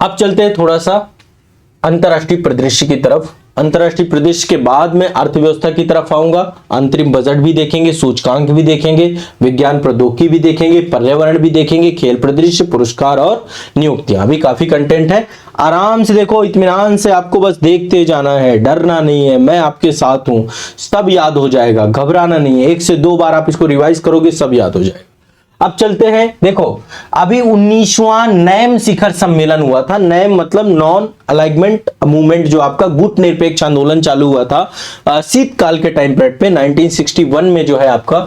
अब चलते हैं थोड़ा सा अंतरराष्ट्रीय परिदृश्य की तरफ। अंतरराष्ट्रीय परिदृश्य के बाद में अर्थव्यवस्था की तरफ आऊंगा। अंतरिम बजट भी देखेंगे, सूचकांक भी देखेंगे, विज्ञान प्रौद्योगिकी भी देखेंगे, पर्यावरण भी देखेंगे, खेल परिदृश्य, पुरस्कार और नियुक्तियां। अभी काफी कंटेंट है, आराम से देखो, इत्मीनान से आपको बस देखते जाना है, डरना नहीं है, मैं आपके साथ हूं, सब याद हो जाएगा, घबराना नहीं है। 1 से 2 बार आप इसको रिवाइज करोगे, सब याद हो जाएगा। अब चलते हैं, देखो अभी 19वां नैम शिखर सम्मेलन हुआ था। नैम मतलब नॉन अलाइनमेंट मूवमेंट, जो आपका गुट निरपेक्ष आंदोलन चालू हुआ था शीतकाल के टाइम पीरियड पे 1961 में जो है आपका,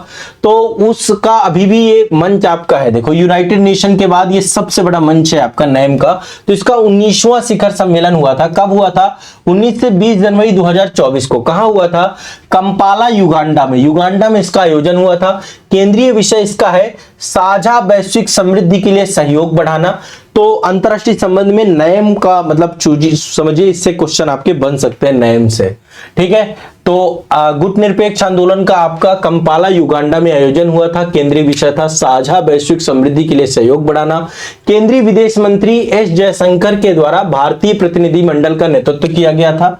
तो उसका अभी भी ये मंच आपका है। देखो यूनाइटेड नेशन के बाद ये सबसे बड़ा मंच है आपका नैम का। तो इसका 19वां शिखर सम्मेलन हुआ था। कब हुआ था? 19 से 20 जनवरी 2024 को। कहां हुआ था? कंपाला, युगांडा में। युगांडा में इसका आयोजन हुआ था। केंद्रीय विषय इसका है साझा वैश्विक समृद्धि के लिए सहयोग बढ़ाना। तो अंतरराष्ट्रीय संबंध में नैम का मतलब समझिए, इससे क्वेश्चन आपके बन सकते हैं नैम से, ठीक है। तो गुट निरपेक्ष आंदोलन का आपका कंपाला, युगांडा में आयोजन हुआ था। केंद्रीय विषय था साझा वैश्विक समृद्धि के लिए सहयोग बढ़ाना। केंद्रीय विदेश मंत्री एस जयशंकर के द्वारा भारतीय प्रतिनिधि मंडल का नेतृत्व किया गया था।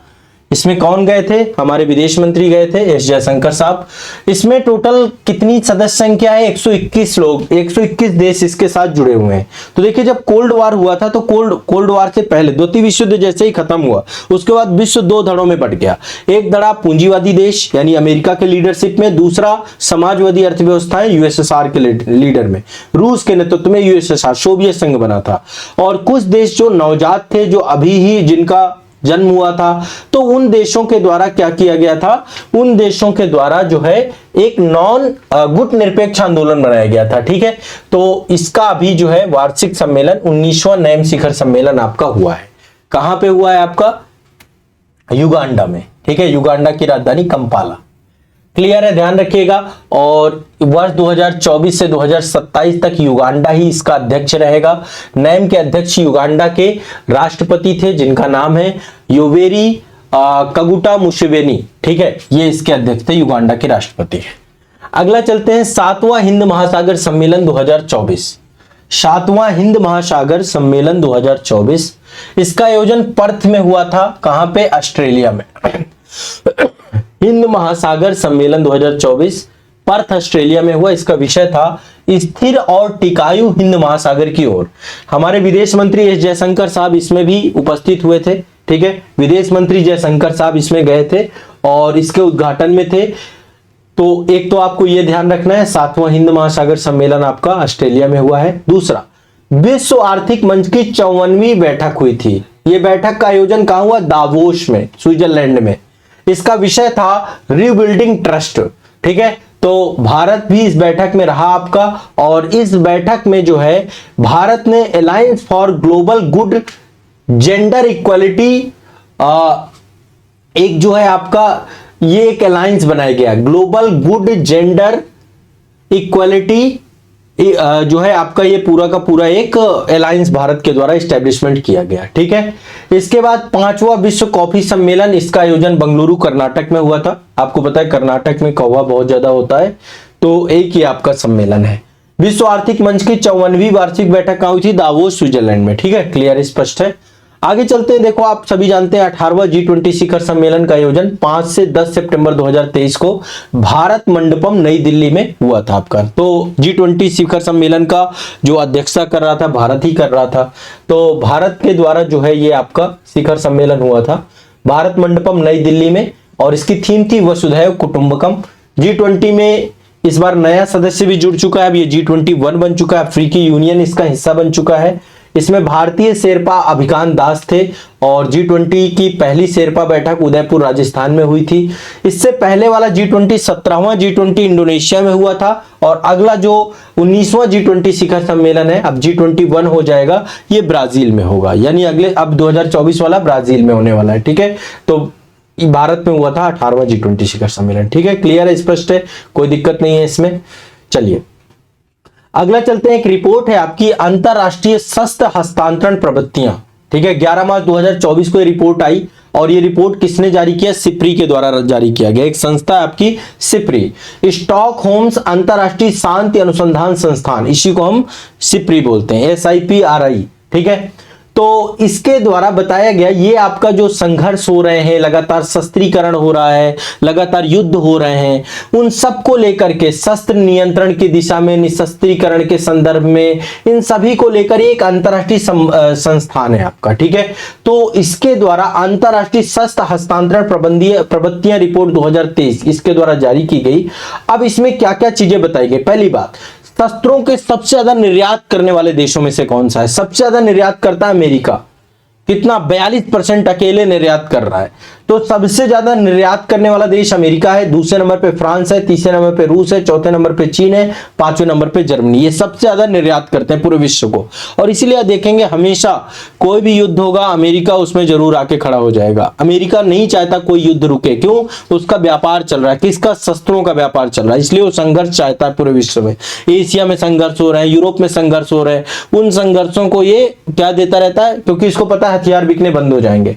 इसमें कौन गए थे? हमारे विदेश मंत्री गए थे, एस जयशंकर साहब। इसमें टोटल कितनी सदस्य संख्या है? 121 लोग, 121 देश इसके साथ जुड़े हुए हैं। तो देखिए, जब कोल्ड वार हुआ था, तो कोल्ड वार से पहले द्वितीय विश्व युद्ध जैसे ही खत्म हुआ, उसके बाद विश्व 2 धड़ों में बंट गया। एक धड़ा पूंजीवादी देश यानी अमेरिका के लीडरशिप में, दूसरा समाजवादी अर्थव्यवस्थाएं यूएसएसआर के लीडर में। रूस के नेतृत्व में यूएसएसआर, सोवियत संघ बना था। और कुछ देश जो नवजात थे, जो अभी ही जिनका जन्म हुआ था, तो उन देशों के द्वारा क्या किया गया था? उन देशों के द्वारा जो है एक नॉन गुट निरपेक्ष आंदोलन बनाया गया था, ठीक है। तो इसका अभी जो है वार्षिक सम्मेलन 19वां नैम शिखर सम्मेलन आपका हुआ है। कहां पे हुआ है आपका? युगांडा में, ठीक है। युगांडा की राजधानी कंपाला। क्लियर है, ध्यान रखिएगा। और वर्ष 2024 से 2027 तक युगांडा ही इसका अध्यक्ष रहेगा। नैम के अध्यक्ष युगांडा के राष्ट्रपति थे, जिनका नाम है योवेरी कगुटा मुसेवेनी, ठीक है। ये इसके अध्यक्ष थे, युगांडा के राष्ट्रपति। अगला चलते हैं 7वां हिंद महासागर सम्मेलन 2024। 7वां हिंद महासागर सम्मेलन 2024, इसका आयोजन पर्थ में हुआ था। कहां पे? ऑस्ट्रेलिया में। हिंद महासागर सम्मेलन 2024 पर्थ ऑस्ट्रेलिया में हुआ। इसका विषय था स्थिर और टिकाऊ हिंद महासागर की ओर। हमारे विदेश मंत्री एस जयशंकर साहब इसमें भी उपस्थित हुए थे। ठीक है, विदेश मंत्री जयशंकर साहब इसमें गए थे और इसके उद्घाटन में थे। तो एक तो आपको यह ध्यान रखना है 7वां हिंद महासागर सम्मेलन आपका ऑस्ट्रेलिया में हुआ है। दूसरा, विश्व आर्थिक मंच की 54वीं बैठक हुई थी। यह बैठक का आयोजन कहां हुआ? दावोस में, स्विट्जरलैंड में। इसका विषय था रीबिल्डिंग ट्रस्ट। ठीक है, तो भारत भी इस बैठक में रहा आपका, और इस बैठक में जो है भारत ने alliance for global good gender equality, एक जो है आपका ये एक अलायंस बनाया गया, ग्लोबल गुड जेंडर इक्वालिटी जो है आपका ये पूरा का पूरा एक अलायंस भारत के द्वारा एस्टेब्लिशमेंट किया गया। ठीक है, इसके बाद 5वां विश्व कॉफी सम्मेलन, इसका आयोजन बेंगलुरु कर्नाटक में हुआ था। आपको पता है कर्नाटक में कौवा बहुत ज्यादा होता है, तो एक ही आपका सम्मेलन है। विश्व आर्थिक मंच की 54वीं वार्षिक बैठक कहां हुई थी? दावोस, स्विट्जरलैंड में। ठीक है, क्लियर, स्पष्ट है। आगे चलते हैं। देखो, आप सभी जानते हैं 18वां G20 शिखर सम्मेलन का आयोजन 5 से 10 सितंबर 2023 को भारत मंडपम नई दिल्ली में हुआ था आपका। तो G20 शिखर सम्मेलन का जो अध्यक्षता कर रहा था भारत ही कर रहा था। तो भारत के द्वारा जो है ये आपका शिखर सम्मेलन हुआ था भारत मंडपम नई दिल्ली में, और इसकी थीम थी वसुधैव कुटुंबकम। G20 में इस बार नया सदस्य भी जुड़ चुका है। अब ये G21 बन चुका है, अफ्रीकी यूनियन इसका हिस्सा बन चुका है। इसमें भारतीय शेरपा अभिकान दास थे, और G20 की पहली शेरपा बैठक उदयपुर राजस्थान में हुई थी। इससे पहले वाला G20 17वां G20 इंडोनेशिया में हुआ था, और अगला जो 19वां G20 शिखर सम्मेलन है, अब G21 हो जाएगा, ये ब्राजील में होगा। यानी अगले अब 2024 वाला ब्राजील में होने वाला है। ठीक है, तो भारत में हुआ था 18वां G20 शिखर सम्मेलन। ठीक है, क्लियर है, स्पष्ट है, कोई दिक्कत नहीं है इसमें। चलिए अगला चलते हैं। एक रिपोर्ट है आपकी अंतरराष्ट्रीय शस्त्र हस्तांतरण प्रवृत्तियां। ठीक है, 11 मार्च 2024 को ये रिपोर्ट आई, और ये रिपोर्ट किसने जारी किया? सिप्री के द्वारा जारी किया गया। एक संस्था है आपकी सिप्री, स्टॉकहोम्स अंतरराष्ट्रीय शांति अनुसंधान संस्थान, इसी को हम सिप्री बोलते हैं, SIPRI। ठीक है, तो इसके द्वारा बताया गया ये आपका जो संघर्ष हो रहे हैं, लगातार शस्त्रीकरण हो रहा है, लगातार युद्ध हो रहे हैं, उन सब को लेकर के शस्त्र नियंत्रण की दिशा में, निशस्त्रीकरण के संदर्भ में, इन सभी को लेकर एक अंतरराष्ट्रीय संस्थान है आपका। ठीक है, तो इसके द्वारा अंतरराष्ट्रीय शस्त्र हस्तांतरण प्रवृत्तियां रिपोर्ट 2023 इसके द्वारा जारी की गई। अब इसमें क्या क्या चीजें बताई गई? पहली बात, शस्त्रों के सबसे ज्यादा निर्यात करने वाले देशों में से कौन सा है? सबसे ज्यादा निर्यात करता है अमेरिका। कितना? 42% अकेले निर्यात कर रहा है। तो सबसे ज्यादा निर्यात करने वाला देश अमेरिका है, दूसरे नंबर पे फ्रांस है, तीसरे नंबर पे रूस है, चौथे नंबर पे चीन है, पांचवें नंबर पे जर्मनी। ये सबसे ज्यादा निर्यात करते हैं पूरे विश्व को, और इसीलिए देखेंगे हमेशा कोई भी युद्ध होगा अमेरिका उसमें जरूर आके खड़ा हो जाएगा। अमेरिका नहीं चाहता कोई युद्ध रुके, क्यों? उसका व्यापार चल रहा है, किसका? शस्त्रों का व्यापार चल रहा है, इसलिए वो संघर्ष चाहता है पूरे विश्व में। एशिया में संघर्ष हो रहे हैं, यूरोप में संघर्ष हो रहे हैं, उन संघर्षों को ये क्या देता रहता है, क्योंकि इसको पता है हथियार बिकने बंद हो जाएंगे।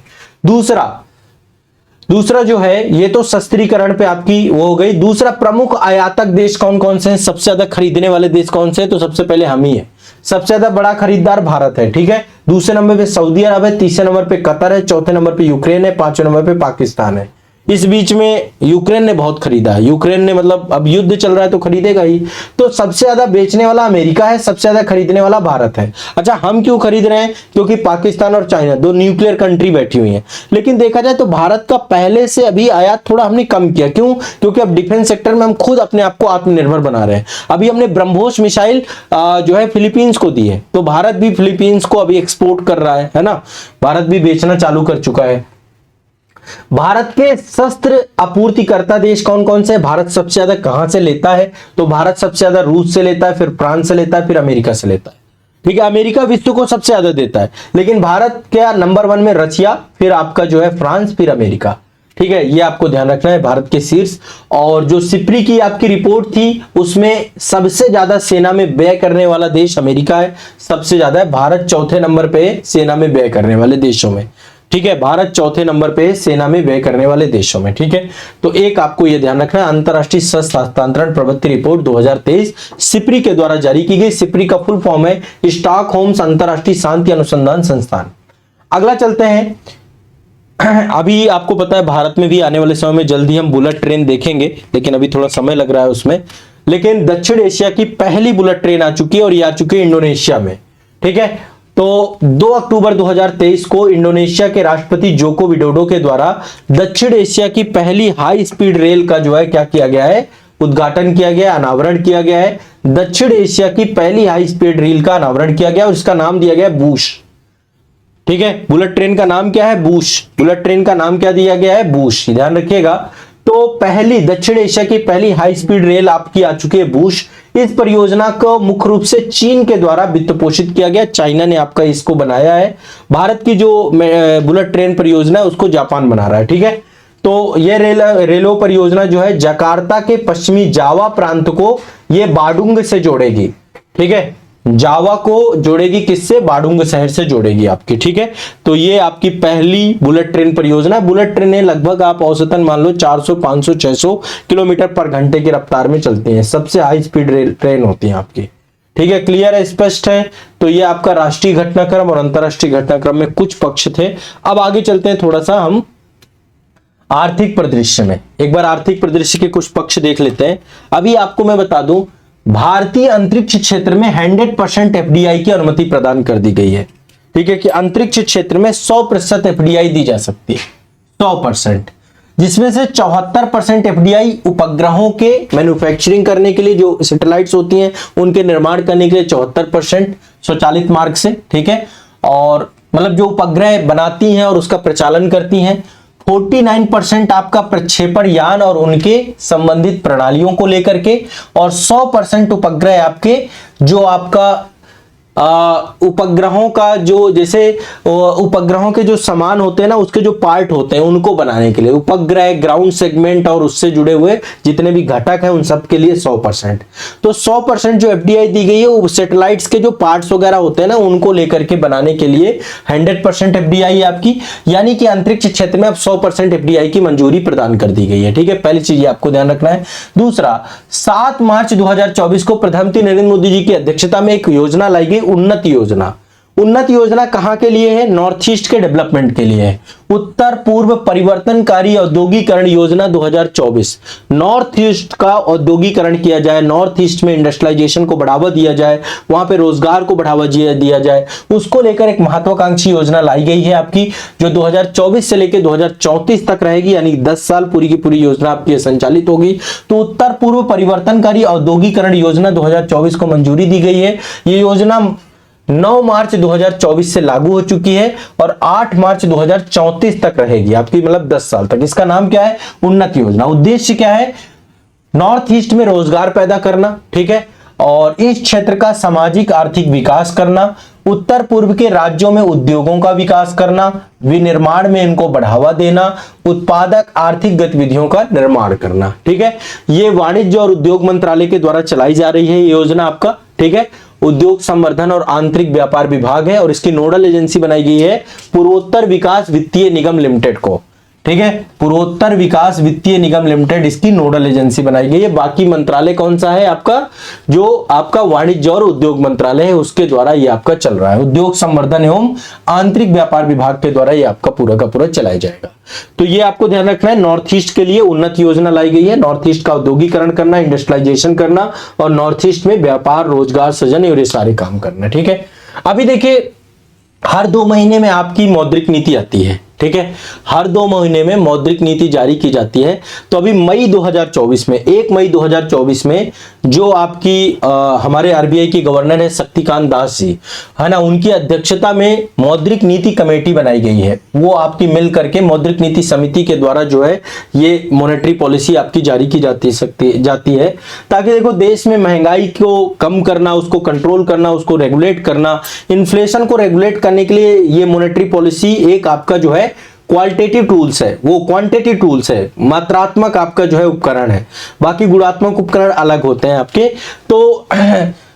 दूसरा जो है ये तो शस्त्रीकरण पे आपकी वो हो गई। दूसरा, प्रमुख आयातक देश कौन कौन से हैं, सबसे ज्यादा खरीदने वाले देश कौन से हैं? तो सबसे पहले हम ही है, सबसे ज्यादा बड़ा खरीदार भारत है। ठीक है, दूसरे नंबर पे सऊदी अरब है, तीसरे नंबर पे कतर है, चौथे नंबर पे यूक्रेन है, पांचवें नंबर पे पाकिस्तान है। इस बीच में यूक्रेन ने बहुत खरीदा है, यूक्रेन ने मतलब अब युद्ध चल रहा है तो खरीदेगा ही। तो सबसे ज्यादा बेचने वाला अमेरिका है, सबसे ज्यादा खरीदने वाला भारत है। अच्छा, हम क्यों खरीद रहे हैं? क्योंकि पाकिस्तान और चाइना दो न्यूक्लियर कंट्री बैठी हुई हैं। लेकिन देखा जाए तो भारत का पहले से अभी आयात थोड़ा हमने कम किया। क्यों? क्योंकि अब डिफेंस सेक्टर में हम खुद अपने आप को आत्मनिर्भर बना रहे हैं। अभी हमने ब्रह्मोस मिसाइल जो है फिलीपींस को दी है, तो भारत भी फिलीपींस को अभी एक्सपोर्ट कर रहा है ना, भारत भी बेचना चालू कर चुका है। भारत के शस्त्र आपूर्तिकर्ता देश कौन कौन से? भारत सबसे ज्यादा कहां से लेता है? तो भारत सबसे ज्यादा रूस से लेता है, फिर फ्रांस से लेता है, फिर अमेरिका से लेता है। ठीक है, अमेरिका विश्व को सबसे ज्यादा देता है, लेकिन भारत क्या नंबर 1 में रशिया, फिर आपका जो है फ्रांस, फिर अमेरिका। ठीक है, ये आपको ध्यान रखना है, भारत के शीर्ष। और जो सिप्री की आपकी रिपोर्ट थी उसमें सबसे ज्यादा सेना में व्यय करने वाला देश अमेरिका है, सबसे ज्यादा है। भारत चौथे नंबर पे सेना में व्यय करने वाले देशों में। ठीक है, भारत चौथे नंबर पे है सेना में व्यय करने वाले देशों में। ठीक है, तो एक आपको यह ध्यान रखना है, अंतरराष्ट्रीय शस्त्र हस्तांतरण प्रवृत्ति रिपोर्ट 2023 सिप्री के द्वारा जारी की गई। सिप्री का फुल फॉर्म है स्टॉकहोम्स अंतरराष्ट्रीय शांति अनुसंधान संस्थान। अगला चलते हैं, अभी आपको पता है भारत में भी आने वाले समय में जल्दी हम बुलेट ट्रेन देखेंगे, लेकिन अभी थोड़ा समय लग रहा है उसमें। लेकिन दक्षिण एशिया की पहली बुलेट ट्रेन आ चुकी है और ये आ चुकी है इंडोनेशिया में। ठीक है, तो 2 अक्टूबर 2023 को इंडोनेशिया के राष्ट्रपति जोको विडोडो के द्वारा दक्षिण एशिया की पहली हाई स्पीड रेल का जो है क्या किया गया है, उद्घाटन किया गया, अनावरण किया गया है। दक्षिण एशिया की पहली हाई स्पीड रेल का अनावरण किया गया और इसका नाम दिया गया बूश। ठीक है, बुलेट ट्रेन का नाम क्या है, बूश। बुलेट ट्रेन का नाम क्या दिया गया है, बूश, ध्यान रखिएगा। तो पहली दक्षिण एशिया की पहली हाई स्पीड रेल आपकी आ चुकी है बूश। इस परियोजना को मुख्य रूप से चीन के द्वारा वित्त पोषित किया गया, चाइना ने आपका इसको बनाया है। भारत की जो बुलेट ट्रेन परियोजना है उसको जापान बना रहा है। ठीक है, तो यह रेलो परियोजना जो है जकार्ता के पश्चिमी जावा प्रांत को ये बाडुंग से जोड़ेगी। ठीक है, जावा को जोड़ेगी, किससे, बाडुंग शहर से जोड़ेगी आपकी। ठीक है, तो ये आपकी पहली बुलेट ट्रेन परियोजना। बुलेट ट्रेनें लगभग आप औसतन मान लो 400, 500, 600 किलोमीटर पर घंटे की रफ्तार में चलती हैं, सबसे हाई स्पीड ट्रेन होती है आपकी। ठीक है, क्लियर है, स्पष्ट है। तो ये आपका राष्ट्रीय घटनाक्रम और अंतरराष्ट्रीय घटनाक्रम में कुछ पक्ष थे। अब आगे चलते हैं थोड़ा सा हम आर्थिक परिदृश्य में। एक बार आर्थिक परिदृश्य के कुछ पक्ष देख लेते हैं। अभी आपको मैं बता दूं, भारतीय अंतरिक्ष क्षेत्र में 100% एफडीआई की अनुमति प्रदान कर दी गई है। ठीक है, कि अंतरिक्ष क्षेत्र में 100% एफडीआई दी जा सकती है, 100%, जिसमें से 74% एफडीआई उपग्रहों के मैन्युफैक्चरिंग करने के लिए, जो सैटेलाइट्स होती हैं उनके निर्माण करने के लिए 74% स्वचालित मार्ग से। ठीक है, और मतलब जो उपग्रह बनाती हैं और उसका प्रचालन करती हैं। 49% आपका प्रक्षेपण यान और उनके संबंधित प्रणालियों को लेकर के, और 100% उपग्रह आपके जो आपका उपग्रहों का जो, जैसे उपग्रहों के जो सामान होते हैं ना, उसके जो पार्ट होते हैं उनको बनाने के लिए, उपग्रह, ग्राउंड सेगमेंट और उससे जुड़े हुए जितने भी घटक हैं उन सब के लिए 100%। तो 100% जो एफडीआई दी गई है वो सैटेलाइट्स के जो पार्ट्स वगैरह होते हैं ना उनको लेकर के बनाने के लिए 100% एफडीआई है आपकी, यानी कि अंतरिक्ष क्षेत्र में अब 100% एफडीआई की मंजूरी प्रदान कर दी गई है। ठीक है, पहली चीज आपको ध्यान रखना है। दूसरा, 7 मार्च 2024 को प्रधानमंत्री नरेंद्र मोदी जी की अध्यक्षता में एक योजना लाई गई, उन्नति योजना। उन्नति योजना कहां के लिए है, नॉर्थ ईस्ट के डेवलपमेंट के लिए है। उत्तर पूर्व परिवर्तनकारी औद्योगिकरण योजना 2024, नॉर्थ ईस्ट का औद्योगिकरण किया जाए, नॉर्थ ईस्ट में इंडस्ट्रियलाइजेशन को बढ़ावा दिया जाए, वहां पे रोजगार को बढ़ावा दिया जाए, उसको लेकर एक महत्वाकांक्षी योजना लाई गई है आपकी, जो 2024 से लेकर 2034 तक रहेगी, यानी 10 साल पूरी की पूरी योजना आपकी संचालित होगी। तो उत्तर पूर्व परिवर्तनकारी औद्योगिकरण योजना 2024 को मंजूरी दी गई है। ये योजना 9 मार्च 2024 से लागू हो चुकी है और 8 मार्च 2034 तक रहेगी आपकी, मतलब 10 साल तक। इसका नाम क्या है, उन्नति योजना। उद्देश्य क्या है, नॉर्थ ईस्ट में रोजगार पैदा करना, ठीक है, और इस क्षेत्र का सामाजिक आर्थिक विकास करना, उत्तर पूर्व के राज्यों में उद्योगों का विकास करना, विनिर्माण में इनको बढ़ावा देना, उत्पादक आर्थिक गतिविधियों का निर्माण करना। ठीक है, ये वाणिज्य और उद्योग मंत्रालय के द्वारा चलाई जा रही है ये योजना आपका। ठीक है, उद्योग संवर्धन और आंतरिक व्यापार विभाग है और इसकी नोडल एजेंसी बनाई गई है पूर्वोत्तर विकास वित्तीय निगम लिमिटेड को। ठीक है, पूर्वोत्तर विकास वित्तीय निगम लिमिटेड इसकी नोडल एजेंसी बनाई गई है। बाकी मंत्रालय कौन सा है आपका, जो आपका वाणिज्य और उद्योग मंत्रालय है उसके द्वारा ये आपका चल रहा है। उद्योग संवर्धन एवं आंतरिक व्यापार विभाग के द्वारा ये आपका पूरा का पूरा चलाया जाएगा। तो ये आपको ध्यान रखना है, नॉर्थ ईस्ट के लिए उन्नति योजना लाई गई है। नॉर्थ ईस्ट का औद्योगिकरण करना, इंडस्ट्रियलाइजेशन करना और नॉर्थ ईस्ट में व्यापार, रोजगार सृजन और ये सारे काम करना। ठीक है, अभी देखिए हर 2 महीने में आपकी मौद्रिक नीति आती है। ठीक है, हर 2 महीने में मौद्रिक नीति जारी की जाती है। तो अभी मई 2024 में, 1 मई 2024 में जो आपकी हमारे आरबीआई के गवर्नर है शक्तिकांत दास जी, है ना, उनकी अध्यक्षता में मौद्रिक नीति कमेटी बनाई गई है। वो आपकी मिल करके मौद्रिक नीति समिति के द्वारा जो है ये मॉनेटरी पॉलिसी आपकी जारी की जाती है, ताकि देखो देश में महंगाई को कम करना, उसको कंट्रोल करना, उसको रेगुलेट करना, इन्फ्लेशन को रेगुलेट करने के लिए ये मॉनेटरी पॉलिसी एक आपका जो है क्वालिटेटिव टूल्स है, वो क्वांटिटेटिव टूल्स है, मात्रात्मक आपका जो है उपकरण है। बाकी गुणात्मक उपकरण अलग होते हैं आपके। तो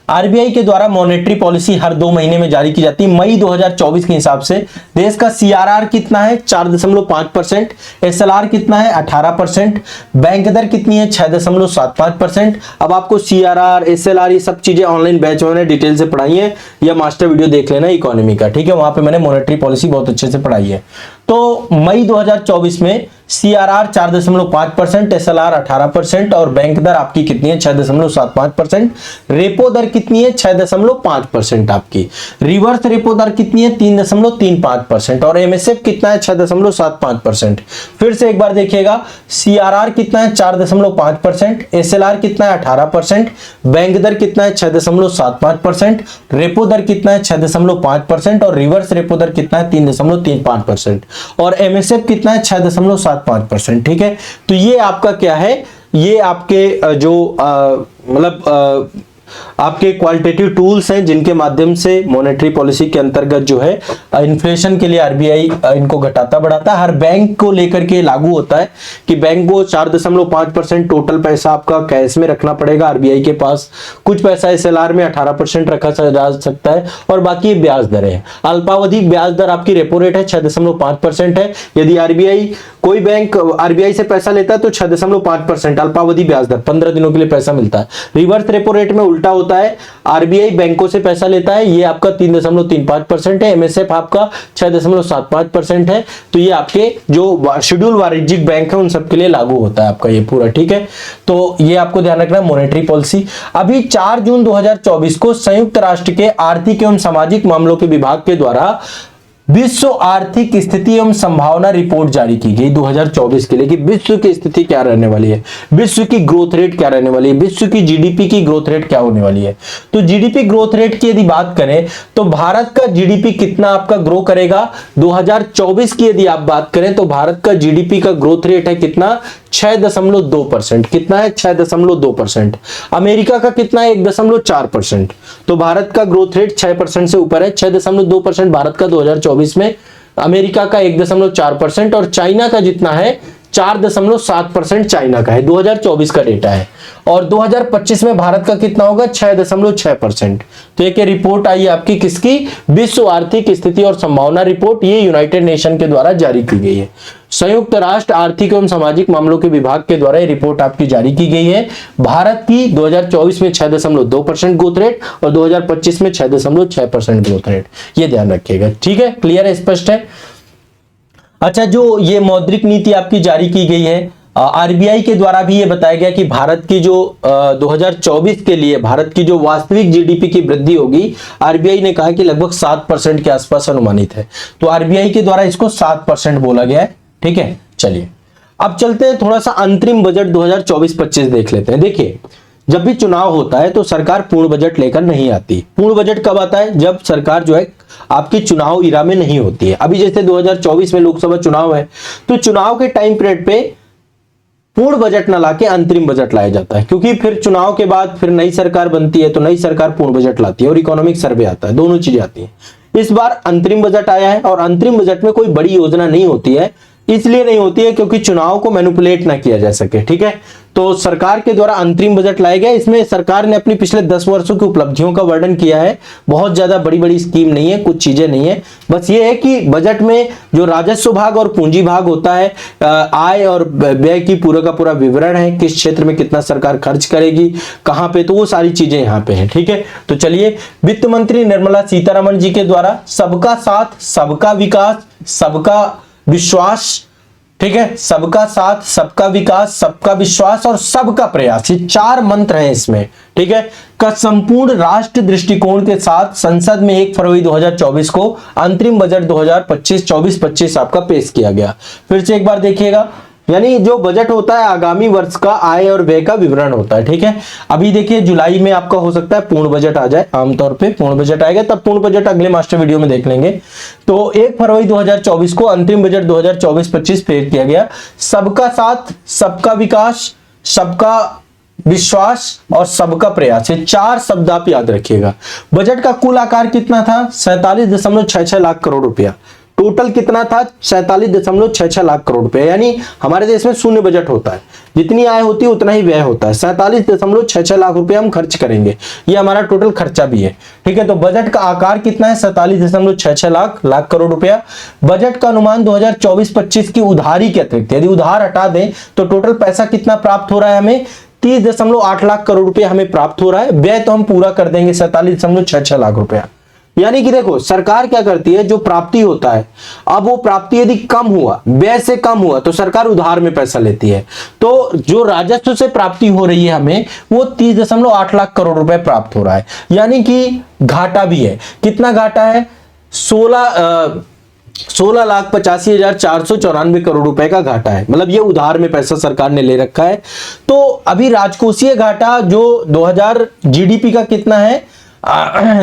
आरबीआई के द्वारा मॉनेटरी पॉलिसी हर 2 महीने में जारी की जाती है। मई 2024 के हिसाब से देश का सीआरआर कितना है 4.5%, एसएलआर कितना है 18%, बैंक दर कितनी है 6.75%। अब आपको सीआरआर एसएलआर ये सब चीजें ऑनलाइन बैच में मैंने डिटेल से पढ़ाई है, या मास्टर वीडियो देख लेना इकोनॉमी का, ठीक है, वहां पे मैंने मॉनेटरी पॉलिसी बहुत अच्छे से पढ़ाई है। तो मई 2024 में सीआरआर 4.5%, एसएलआर 18% और बैंक दर आपकी कितनी है 6.75%। रेपो दर कितनी है 6.5% आपकी। रिवर्स रेपो दर कितनी है 3.35% और एमएसएफ कितना है 6.75%। फिर से एक बार देखिएगा, सीआरआर कितना है 4.5%, एसएलआर कितना है 18%, बैंक दर कितना है 6.75%, रेपो दर कितना है 6.5% और रिवर्स रेपो दर कितना है 3.35% और एमएसएफ कितना है 6.75%। ठीक है, तो ये आपका क्या है, ये आपके जो मतलब आपके क्वालिटेटिव टूल्स हैं जिनके माध्यम से मॉनेटरी पॉलिसी के अंतर्गत जो है इन्फ्लेशन के लिए आरबीआई इनको घटाता बढ़ाता है। हर बैंक को लेकर के लागू होता है कि बैंक को 4.5% टोटल पैसा आपका कैश में रखना पड़ेगा आरबीआई के पास, कुछ पैसा एसएलआर में 18% रखा जा सकता है और बाकी ब्याज दर है। अल्पावधि ब्याज दर आपकी रेपो रेट है 6.5% है। यदि आरबीआई कोई बैंक आरबीआई से पैसा लेता है तो 6.5% अल्पावधि ब्याज दर 15 दिनों के लिए पैसा मिलता है। रिवर्स रेपो रेट में उल्टा होता है, आरबीआई बैंकों से पैसा लेता है, ये आपका 3.35% है, एमएसएफ आपका 6.75% है। तो ये आपके जो शेड्यूल वाणिज्यिक बैंक है उन सबके लिए लागू होता है आपका ये पूरा। ठीक है, तो ये आपको ध्यान रखना है मॉनेटरी पॉलिसी। अभी 4 जून 2024 को संयुक्त राष्ट्र के आर्थिक एवं सामाजिक मामलों के विभाग के द्वारा विश्व आर्थिक स्थिति एवं संभावना रिपोर्ट जारी की गई 2024 के लिए कि विश्व की स्थिति क्या रहने वाली है, विश्व की ग्रोथ रेट क्या रहने वाली है, विश्व की जीडीपी की ग्रोथ रेट क्या होने वाली है। तो जीडीपी ग्रोथ रेट की यदि बात करें तो भारत का जीडीपी कितना आपका ग्रो करेगा 2024 की यदि आप बात करें तो भारत का जीडीपी का ग्रोथ रेट है कितना 6.2%। कितना है 6.2%। अमेरिका का कितना है 1.4%। तो भारत का ग्रोथ रेट 6% से ऊपर है, 6.2% भारत का 2024 में, अमेरिका का 1.4% और चाइना का जितना है 4.7% चाइना का है, 2024 का डेटा है। और 2025 में भारत का कितना होगा 6.6%। तो एक रिपोर्ट आई आपकी किसकी, विश्व आर्थिक स्थिति और संभावना रिपोर्ट, ये यूनाइटेड नेशन के द्वारा जारी की गई है। संयुक्त राष्ट्र आर्थिक एवं सामाजिक मामलों के विभाग के द्वारा ये रिपोर्ट आपकी जारी की गई है। भारत की 2024 में 6.2% ग्रोथ रेट और 2025 में 6.6% ग्रोथ रेट, ये ध्यान रखिएगा। ठीक है, क्लियर है, स्पष्ट है। अच्छा, जो ये मौद्रिक नीति आपकी जारी की गई है आरबीआई के द्वारा भी ये बताया गया कि भारत की जो 2024 के लिए भारत की जो वास्तविक जीडीपी की वृद्धि होगी, आरबीआई ने कहा कि लगभग 7% के आसपास अनुमानित है। तो आरबीआई के द्वारा इसको 7% बोला गया है। ठीक है, चलिए अब चलते हैं थोड़ा सा अंतरिम बजट 2024-25 देख लेते हैं। देखिए, जब भी चुनाव होता है तो सरकार पूर्ण बजट लेकर नहीं आती। पूर्ण बजट कब आता है, जब सरकार जो है आपकी चुनाव इरा में नहीं होती है। अभी जैसे 2024 में लोकसभा चुनाव है तो चुनाव के टाइम पीरियड पे पूर्ण बजट न लाके अंतरिम बजट लाया जाता है, क्योंकि फिर चुनाव के बाद फिर नई सरकार बनती है तो नई सरकार पूर्ण बजट लाती है और इकोनॉमिक सर्वे आता है, दोनों चीजें आती हैं। इस बार अंतरिम बजट आया है और अंतरिम बजट में कोई बड़ी योजना नहीं होती है, इसलिए नहीं होती है क्योंकि चुनाव को मैनिपुलेट ना किया जा सके। ठीक है, तो सरकार के द्वारा अंतरिम बजट लाया गया। इसमें सरकार ने अपनी पिछले 10 वर्षों की उपलब्धियों का वर्णन किया है। बहुत ज्यादा बड़ी बड़ी स्कीम नहीं है, कुछ चीजें नहीं है, बस ये है कि बजट में जो राजस्व भाग और पूंजी भाग होता है, आय और व्यय की पूरा का पूरा विवरण है, किस क्षेत्र में कितना सरकार खर्च करेगी, कहां पे, तो वो सारी चीजें यहाँ पे हैं। ठीक है, तो चलिए, वित्त मंत्री निर्मला सीतारमण जी के द्वारा सबका साथ सबका विकास सबका विश्वास, ठीक है, सबका साथ सबका विकास सबका विश्वास और सबका प्रयास, ये 4 मंत्र हैं इसमें। ठीक है, का संपूर्ण राष्ट्र दृष्टिकोण के साथ संसद में 1 फरवरी 2024 को अंतरिम बजट 2024-25 आपका पेश किया गया। फिर से एक बार देखिएगा, यानी जो बजट होता है आगामी वर्ष का आय और व्यय का विवरण होता है। ठीक है, अभी देखिए जुलाई में आपका हो सकता है पूर्ण बजट आ जाए, आमतौर पे पूर्ण बजट आएगा, तब पूर्ण बजट अगले मास्टर वीडियो में देख लेंगे। तो 1 फरवरी 2024 को अंतरिम बजट 2024-25 पेश किया गया। सबका साथ सबका विकास सबका विश्वास और सबका प्रयास, ये 4 शब्द आप याद रखिएगा। बजट का कुल आकार कितना था 47.66 लाख करोड़ रुपया। टोटल कितना था 47.66 लाख करोड़ रुपए। यानी हमारे देश में शून्य बजट होता है, जितनी आय होती है उतना ही व्यय होता है। 47.66 लाख रुपए हम खर्च करेंगे, ये हमारा टोटल खर्चा भी है। ठीक है, तो बजट का आकार कितना है 47.66 लाख करोड़ रुपया। बजट का अनुमान 2024-25 की उधारी के अतिरिक्त, यदि उधार हटा दें तो टोटल पैसा कितना प्राप्त हो रहा है हमें, 30.8 लाख करोड़ रुपया हमें प्राप्त हो रहा है। व्यय तो हम पूरा कर देंगे 47.66 लाख रुपया। यानी कि देखो सरकार क्या करती है, जो प्राप्ति होता है, अब वो प्राप्ति यदि कम हुआ, व्यय से कम हुआ, तो सरकार उधार में पैसा लेती है। तो जो राजस्व से प्राप्ति हो रही है हमें, वो 30.8 लाख करोड़ रुपए प्राप्त हो रहा है। यानी कि घाटा भी है। कितना घाटा है, 16,85,494 करोड़ रुपए का घाटा है। मतलब ये उधार में पैसा सरकार ने ले रखा है। तो अभी राजकोषीय घाटा जो 2000 जीडीपी का कितना है,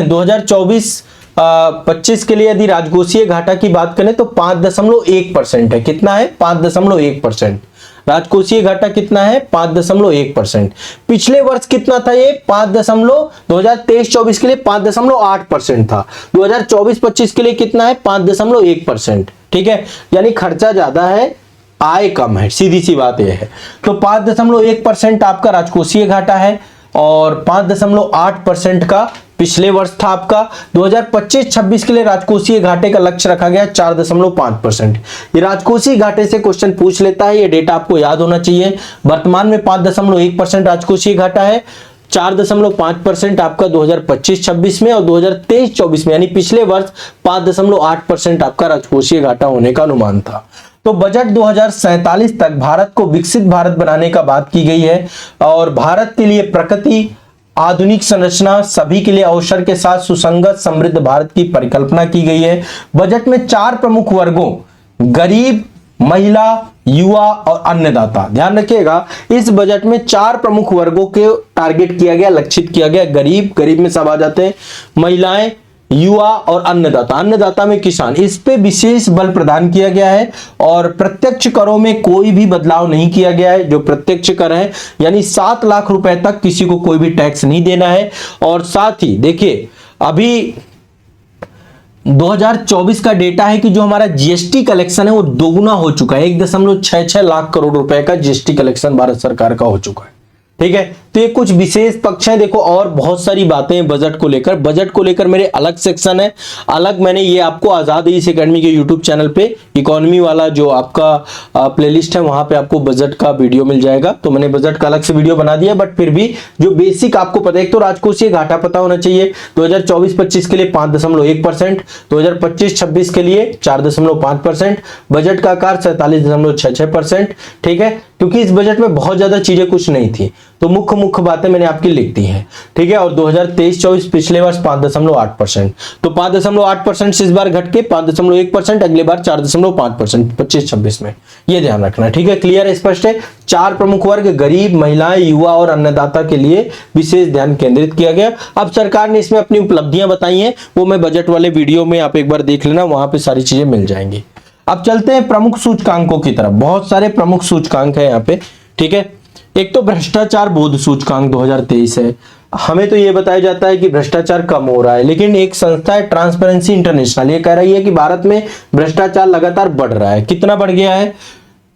2024-25 के लिए यदि राजकोषीय घाटा की बात करें तो 5.1% है। कितना है, 5.1%। राजकोषीय घाटा कितना है, 5.1%। पिछले वर्ष कितना था ये, 2023-24 के लिए 5.8% था। 2024-25 के लिए कितना है, 5.1%। ठीक है, यानी खर्चा ज्यादा है, आय कम है, सीधी सी बात यह है। तो 5.1% आपका राजकोषीय घाटा है और 5.8% का पिछले वर्ष था आपका। 2025-26 के लिए राजकोषीय घाटे का लक्ष्य रखा गया 4.5%। ये राजकोषीय घाटे से क्वेश्चन पूछ लेता है, ये डेटा आपको याद होना चाहिए। वर्तमान में 5.1% राजकोषीय घाटा है, 4.5% आपका 2025-26 में, और 2023-24 में यानी पिछले वर्ष 5.8% आपका राजकोषीय घाटा होने का अनुमान था। तो बजट 2047 तक भारत को विकसित भारत बनाने का बात की गई है और भारत के लिए प्रकृति, आधुनिक संरचना, सभी के लिए अवसर के साथ सुसंगत समृद्ध भारत की परिकल्पना की गई है। बजट में 4 प्रमुख वर्गों, गरीब, महिला, युवा और अन्नदाता, ध्यान रखिएगा, इस बजट में 4 प्रमुख वर्गों के टारगेट किया गया, लक्षित किया गया। गरीब में सब आ जाते हैं, महिलाएं, युवा और अन्नदाता, अन्नदाता में किसान, इस पे विशेष बल प्रदान किया गया है। और प्रत्यक्ष करों में कोई भी बदलाव नहीं किया गया है। जो प्रत्यक्ष कर है यानी 7 लाख रुपए तक किसी को कोई भी टैक्स नहीं देना है। और साथ ही देखिए अभी 2024 का डेटा है कि जो हमारा जीएसटी कलेक्शन है वो दोगुना हो चुका है, 1.66 लाख करोड़ रुपए का जीएसटी कलेक्शन भारत सरकार का हो चुका है। ठीक है, तो ये कुछ विशेष पक्ष हैं। देखो और बहुत सारी बातें हैं बजट को लेकर। बजट को लेकर मेरे अलग सेक्शन है, अलग मैंने ये आपको आजाद ईश एकेडमी के यूट्यूब चैनल पे इकोनॉमी वाला जो आपका प्लेलिस्ट है वहां पे आपको बजट का वीडियो मिल जाएगा। तो मैंने बजट का अलग से वीडियो बना दिया, बट फिर भी जो बेसिक आपको पता है, एक तो राजकोषीय घाटा पता होना चाहिए। 2024-25 के लिए 5.1%, 2025-26 के लिए 4.5%, बजट का आकार 47.66%। ठीक है, क्योंकि इस बजट में बहुत ज्यादा चीजें कुछ नहीं थी, तो मुख्य बातें मैंने आपकी लिख दी हैं। ठीक है, और 2023-24 पिछले वर्ष 5.8%, तो 5.8% से इस बार घट के 5.1%, अगले बार 4.5% 25-26 में, ये ध्यान रखना। ठीक है, क्लियर, स्पष्ट है। 4 प्रमुख वर्ग, गरीब, महिलाएं, युवा और अन्नदाता के लिए विशेष ध्यान केंद्रित किया गया। अब सरकार ने इसमें अपनी उपलब्धियां बताई हैं, वो मैं बजट वाले वीडियो में आप एक बार देख लेना, वहां पे सारी चीजें मिल जाएंगी। अब चलते हैं प्रमुख सूचकांकों की तरफ। बहुत सारे प्रमुख सूचकांक है यहाँ पे। ठीक है, एक तो भ्रष्टाचार बोध सूचकांक 2023 है। हमें तो ये बताया जाता है कि भ्रष्टाचार कम हो रहा है, लेकिन एक संस्था है ट्रांसपेरेंसी इंटरनेशनल, ये कह रही है कि भारत में भ्रष्टाचार लगातार बढ़ रहा है। कितना बढ़ गया है,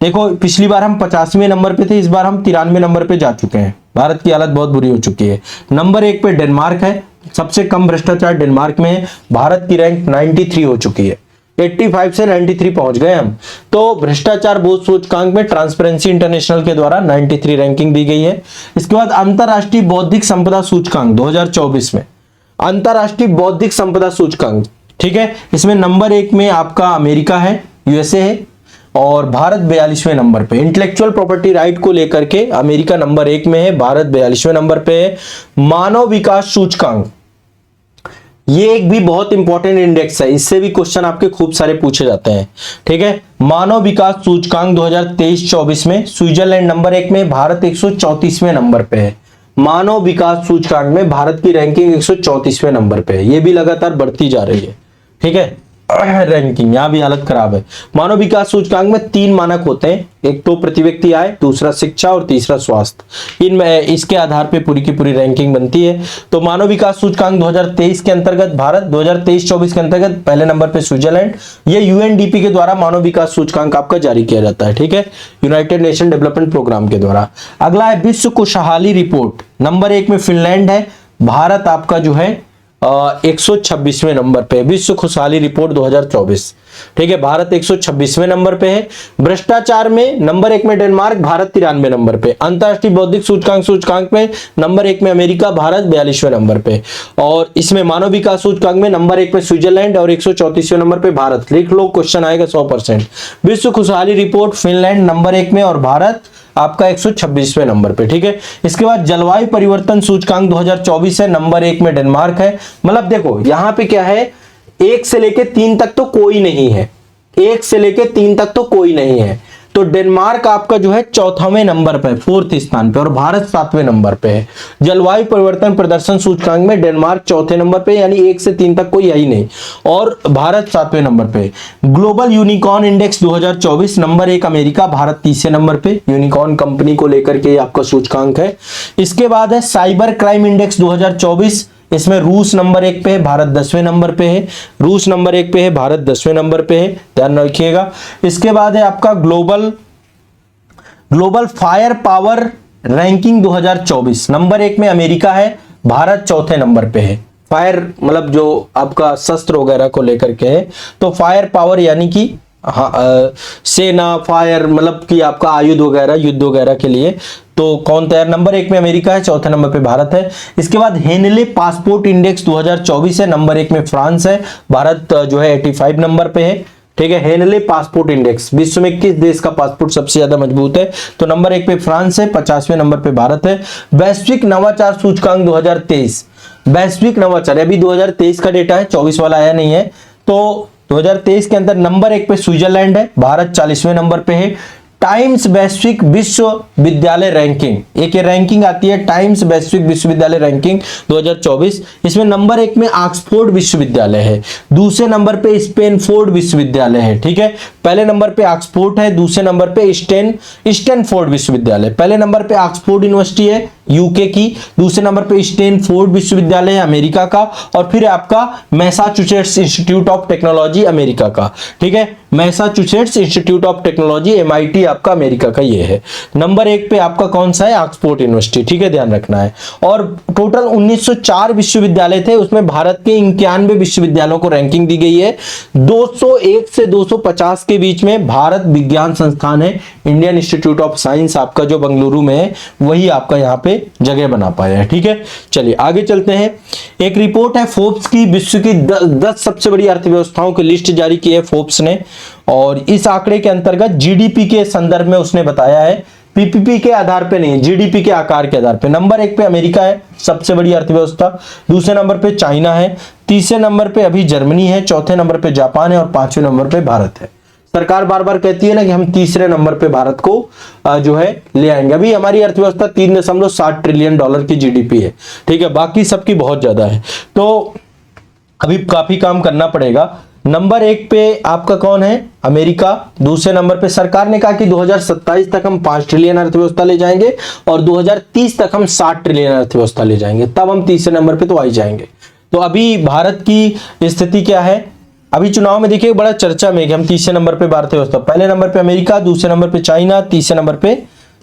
देखो पिछली बार हम 50वें नंबर पे थे, इस बार हम 93वें नंबर पे जा चुके हैं। भारत की हालत बहुत बुरी हो चुकी है। नंबर 1 पे डेनमार्क है, सबसे कम भ्रष्टाचार डेनमार्क में है। भारत की रैंक 93 हो चुकी है, 85 से 93 पहुंच गए हम। तो भ्रष्टाचार बोध सूचकांक में ट्रांसपेरेंसी इंटरनेशनल के द्वारा 93 रैंकिंग दी गई है। इसके बाद अंतरराष्ट्रीय बौद्धिक संपदा सूचकांक 2024 में, अंतरराष्ट्रीय बौद्धिक संपदा सूचकांक, ठीक है, इसमें नंबर 1 में आपका अमेरिका है, यूएसए है, और भारत 42वें नंबर पे। इंटेलेक्चुअल प्रॉपर्टी राइट को लेकर के अमेरिका नंबर 1 में है, भारत 42वें नंबर पे है। मानव विकास सूचकांक, ये एक भी बहुत इंपॉर्टेंट इंडेक्स है, इससे भी क्वेश्चन आपके खूब सारे पूछे जाते हैं। ठीक है, मानव विकास सूचकांक 2023-24 में स्विट्जरलैंड नंबर 1 में, भारत 134वें नंबर पे है। मानव विकास सूचकांक में भारत की रैंकिंग 134वें नंबर पे है, ये भी लगातार बढ़ती जा रही है। ठीक है, रैंकिंग, यहां भी हालत खराब है। मानव विकास सूचकांक में 3 मानक होते हैं, एक तो प्रति व्यक्ति आय, दूसरा शिक्षा और तीसरा स्वास्थ्य। इनमें इसके आधार पे पूरी की पूरी रैंकिंग बनती है। तो मानव विकास सूचकांक 2023 के अंतर्गत भारत, 2023-24 के अंतर्गत पहले नंबर पे स्विट्जरलैंड। ये यूएनडीपी के द्वारा मानव विकास सूचकांक आपका जारी किया जाता है, ठीक है, यूनाइटेड नेशन डेवलपमेंट प्रोग्राम के द्वारा। अगला है विश्व खुशहाली रिपोर्ट, नंबर 1 में फिनलैंड है, भारत आपका जो है 126वें नंबर पे, विश्व खुशहाली रिपोर्ट 2024, ठीक है, भारत 126वें नंबर पे है। भ्रष्टाचार में नंबर 1 में डेनमार्क, भारत 93 नंबर पे। अंतरराष्ट्रीय बौद्धिक सूचकांक में नंबर 1 में अमेरिका, भारत 42वें नंबर पे। और इसमें मानव विकास सूचकांक में नंबर 1 पे स्विट्जरलैंड और 134वें नंबर पे भारत। लिख लो, क्वेश्चन आएगा 100%। विश्व खुशहाली रिपोर्ट फिनलैंड नंबर 1 में और भारत आपका 126वें नंबर पे, ठीक है। इसके बाद जलवायु परिवर्तन सूचकांक 2024 है, नंबर 1 में डेनमार्क है। मतलब देखो यहां पे क्या है, 1 से लेके 3 तक तो कोई नहीं है, 1 से लेके 3 तक तो कोई नहीं है। तो डेनमार्क आपका जो है 4वें नंबर पे, 4th स्थान पे, और भारत 7वें नंबर पे है। जलवायु परिवर्तन प्रदर्शन सूचकांक में डेनमार्क 4थे नंबर पे, यानी 1 से 3 तक कोई है ही नहीं, और भारत 7वें नंबर पे। Global unicorn index 2024, number 1 America, Bharat 30वें नंबर पे। यूनिकॉर्न कंपनी को लेकर के आपका सूचकांक है। इसके बाद है साइबर क्राइम इंडेक्स 2024, इसमें रूस नंबर 1 पे है, भारत 10वें नंबर पे है। रूस नंबर 1 पे है, भारत 10वें नंबर पे है, ध्यान रखिएगा। इसके बाद है आपका global fire power ranking 2024, number 1 में अमेरिका है, भारत 4थे नंबर पे है। फायर मतलब जो आपका शस्त्र वगैरह को लेकर के है, तो फायर पावर यानी कि सेना, फायर मतलब कि आपका आयुध वगैरह, युद्ध वगैरह के लिए। तो कौन तैयार, नंबर 1 में अमेरिका है, 4थे नंबर पे भारत है। इसके बाद हेनले पासपोर्ट इंडेक्स 2024 है, नंबर 1 में फ्रांस है, भारत जो है 85 नंबर पे है, ठीक है। हेनले पासपोर्ट इंडेक्स, विश्व में किस देश का पासपोर्ट सबसे ज्यादा मजबूत है, तो नंबर 1 पे फ्रांस है, 50वें नंबर पे भारत है। वैश्विक नवाचार सूचकांक 2023, वैश्विक नवाचार, अभी 2023 का डेटा है, 24 वाला आया नहीं है। तो 2023 के अंदर नंबर 1 पे स्विट्जरलैंड है, भारत 40वें नंबर पे है। टाइम्स वैश्विक विश्वविद्यालय रैंकिंग, एक ये रैंकिंग आती है टाइम्स वैश्विक विश्वविद्यालय रैंकिंग 2024, इसमें नंबर 1 में ऑक्सफोर्ड विश्वविद्यालय है, दूसरे नंबर पे स्टैनफोर्ड विश्वविद्यालय है, ठीक है। पहले नंबर पे ऑक्सफोर्ड है, दूसरे नंबर पे स्टैनफोर्ड विश्वविद्यालय। पहले नंबर पे ऑक्सफोर्ड यूनिवर्सिटी है यूके की, दूसरे नंबर पे स्टैनफोर्ड विश्वविद्यालय है अमेरिका का, और फिर आपका Massachusetts institute of technology America का, ठीक है। Massachusetts institute of technology MIT आपका अमेरिका का ये है। नंबर 1 पे आपका कौन सा है, ऑक्सफोर्ड यूनिवर्सिटी, ठीक है, ध्यान रखना है। और टोटल 1904 विश्वविद्यालय थे, उसमें भारत के 91 विश्वविद्यालयों को रैंकिंग दी गई है। 201 से 250 के बीच में भारत विज्ञान संस्थान है, इंडियन इंस्टीट्यूट ऑफ साइंस आपका जो बेंगलुरु में है, वही आपका यहाँ पे जगह बना पाया है, ठीक है। चलिए आगे चलते हैं। एक रिपोर्ट है फोर्ब्स की, विश्व की 10 सबसे बड़ी अर्थव्यवस्थाओं की लिस्ट जारी की है फोर्ब्स ने, और इस आंकड़े के अंतर्गत जीडीपी के संदर्भ में उसने बताया है, पीपीपी के आधार पे नहीं, जीडीपी के आकार के आधार पे। नंबर 1 पे अमेरिका है, सबसे बड़ी अर्थव्यवस्था, दूसरे नंबर पे चाइना है, तीसरे नंबर पे अभी जर्मनी है, चौथे नंबर पे जापान है, और 5वें नंबर पे भारत है। सरकार बार बार कहती है ना कि हम तीसरे नंबर पे भारत को जो है ले आएंगे। अभी हमारी अर्थव्यवस्था 3.7 ट्रिलियन डॉलर की जीडीपी है, ठीक है, बाकी सबकी बहुत ज्यादा है, तो अभी काफी काम करना पड़ेगा। नंबर 1 पे आपका कौन है, अमेरिका। दूसरे नंबर पे सरकार ने कहा कि 2027 तक हम 5 ट्रिलियन अर्थव्यवस्था ले जाएंगे, और 2030 तक हम 60 ट्रिलियन अर्थव्यवस्था ले जाएंगे, तब हम तीसरे नंबर पे तो आ ही जाएंगे। तो अभी भारत की स्थिति क्या है, अभी चुनाव में देखिए बड़ा चर्चा में कि हम तीसरे नंबर पे भारत अर्थव्यवस्था, पहले नंबर पे अमेरिका, दूसरे नंबर पे चाइना, तीसरे नंबर पे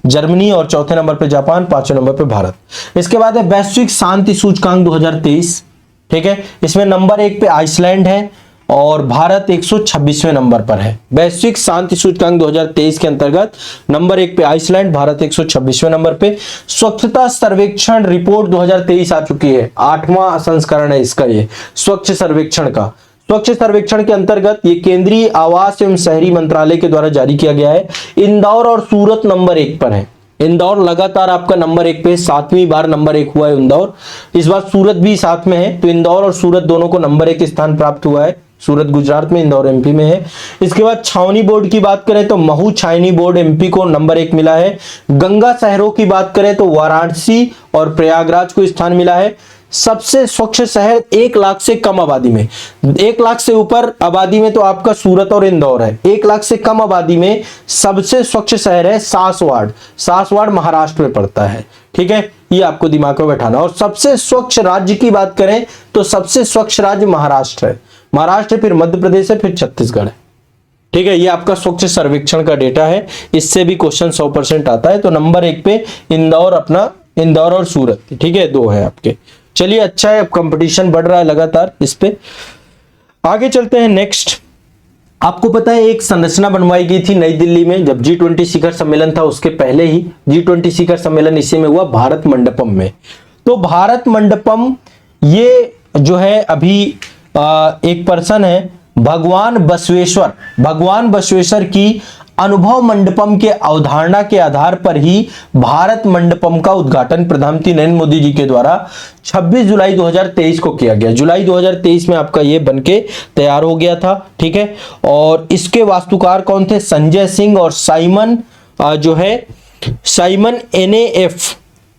जर्मनी, और चौथे नंबर पे जापान, 5वें नंबर पे भारत। इसके बाद है वैश्विक शांति सूचकांक 2023, ठीक है, इसमें नंबर 1 पे आइसलैंड है, और भारत 126वें नंबर पर है। वैश्विक शांति सूचकांक 2023 के अंतर्गत नंबर 1 पे आइसलैंड, भारत 126वें नंबर पे। स्वच्छता सर्वेक्षण रिपोर्ट 2023 आ चुकी है, 8वां संस्करण है इसका, ये स्वच्छ सर्वेक्षण का। स्वच्छ सर्वेक्षण के अंतर्गत ये केंद्रीय आवास एवं शहरी मंत्रालय के द्वारा जारी किया गया है। इंदौर और सूरत नंबर 1 पर है, इंदौर लगातार आपका नंबर 1 पे, 7वीं बार नंबर 1 हुआ है इंदौर, इस बार सूरत भी साथ में है, तो इंदौर और सूरत दोनों को नंबर 1 स्थान प्राप्त हुआ है, सूरत गुजरात में, इंदौर एमपी में है। इसके बाद छावनी बोर्ड की बात करें तो महू छावनी बोर्ड एमपी को नंबर 1 मिला है। गंगा शहरों की बात करें तो वाराणसी और प्रयागराज को स्थान मिला है। सबसे स्वच्छ शहर 1 लाख से कम आबादी में, 1 लाख से ऊपर आबादी में तो आपका सूरत और इंदौर है। 1 लाख से कम आबादी में सबसे स्वच्छ शहर है सासवाड़। सासवाड़ महाराष्ट्र में पड़ता है, ठीक है, ये आपको दिमाग में बैठाना। और सबसे स्वच्छ राज्य की बात करें तो सबसे स्वच्छ राज्य महाराष्ट्र है। महाराष्ट्र, फिर मध्य प्रदेश है, फिर छत्तीसगढ़ है, ठीक है। ये आपका स्वच्छ सर्वेक्षण का डेटा है, इससे भी क्वेश्चन 100% आता है। तो नंबर 1 पे इंदौर, अपना इंदौर और सूरत, ठीक है, 2 है आपके। चलिए, अच्छा है, अब कंपटीशन बढ़ रहा है लगातार इस पे। आगे चलते हैं नेक्स्ट। आपको पता है एक संरचना बनवाई गई थी नई दिल्ली में जब G20 शिखर सम्मेलन था, उसके पहले ही G20 शिखर सम्मेलन इसी में हुआ, भारत मंडपम में। तो भारत मंडपम ये जो है अभी एक पर्सन है भगवान बसवेश्वर की अनुभव मंडपम के अवधारणा के आधार पर ही भारत मंडपम का उद्घाटन प्रधानमंत्री नरेंद्र मोदी जी के द्वारा 26 जुलाई 2023 को किया गया। जुलाई 2023 में आपका ये बनके तैयार हो गया था, ठीक है। और इसके वास्तुकार कौन थे? संजय सिंह और साइमन NAF,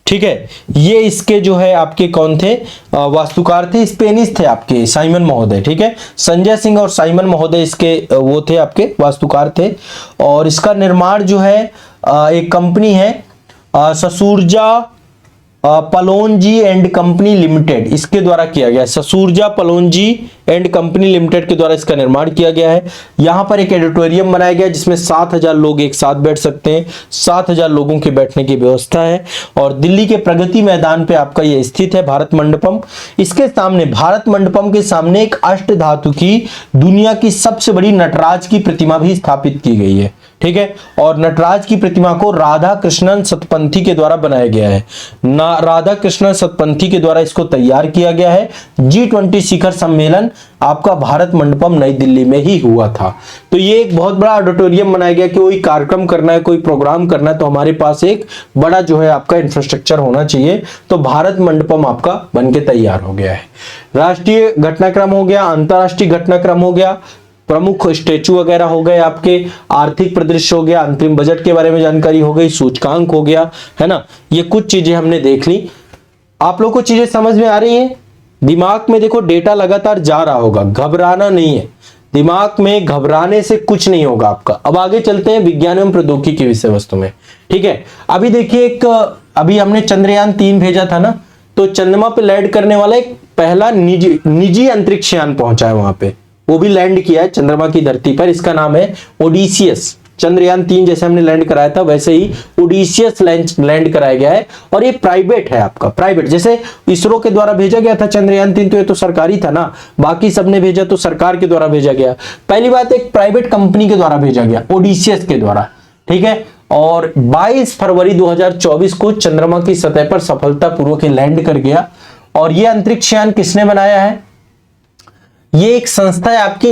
ठीक है। ये इसके जो है आपके कौन थे? वास्तुकार थे, स्पेनिश थे आपके साइमन महोदय, ठीक है। संजय सिंह और साइमन महोदय इसके वो थे, आपके वास्तुकार थे। और इसका निर्माण जो है एक कंपनी है ससुर्जा पलोनजी एंड कंपनी लिमिटेड, इसके द्वारा किया गया है। ससुर्जा पलोनजी एंड कंपनी लिमिटेड के द्वारा इसका निर्माण किया गया है। यहां पर एक ऑडिटोरियम बनाया गया जिसमें 7000 लोग एक साथ बैठ सकते हैं। 7000 लोगों के बैठने की व्यवस्था है। और दिल्ली के प्रगति मैदान पे आपका ये स्थित है भारत मंडपम। इसके सामने, भारत मंडपम के सामने एक अष्ट धातु की दुनिया की सबसे बड़ी नटराज की प्रतिमा भी स्थापित की गई है, ठीक है। और नटराज की प्रतिमा को राधा कृष्णन सतपंथी के द्वारा बनाया गया है। राधा कृष्णन सतपंथी के द्वारा इसको तैयार किया गया है। G20 शिखर सम्मेलन आपका भारत मंडपम नई दिल्ली में ही हुआ था। तो ये एक बहुत बड़ा ऑडिटोरियम बनाया गया कि कोई कार्यक्रम करना है, कोई प्रोग्राम करना है तो हमारे पास एक बड़ा जो है आपका इंफ्रास्ट्रक्चर होना चाहिए। तो भारत मंडपम आपका बनके तैयार हो गया है। राष्ट्रीय घटनाक्रम हो गया, अंतरराष्ट्रीय घटनाक्रम हो गया, प्रमुख स्टेचू वगैरह हो गए आपके, आर्थिक परिदृश्य हो गया, अंतरिम बजट के बारे में जानकारी हो गई, सूचकांक हो गया, है ना। ये कुछ चीजें हमने देख ली। आप लोग को चीजें समझ में आ रही हैं? दिमाग में देखो डेटा लगातार जा रहा होगा, घबराना नहीं है। दिमाग में घबराने से कुछ नहीं होगा आपका। अब आगे चलते हैं विज्ञान एवं प्रौद्योगिकी की विषय वस्तु में, ठीक है। अभी देखिए अभी हमने चंद्रयान 3 भेजा था ना, तो चंद्रमा पे लैंड करने वाला एक पहला निजी अंतरिक्ष यान पहुंचा है वहां पे, वो भी लैंड किया है चंद्रमा की धरती पर। इसका नाम है ओडिसियस। चंद्रयान 3 जैसे हमने लैंड कराया था वैसे ही ओडिसियस लैंड कराया गया है। और ये प्राइवेट है आपका, प्राइवेट। जैसे इसरो के द्वारा भेजा गया था चंद्रयान 3, तो ये तो सरकारी था ना, बाकी सबने भेजा तो सरकार के द्वारा भेजा गया। पहली बात, एक प्राइवेट कंपनी के द्वारा भेजा गया, ओडिसियस के द्वारा, ठीक है। और 22 फरवरी 2024 को चंद्रमा की सतह पर सफलतापूर्वक लैंड कर गया। और ये अंतरिक्ष यान किसने बनाया है? ये एक संस्था है आपकी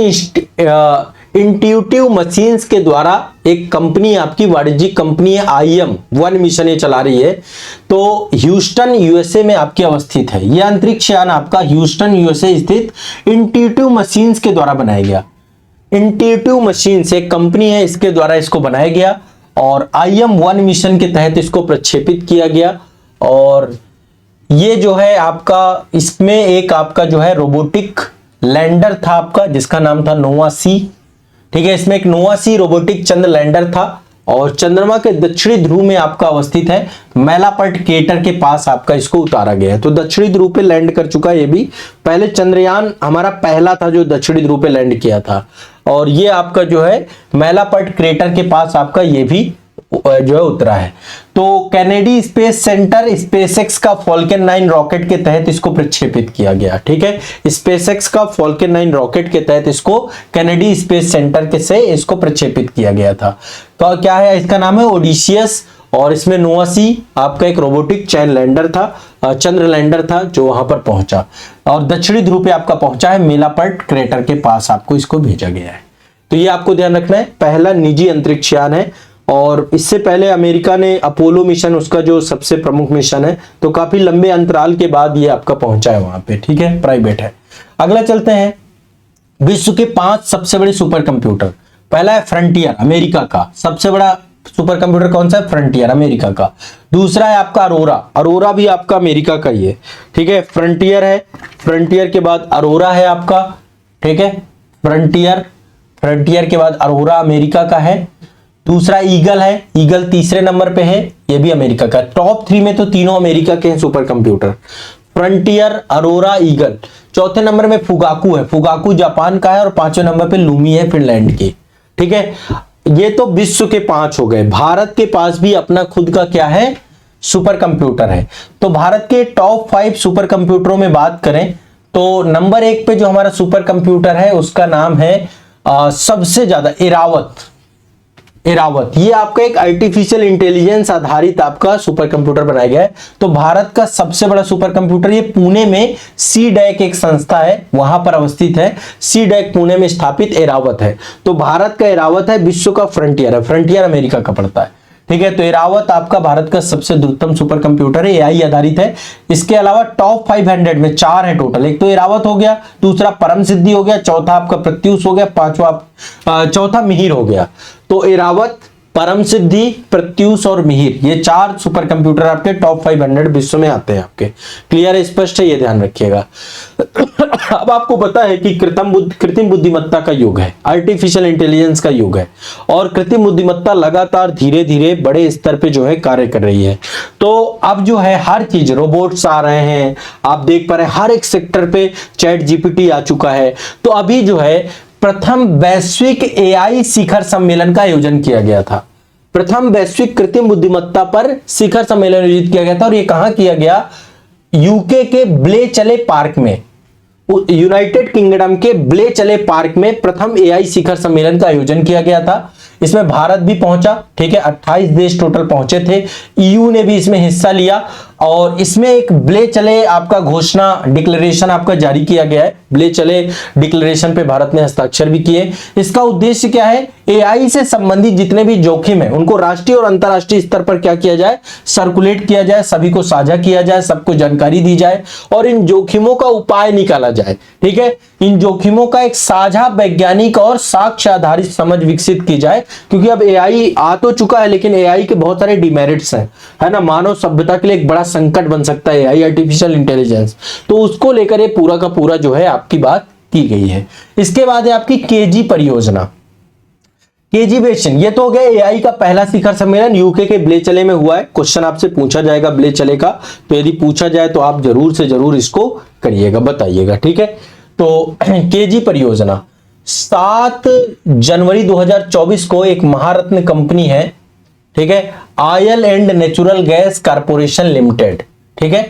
इंट्यूटिव मशीन्स के द्वारा, एक कंपनी आपकी वाणिज्यिक कंपनी है IM-1 मिशन ये चला रही है। तो ह्यूस्टन USA में आपकी अवस्थित है। यह अंतरिक्ष यान आपका ह्यूस्टन USA स्थित इंट्यूटिव मशीन्स के द्वारा बनाया गया। इंट्यूटिव मशीन्स एक कंपनी है, इसके द्वारा इसको बनाया गया और IM-1 मिशन के तहत इसको प्रक्षेपित किया गया। और ये जो है आपका, इसमें एक आपका जो है रोबोटिक लैंडर था आपका, जिसका नाम था नोवा सी, ठीक है। इसमें एक नोवा सी रोबोटिक चंद्र लैंडर था और चंद्रमा के दक्षिणी ध्रुव में आपका अवस्थित है, मैलापर्ट क्रेटर के पास आपका इसको उतारा गया है। तो दक्षिणी ध्रुव पे लैंड कर चुका है ये भी। पहले चंद्रयान हमारा पहला था जो दक्षिणी ध्रुव पे लैंड किया था। और ये आपका जो है मैलापर्ट क्रेटर के पास आपका ये भी जो है उतरा है। तो कैनेडी स्पेस सेंटर स्पेसएक्स का फॉल्कन 9 रॉकेट के तहत इसको प्रक्षेपित किया गया, ठीक है। स्पेसएक्स का फॉल्कन 9 रॉकेट के तहत इसको कैनेडी स्पेस सेंटर के से इसको प्रक्षेपित किया गया था। तो क्या है, इसका नाम है ओडिसियस। और इसमें नोवा सी आपका एक रोबोटिक चैन लैंडर था, चंद्र लैंडर था जो वहां पर पहुंचा। और दक्षिणी ध्रुव पे आपका पहुंचा है, मेलापर्ट क्रेटर के पास आपको इसको भेजा गया है। तो ये आपको ध्यान रखना है, पहला निजी अंतरिक्ष यान है। और इससे पहले अमेरिका ने अपोलो मिशन, उसका जो सबसे प्रमुख मिशन है, तो काफी लंबे अंतराल के बाद ये आपका पहुंचा है वहां पे, ठीक है, प्राइवेट है। अगला चलते हैं, विश्व के 5 सबसे बड़े सुपर कंप्यूटर। पहला है फ्रंटियर, अमेरिका का सबसे बड़ा सुपर कंप्यूटर कौन सा है? फ्रंटियर, अमेरिका का। दूसरा है आपका अरोरा, अरोरा भी आपका अमेरिका का ही है, ठीक है। फ्रंटियर है, फ्रंटियर के बाद अरोरा है आपका, ठीक है। फ्रंटियर, फ्रंटियर के बाद अरोरा अमेरिका का है। दूसरा ईगल है, ईगल तीसरे नंबर पे है, ये भी अमेरिका का। टॉप 3 में तो तीनों अमेरिका के हैं super computer, frontier, Arora, eagle. चौथे नंबर में फुगाकू है, फुगाकू जापान का है। और 5वें नंबर पे लूमी है फिनलैंड की, ठीक है। ये तो विश्व के 5 हो गए। भारत के पास भी अपना खुद का क्या है? सुपर कंप्यूटर है। तो भारत के टॉप 5 सुपर कंप्यूटरों में बात करें तो नंबर 1 पे जो हमारा सुपर कंप्यूटर है उसका नाम है सबसे ज्यादा एरावत, एरावत। ये आपका एक आर्टिफिशियल इंटेलिजेंस आधारित आपका सुपर कंप्यूटर बनाया गया है। तो भारत का सबसे बड़ा सुपर कंप्यूटर ये पुणे में सीडैक एक संस्था है, वहां पर अवस्थित है। सीडैक पुणे में स्थापित एरावत है। तो भारत का एरावत है, विश्व का फ्रंटियर है। फ्रंटियर अमेरिका का पड़ता है, ठीक है। तो एरावत आपका भारत का सबसे द्रुततम सुपर कंप्यूटर है, एआई आधारित है। इसके अलावा टॉप 500 में 4 है टोटल। एक तो एरावत हो गया, दूसरा परम सिद्धि हो गया, चौथा आपका प्रत्यूष हो गया, चौथा मिहिर हो गया। तो एरावत, परम सिद्धि, प्रत्यूष और मिहिर, ये 4 सुपर कंप्यूटर आपके टॉप 500 विश्व में आते हैं आपके। क्लियर है, स्पष्ट है, ये ध्यान रखिएगा। अब आपको पता है कि कृत्रिम बुद्धिमत्ता का युग है, आर्टिफिशियल इंटेलिजेंस का युग है। और कृत्रिम बुद्धिमत्ता लगातार धीरे धीरे बड़े स्तर पे जो है कार्य कर रही है। तो अब जो है हर चीज, रोबोट्स आ रहे हैं, आप देख पा रहे हैं हर एक सेक्टर पे चैट जीपीटी आ चुका है। तो अभी जो है प्रथम वैश्विक एआई शिखर सम्मेलन का आयोजन किया गया था। प्रथम वैश्विक कृत्रिम बुद्धिमत्ता पर शिखर सम्मेलन आयोजित किया गया था। और यह कहां किया गया? यूके के ब्लेचले पार्क में, यूनाइटेड किंगडम के ब्लेचले पार्क में प्रथम एआई शिखर सम्मेलन का आयोजन किया गया था। इसमें भारत भी पहुंचा, ठीक है। 28 देश टोटल पहुंचे थे। ईयू ने भी इसमें हिस्सा लिया। और इसमें एक ब्लेचले आपका घोषणा, डिक्लेरेशन आपका जारी किया गया है। ब्लेचले डिक्लेरेशन पे भारत ने हस्ताक्षर भी किए। इसका उद्देश्य क्या है? एआई से संबंधित जितने भी जोखिम है उनको राष्ट्रीय और अंतरराष्ट्रीय स्तर पर क्या किया जाए? सर्कुलेट किया जाए, सभी को साझा किया जाए, सबको जानकारी दी जाए और इन जोखिमों का उपाय निकाला जाए, ठीक है। इन जोखिमों का एक साझा वैज्ञानिक और साक्ष्य आधारित समझ विकसित की जाए। क्योंकि अब एआई आ तो चुका है, लेकिन एआई के बहुत सारे डिमेरिट्स हैं, है ना। मानव सभ्यता के लिए एक बड़ा संकट बन सकता है एआई, आर्टिफिशियल इंटेलिजेंस। तो उसको लेकर ये पूरा का पूरा जो है आपकी बात की गई है। इसके बाद है आपकी केजी परियोजना, केजी बेसिन। ये तो हो गया एआई का पहला शिखर सम्मेलन, यूके के ब्लेचले में हुआ है। क्वेश्चन आपसे पूछा जाएगा ब्लेचले का, तो यदि पूछा जाए तो आप जरूर से जरूर इसको करिएगा, बताइएगा, ठीक है। तो केजी परियोजना 7 जनवरी 2024 को एक महारत्न कंपनी है, ठीक है, oil and natural gas corporation limited, ठीक है।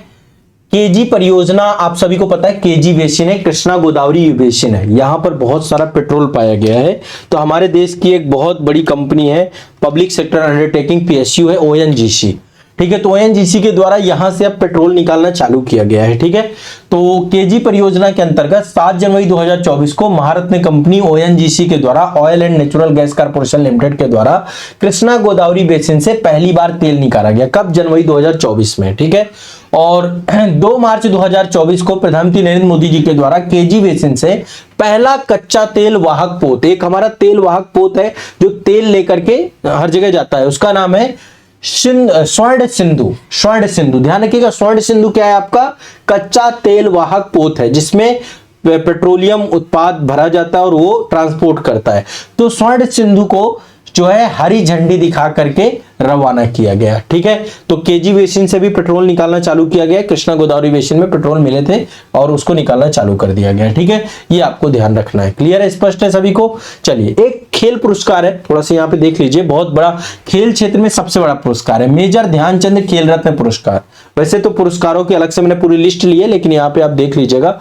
केजी परियोजना आप सभी को पता है, केजी बेसिन है, कृष्णा गोदावरी बेसिन है, यहां पर बहुत सारा पेट्रोल पाया गया है। तो हमारे देश की एक बहुत बड़ी कंपनी है, पब्लिक सेक्टर अंडरटेकिंग, पीएसयू है, ओएनजीसी, ठीक है। तो ओएनजीसी के द्वारा यहां से अब पेट्रोल निकालना चालू किया गया है, ठीक है। तो केजी परियोजना के अंतर्गत 7 जनवरी 2024 को महारत्न कंपनी ओएनजीसी के द्वारा, oil and natural gas corporation limited के द्वारा कृष्णा गोदावरी बेसिन से पहली बार तेल निकाला गया। कब? जनवरी 2024 में, ठीक है। और 2 मार्च 2024 को प्रधानमंत्री नरेंद्र मोदी जी के द्वारा केजी बेसिन से पहला कच्चा तेल वाहक पोत, एक हमारा तेल वाहक पोत है जो तेल लेकर के हर जगह जाता है, उसका नाम है स्वर्ण सिंधु। स्वर्ण सिंधु, ध्यान रखिएगा, स्वर्ण सिंधु क्या है? आपका कच्चा तेल वाहक पोत है जिसमें पेट्रोलियम उत्पाद भरा जाता है और वो ट्रांसपोर्ट करता है। तो स्वर्ण सिंधु को जो है हरी झंडी दिखा करके रवाना किया गया, ठीक है। तो केजी बेसिन से भी पेट्रोल निकालना चालू किया गया। कृष्णा गोदावरी बेसिन में पेट्रोल मिले थे और उसको निकालना चालू कर दिया गया, ठीक है। ये आपको ध्यान रखना है। क्लियर है, स्पष्ट है सभी को? चलिए, एक खेल पुरस्कार है, थोड़ा सा यहाँ पे देख लीजिए, बहुत बड़ा खेल क्षेत्र में सबसे बड़ा पुरस्कार है, मेजर ध्यानचंद खेल रत्न पुरस्कार। वैसे तो पुरस्कारों की अलग से मैंने पूरी लिस्ट ली है, लेकिन यहाँ पे आप देख लीजिएगा,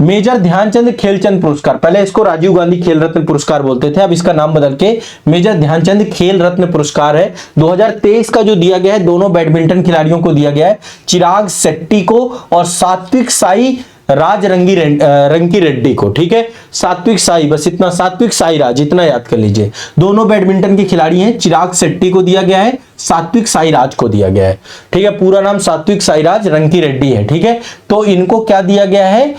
मेजर ध्यानचंद खेलचंद पुरस्कार। पहले इसको राजीव गांधी खेल रत्न पुरस्कार बोलते थे, अब इसका नाम बदल के मेजर ध्यानचंद खेल रत्न पुरस्कार है। 2023 का जो दिया गया है, दोनों बैडमिंटन खिलाड़ियों को दिया गया है, चिराग शेट्टी को और सात्विक साई राज रंकी रेड्डी को, ठीक है। सात्विक साई, बस इतना, सात्विक साई राज, इतना याद कर लीजिए। दोनों बैडमिंटन के खिलाड़ी हैं, चिराग शेट्टी को दिया गया है, सात्विक साई राज को दिया गया है, ठीक है। पूरा नाम सात्विक साई राज रंकी रेड्डी है, ठीक है। तो इनको क्या दिया गया है?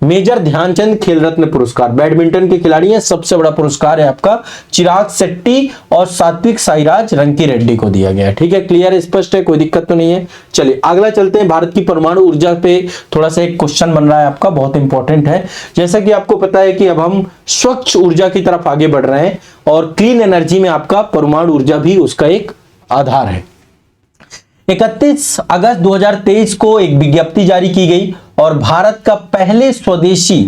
मेजर ध्यानचंद खेल रत्न पुरस्कार, बैडमिंटन के खिलाड़ी हैं, सबसे बड़ा पुरस्कार है आपका चिराग शेट्टी और सात्विक साईराज रंकी रेड्डी को दिया गया है। ठीक है, क्लियर, स्पष्ट है, कोई दिक्कत तो नहीं है। चलिए अगला चलते हैं। भारत की परमाणु ऊर्जा पे थोड़ा सा एक क्वेश्चन बन रहा है आपका, बहुत इंपॉर्टेंट है। जैसा कि आपको पता है कि अब हम स्वच्छ ऊर्जा की तरफ आगे बढ़ रहे हैं और क्लीन एनर्जी में आपका परमाणु ऊर्जा भी उसका एक आधार है। 31 अगस्त 2023 को एक विज्ञप्ति जारी की गई और भारत का पहले स्वदेशी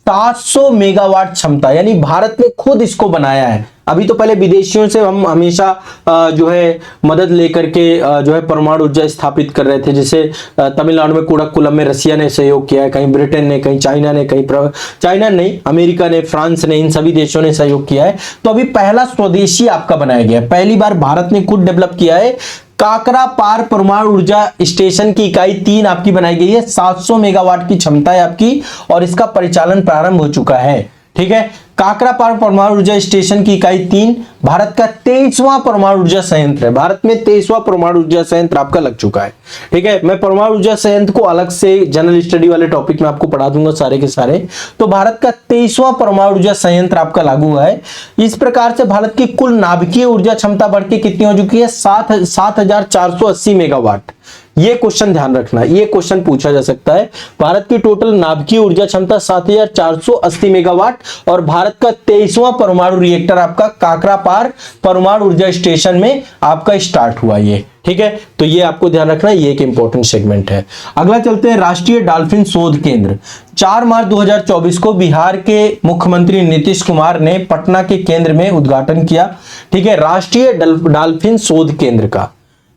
700 मेगावाट क्षमता, यानी भारत ने खुद इसको बनाया है। अभी तो पहले विदेशियों से हम हमेशा जो है मदद लेकर के जो है परमाणु ऊर्जा स्थापित कर रहे थे। जैसे तमिलनाडु में कुड़क्कुलम में रसिया ने सहयोग किया है, कहीं ब्रिटेन ने, कहीं चाइना ने, कहीं चाइना नहीं, अमेरिका ने, फ्रांस ने, इन सभी देशों ने सहयोग किया है। तो अभी पहला स्वदेशी आपका बनाया गया है, पहली बार भारत ने खुद डेवलप किया है। काकरा पार परमाणु ऊर्जा स्टेशन की इकाई 3 आपकी बनाई गई है, 700 मेगावाट की क्षमता है आपकी और इसका परिचालन प्रारंभ हो चुका है। ठीक है, काकरा पार परमाणु ऊर्जा स्टेशन की इकाई 3 भारत का 23वां परमाणु ऊर्जा संयंत्र है। भारत में 23वां परमाणु ऊर्जा संयंत्र आपका लग चुका है। ठीक है, मैं परमाणु ऊर्जा संयंत्र को अलग से जनरल स्टडी वाले टॉपिक में आपको पढ़ा दूंगा सारे के सारे। तो भारत का 23वां परमाणु ऊर्जा संयंत्र आपका लागू हुआ है। इस प्रकार से भारत की कुल नाभिकीय ऊर्जा क्षमता बढ़ के कितनी हो चुकी है? 7,480 मेगावाट। ये क्वेश्चन ध्यान रखना, ये क्वेश्चन पूछा जा सकता है। भारत की टोटल नाभिकीय ऊर्जा क्षमता 7,480 मेगावाट और भारत का 23वां परमाणु रिएक्टर आपका काकरा पार परमाणु ऊर्जा स्टेशन में आपका स्टार्ट हुआ ये। ठीक है, तो ये आपको ध्यान रखना, ये एक इंपॉर्टेंट सेगमेंट है। अगला चलते हैं, राष्ट्रीय डॉल्फिन शोध केंद्र। 4 मार्च 2024 को बिहार के मुख्यमंत्री नीतीश कुमार ने पटना के केंद्र में उद्घाटन किया। ठीक है, राष्ट्रीय डॉल्फिन शोध केंद्र का,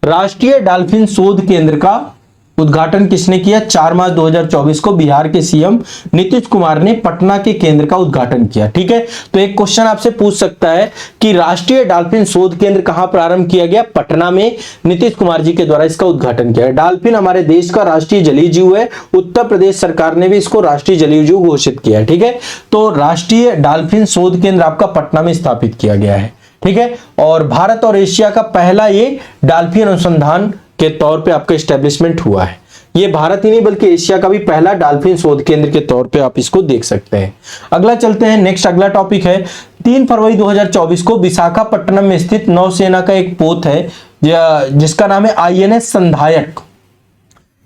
राष्ट्रीय डॉल्फिन शोध केंद्र का उद्घाटन किसने किया? 4 मार्च 2024 को बिहार के सीएम नीतीश कुमार ने पटना के केंद्र का उद्घाटन किया। ठीक है, तो एक क्वेश्चन आपसे पूछ सकता है कि राष्ट्रीय डॉल्फिन शोध केंद्र कहां प्रारंभ किया गया? पटना में नीतीश कुमार जी के द्वारा इसका उद्घाटन किया है। डॉल्फिन हमारे देश का राष्ट्रीय जलीय जीव है, उत्तर प्रदेश सरकार ने भी इसको राष्ट्रीय जलीय जीव घोषित किया है। ठीक है, तो राष्ट्रीय डॉल्फिन शोध केंद्र आपका पटना में स्थापित किया गया है। ठीक है, और भारत और एशिया का पहला ये डॉल्फिन अनुसंधान के तौर पे आपका एस्टेब्लिशमेंट हुआ है। ये भारत ही नहीं बल्कि एशिया का भी पहला डॉल्फिन शोध केंद्र के तौर पे आप इसको देख सकते हैं। अगला चलते हैं, नेक्स्ट अगला टॉपिक है 3 फरवरी 2024 को विशाखापट्टनम में स्थित नौसेना का एक पोत है जिसका नाम है INS संधायक।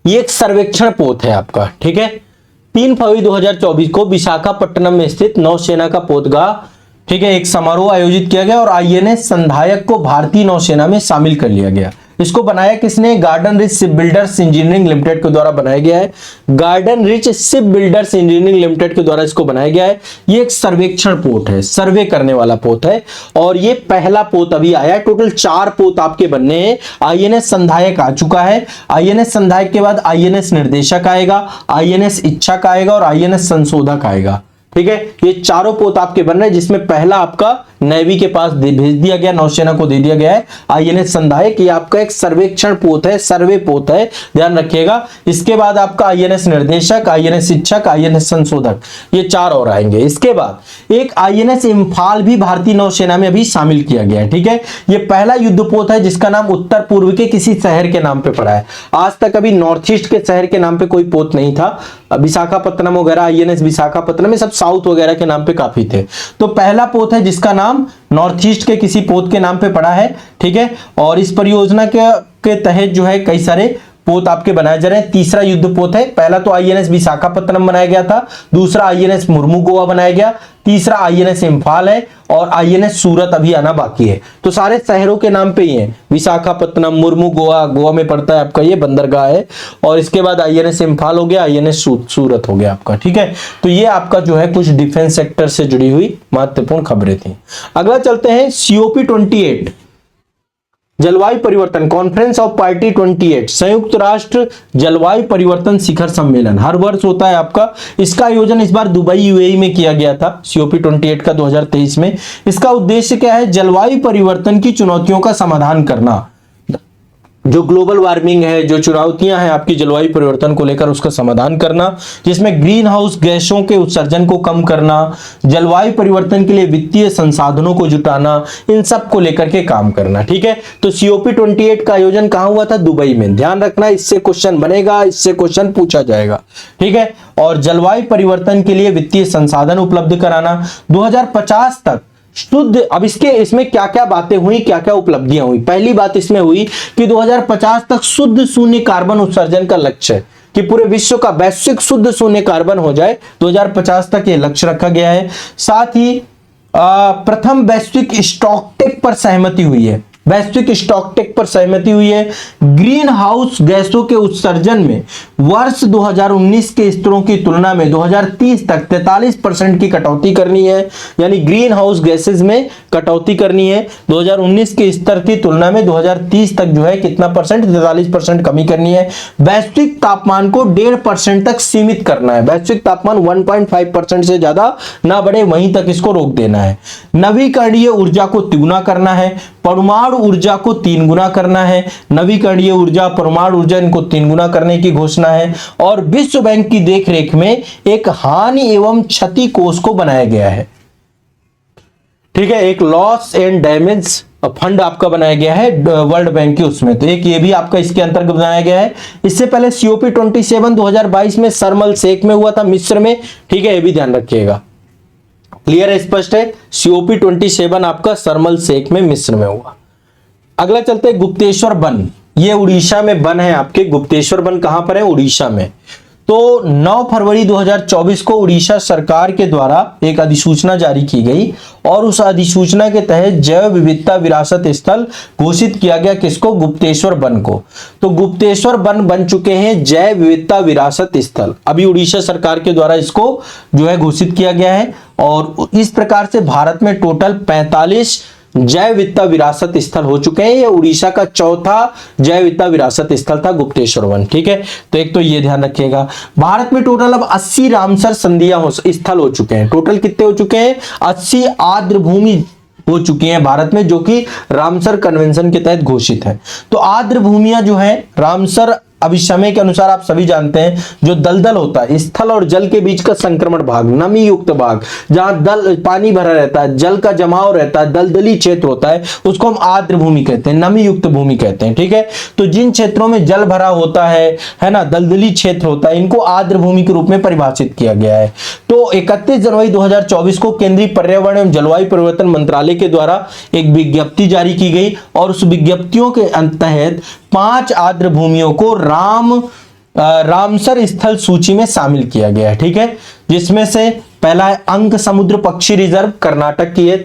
ये एक सर्वेक्षण पोत है आपका। ठीक है, 3 फरवरी 2024 को विशाखापट्टनम में स्थित नौसेना का पोतगा, ठीक है, एक समारोह आयोजित किया गया और INS संधायक को भारतीय नौसेना में शामिल कर लिया गया। इसको बनाया किसने? Garden rich ship builders engineering limited के द्वारा बनाया गया है। Garden rich ship builders engineering limited के द्वारा इसको बनाया गया है। ये एक सर्वेक्षण पोत है, सर्वे करने वाला पोत है और ये पहला पोत अभी आया है। टोटल 4 पोत आपके बनने हैं। INS संधायक आ चुका है, INS संधायक के बाद INS निर्देशक आएगा, INS इच्छक आएगा और INS संशोधक आएगा। ठीक है, ये चारों पोत आपके बन रहे हैं जिसमें पहला आपका नेवी के पास भेज दिया गया, नौसेना को दे दिया गया है INS संधायक। ये आपका एक सर्वेक्षण पोत है, सर्वे पोत है, ध्यान रखिएगा। इसके बाद आपका INS निर्देशक, INS शिक्षक, INS संशोधक, ये 4 और आएंगे। इसके बाद एक INS इम्फाल भी भारतीय नौसेना में अभी शामिल किया गया है। ठीक है, ये पहला युद्धपोत है जिसका नाम उत्तर पूर्व के किसी शहर के नाम पे पड़ा है। आज तक अभी नॉर्थ ईस्ट के शहर के नाम पे कोई पोत नहीं था। विशाखापट्टनम वगैरह, INS विशाखापट्टनम में सब साउथ वगैरह के नाम पे काफी थे। तो पहला पोत है जिसका नाम नॉर्थ ईस्ट के किसी पोत के नाम पे पड़ा है। ठीक है, और इस परियोजना के तहत जो है कई सारे पोत आपके बनाए जा रहे हैं। तीसरा युद्ध पोत है, पहला तो INS विशाखापट्टनम बनाया गया था, दूसरा INS मुर्मू गोवा बनाया गया, तीसरा INS इम्फाल है और INS सूरत अभी आना बाकी है। तो सारे शहरों के नाम पे ही है, विशाखापट्टनम, मुर्मू गोवा, गोवा में पड़ता है आपका ये बंदरगाह है, और इसके बाद INS इम्फाल हो गया, INS सूरत हो गया आपका। ठीक है, तो ये आपका जो है कुछ डिफेंस सेक्टर से जुड़ी हुई महत्वपूर्ण खबरें थी। अगला चलते हैं, COP28 जलवायु परिवर्तन, कॉन्फ्रेंस ऑफ पार्टी 28, संयुक्त राष्ट्र जलवायु परिवर्तन शिखर सम्मेलन हर वर्ष होता है आपका। इसका आयोजन इस बार दुबई UAE में किया गया था, COP28 का 2023 में। इसका उद्देश्य क्या है? जलवायु परिवर्तन की चुनौतियों का समाधान करना। जो ग्लोबल वार्मिंग है, जो चुनौतियां हैं आपकी जलवायु परिवर्तन को लेकर, उसका समाधान करना, जिसमें ग्रीन हाउस गैसों के उत्सर्जन को कम करना, जलवायु परिवर्तन के लिए वित्तीय संसाधनों को जुटाना, इन सब को लेकर के काम करना। ठीक है, तो COP28 का आयोजन कहां हुआ था? दुबई में। ध्यान रखना, इससे क्वेश्चन बनेगा, इससे क्वेश्चन पूछा जाएगा। ठीक है, और जलवायु परिवर्तन के लिए वित्तीय संसाधन उपलब्ध कराना 2050 तक शुद्ध। अब इसमें क्या क्या बातें हुई, क्या क्या उपलब्धियां हुई? पहली बात इसमें हुई कि 2050 तक शुद्ध शून्य कार्बन उत्सर्जन का लक्ष्य है, कि पूरे विश्व का वैश्विक शुद्ध शून्य कार्बन हो जाए, 2050 तक ये लक्ष्य रखा गया है। साथ ही प्रथम वैश्विक स्टॉकटेक पर सहमति हुई है, वैश्विक स्टॉकटेक पर सहमति हुई है। ग्रीन हाउस गैसों के उत्सर्जन में वर्ष 2019 के स्तरों की तुलना में 2030 तक 43% की कटौती करनी है, यानी ग्रीन हाउस गैसेस में कटौती करनी है। 2019 के स्तर की तुलना में 2030 तक जो है कितना परसेंट? 43% कमी करनी है। वैश्विक तापमान को 1.5% तक सीमित करना है, वैश्विक तापमान 1.5% से ज्यादा ना बढ़े, वहीं तक इसको रोक देना है। नवीकरणीय ऊर्जा को तिगुना करना है, परमाणु ऊर्जा को 3 गुना करना है। नवीकरणीय ऊर्जा, परमाणु ऊर्जा, इनको 3 गुना करने की घोषणा है। और विश्व बैंक की देखरेख में एक हानि एवं क्षति कोष को बनाया गया है। ठीक है, एक लॉस एंड डैमेज फंड आपका बनाया गया है वर्ल्ड बैंक के उसमें, तो एक ये भी आपका इसके अंतर्गत बनाया गया है। इससे पहले COP27 2022 में शर्म एल शेख में हुआ था, मिस्र में। ठीक है, ये भी ध्यान रखिएगा। क्लियर है, स्पष्ट है? COP27 आपका शर्म एल शेख में, मिस्र में हुआ। अगला चलते हैं गुप्तेश्वर वन। ये उड़ीसा में वन है आपके। गुप्तेश्वर वन कहां पर है? उड़ीसा में। तो 9 फरवरी 2024 को उड़ीसा सरकार के द्वारा एक अधिसूचना जारी की गई और उस अधिसूचना के तहत जैव विविधता विरासत स्थल घोषित किया गया। किसको? गुप्तेश्वर वन को। तो गुप्तेश्वर वन बन चुके हैं जैव विविधता विरासत स्थल। अभी उड़ीसा सरकार के द्वारा इसको जो है घोषित किया गया है और इस प्रकार से भारत में टोटल 45 जैव विविधता विरासत स्थल हो चुके हैं। ये उड़ीसा का चौथा जैव विविधता विरासत स्थल था गुप्तेश्वर वन। ठीक है, तो एक तो ये ध्यान रखिएगा। भारत में टोटल अब 80 रामसर संधियां स्थल हो चुके हैं। टोटल कितने हो चुके हैं? 80 आर्द्र भूमि हो चुकी हैं भारत में, जो कि रामसर कन्वेंशन के तहत घोषित है। तो आर्द्र भूमियां जो है रामसर, अभी समय के अनुसार आप सभी जानते हैं, जो दलदल होता है, स्थल और जल के बीच का संक्रमण भाग, नमी युक्त भाग, जहां पानी भरा रहता है, जल का जमाव रहता है, दलदली क्षेत्र होता है, उसको हम आर्द्र भूमि कहते हैं, नमी युक्त भूमि कहते हैं। ठीक है, तो जिन क्षेत्रों में जल भरा होता है ना, दलदली क्षेत्र होता है, इनको आर्द्र भूमि के रूप में परिभाषित किया गया है। तो 31 जनवरी 2024 को केंद्रीय पर्यावरण एवं जलवायु परिवर्तन मंत्रालय के द्वारा एक विज्ञप्ति जारी की गई और उस विज्ञप्तियों के तहत 5 आर्द्र भूमियों को रामसर स्थल सूची में शामिल किया गया है। ठीक है, जिसमें से पहला है अंक समुद्र पक्षी रिजर्व, कर्नाटक की है।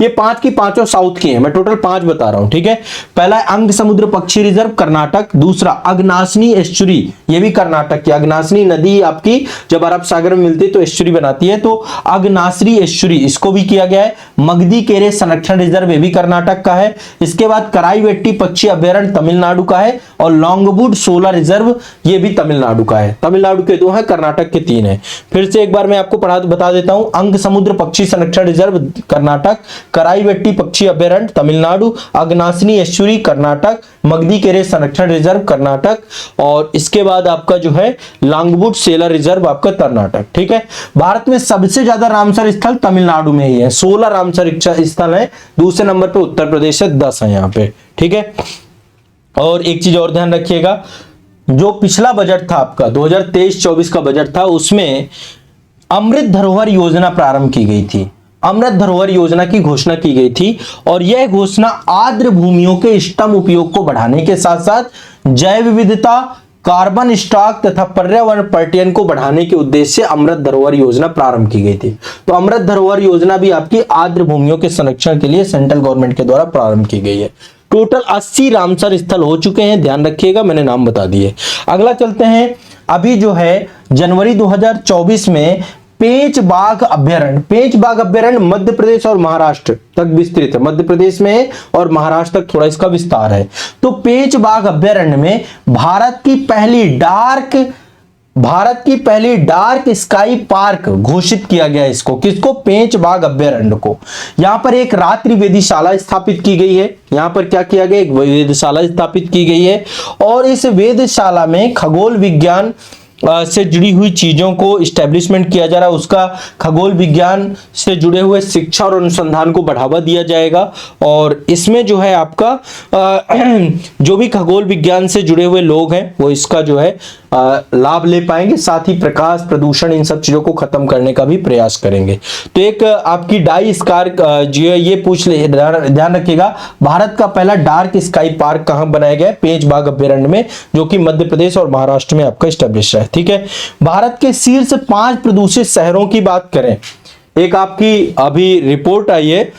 ये 5 की पांचों साउथ की है, मैं टोटल 5 बता रहा हूं। ठीक है, पहला है अंक समुद्र पक्षी रिजर्व, कर्नाटक। दूसरा अगनासनी एस्चुरी, ये भी कर्नाटक की। अगनासनी नदी आपकी जब अरब सागर में मिलती है तो एस्चुरी बनाती है, तो अगनासरी एस्चुरी, इसको भी किया गया है। मगधी केरे संरक्षण रिजर्व, ये भी कर्नाटक का है। इसके बाद कराईवेट्टी पक्षी अभ्यारण्य तमिलनाडु का है और लॉन्गवुड सोलर रिजर्व, ये भी तमिलनाडु का है। तमिलनाडु के 2 हैं, कर्नाटक के 3 हैं। फिर से एक बार मैं आपको बता देता हूं। अंक समुद्र पक्षी संरक्षण रिजर्व कर्नाटक, कराईवेट्टी पक्षी अभ्यारण्य तमिलनाडु, अगनासनी एस्चुरी कर्नाटक, मगधी केरे संरक्षण रिजर्व कर्नाटक, और इसके बाद आपका जो है लॉन्गवुड सोलर रिजर्व आपका कर्नाटक। ठीक है, भारत में सबसे ज्यादा रामसर स्थल तमिलनाडु में ही है, 16 रामसर स्थल है। दूसरे नंबर पे उत्तर प्रदेश है, 10 है यहाँ पे। ठीक है, और एक चीज और ध्यान रखिएगा, जो पिछला बजट था आपका 2023-24 का बजट था, उसमें अमृत धरोहर योजना प्रारंभ की गई थी। अमृत धरोहर योजना की घोषणा की गई थी और यह घोषणा आर्द्र भूमियों के इष्टतम उपयोग को बढ़ाने के साथ साथ जैव विविधता, कार्बन स्टॉक तथा पर्यावरण पर्यटन को बढ़ाने के उद्देश्य से अमृत धरोहर योजना प्रारंभ की गई थी। तो अमृत धरोहर योजना भी आपकी आर्द्र भूमियों के संरक्षण के लिए सेंट्रल गवर्नमेंट के द्वारा प्रारंभ की गई है। टोटल 80 रामसर स्थल हो चुके हैं, ध्यान रखिएगा, मैंने नाम बता दिए। अगला चलते हैं, अभी जो है जनवरी 2024 में पेंच बाघ अभ्यारण्य मध्य प्रदेश और महाराष्ट्र तक विस्तृत है। मध्य प्रदेश में है और महाराष्ट्र तक थोड़ा इसका विस्तार है। तो पेंच बाघ अभ्यारण्य में भारत की पहली डार्क भारत की पहली डार्क स्काई पार्क घोषित किया गया इसको, किसको? पेंच बाघ अभ्यारण्य को। यहां पर एक रात्रि वेधशाला स्थापित की गई है। यहां पर क्या किया गया? एक वेधशाला स्थापित की गई है और इस वेधशाला में खगोल विज्ञान से जुड़ी हुई चीजों को इस्टेब्लिशमेंट किया जा रहा है। उसका खगोल विज्ञान से जुड़े हुए शिक्षा और अनुसंधान को बढ़ावा दिया जाएगा और इसमें जो है आपका जो भी खगोल विज्ञान से जुड़े हुए लोग हैं वो इसका जो है लाभ ले पाएंगे, साथ ही प्रकाश प्रदूषण इन सब चीजों को खत्म करने का भी प्रयास करेंगे। तो एक आपकी डाई स्कार जो है ये पूछ ले, ध्यान रखिएगा, भारत का पहला डार्क स्काई पार्क कहां बनाया गया है? पेंच बाघ अभ्यारण्य में, जो कि मध्य प्रदेश और महाराष्ट्र में आपका स्टैब्लिश है। ठीक है, भारत के शीर्ष 5 प्रदूषित शहरों की बात करें, एक आपकी अभी रिपोर्ट आई है,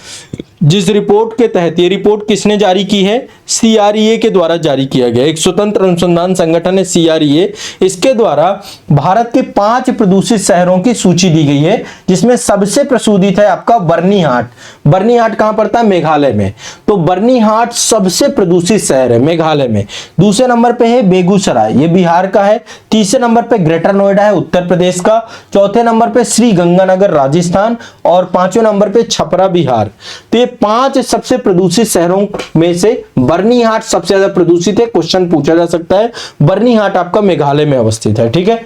जिस रिपोर्ट के तहत, ये रिपोर्ट किसने जारी की है? CREA के द्वारा जारी किया गया, एक स्वतंत्र अनुसंधान संगठन है CREA, इसके द्वारा भारत के 5 प्रदूषित शहरों की सूची दी गई है, जिसमें सबसे प्रसूदित है आपका बर्नीहाट। बर्नीहाट कहां पड़ता है? मेघालय में। तो बर्नीहाट सबसे प्रदूषित शहर है मेघालय में। दूसरे नंबर पे है बेगूसराय, ये बिहार का है। तीसरे नंबर पे ग्रेटर नोएडा है उत्तर प्रदेश का। चौथे नंबर पे श्री गंगानगर राजस्थान और 5वें नंबर पे छपरा बिहार। तो ये 5 सबसे प्रदूषित शहरों में से बर्नीहाट सबसे ज्यादा प्रदूषित है। क्वेश्चन पूछा जा सकता है, बर्नीहाट आपका मेघालय में अवस्थित है। ठीक है,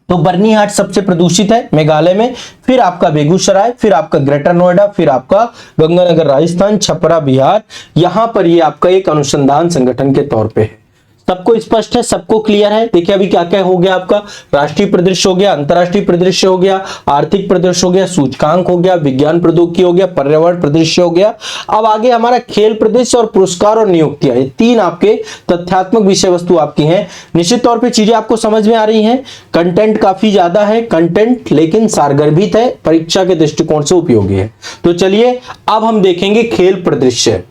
तो बर्नीहाट सबसे प्रदूषित है मेघालय में, फिर आपका बेगूसराय, फिर आपका ग्रेटर नोएडा, फिर आपका गंगानगर राजस्थान, छपरा बिहार। यहां पर ये आपका एक अनुसंधान संगठन के तौर पे है। सबको स्पष्ट है, सबको क्लियर है? देखिए अभी क्या क्या हो गया आपका, राष्ट्रीय परिदृश्य हो गया, अंतरराष्ट्रीय परिदृश्य हो गया, आर्थिक परिदृश्य हो गया, सूचकांक हो गया, विज्ञान प्रौद्योगिकी हो गया, पर्यावरण परिदृश्य हो गया। अब आगे हमारा खेल परिदृश्य और पुरस्कार और नियुक्तियां, ये 3 आपके तथ्यात्मक विषय वस्तु आपकी हैं। निश्चित तौर पर चीजें आपको समझ में आ रही हैं, कंटेंट काफी ज्यादा है, कंटेंट लेकिन सारगर्भित है, परीक्षा के दृष्टिकोण से उपयोगी है। तो चलिए अब हम देखेंगे खेल परिदृश्य।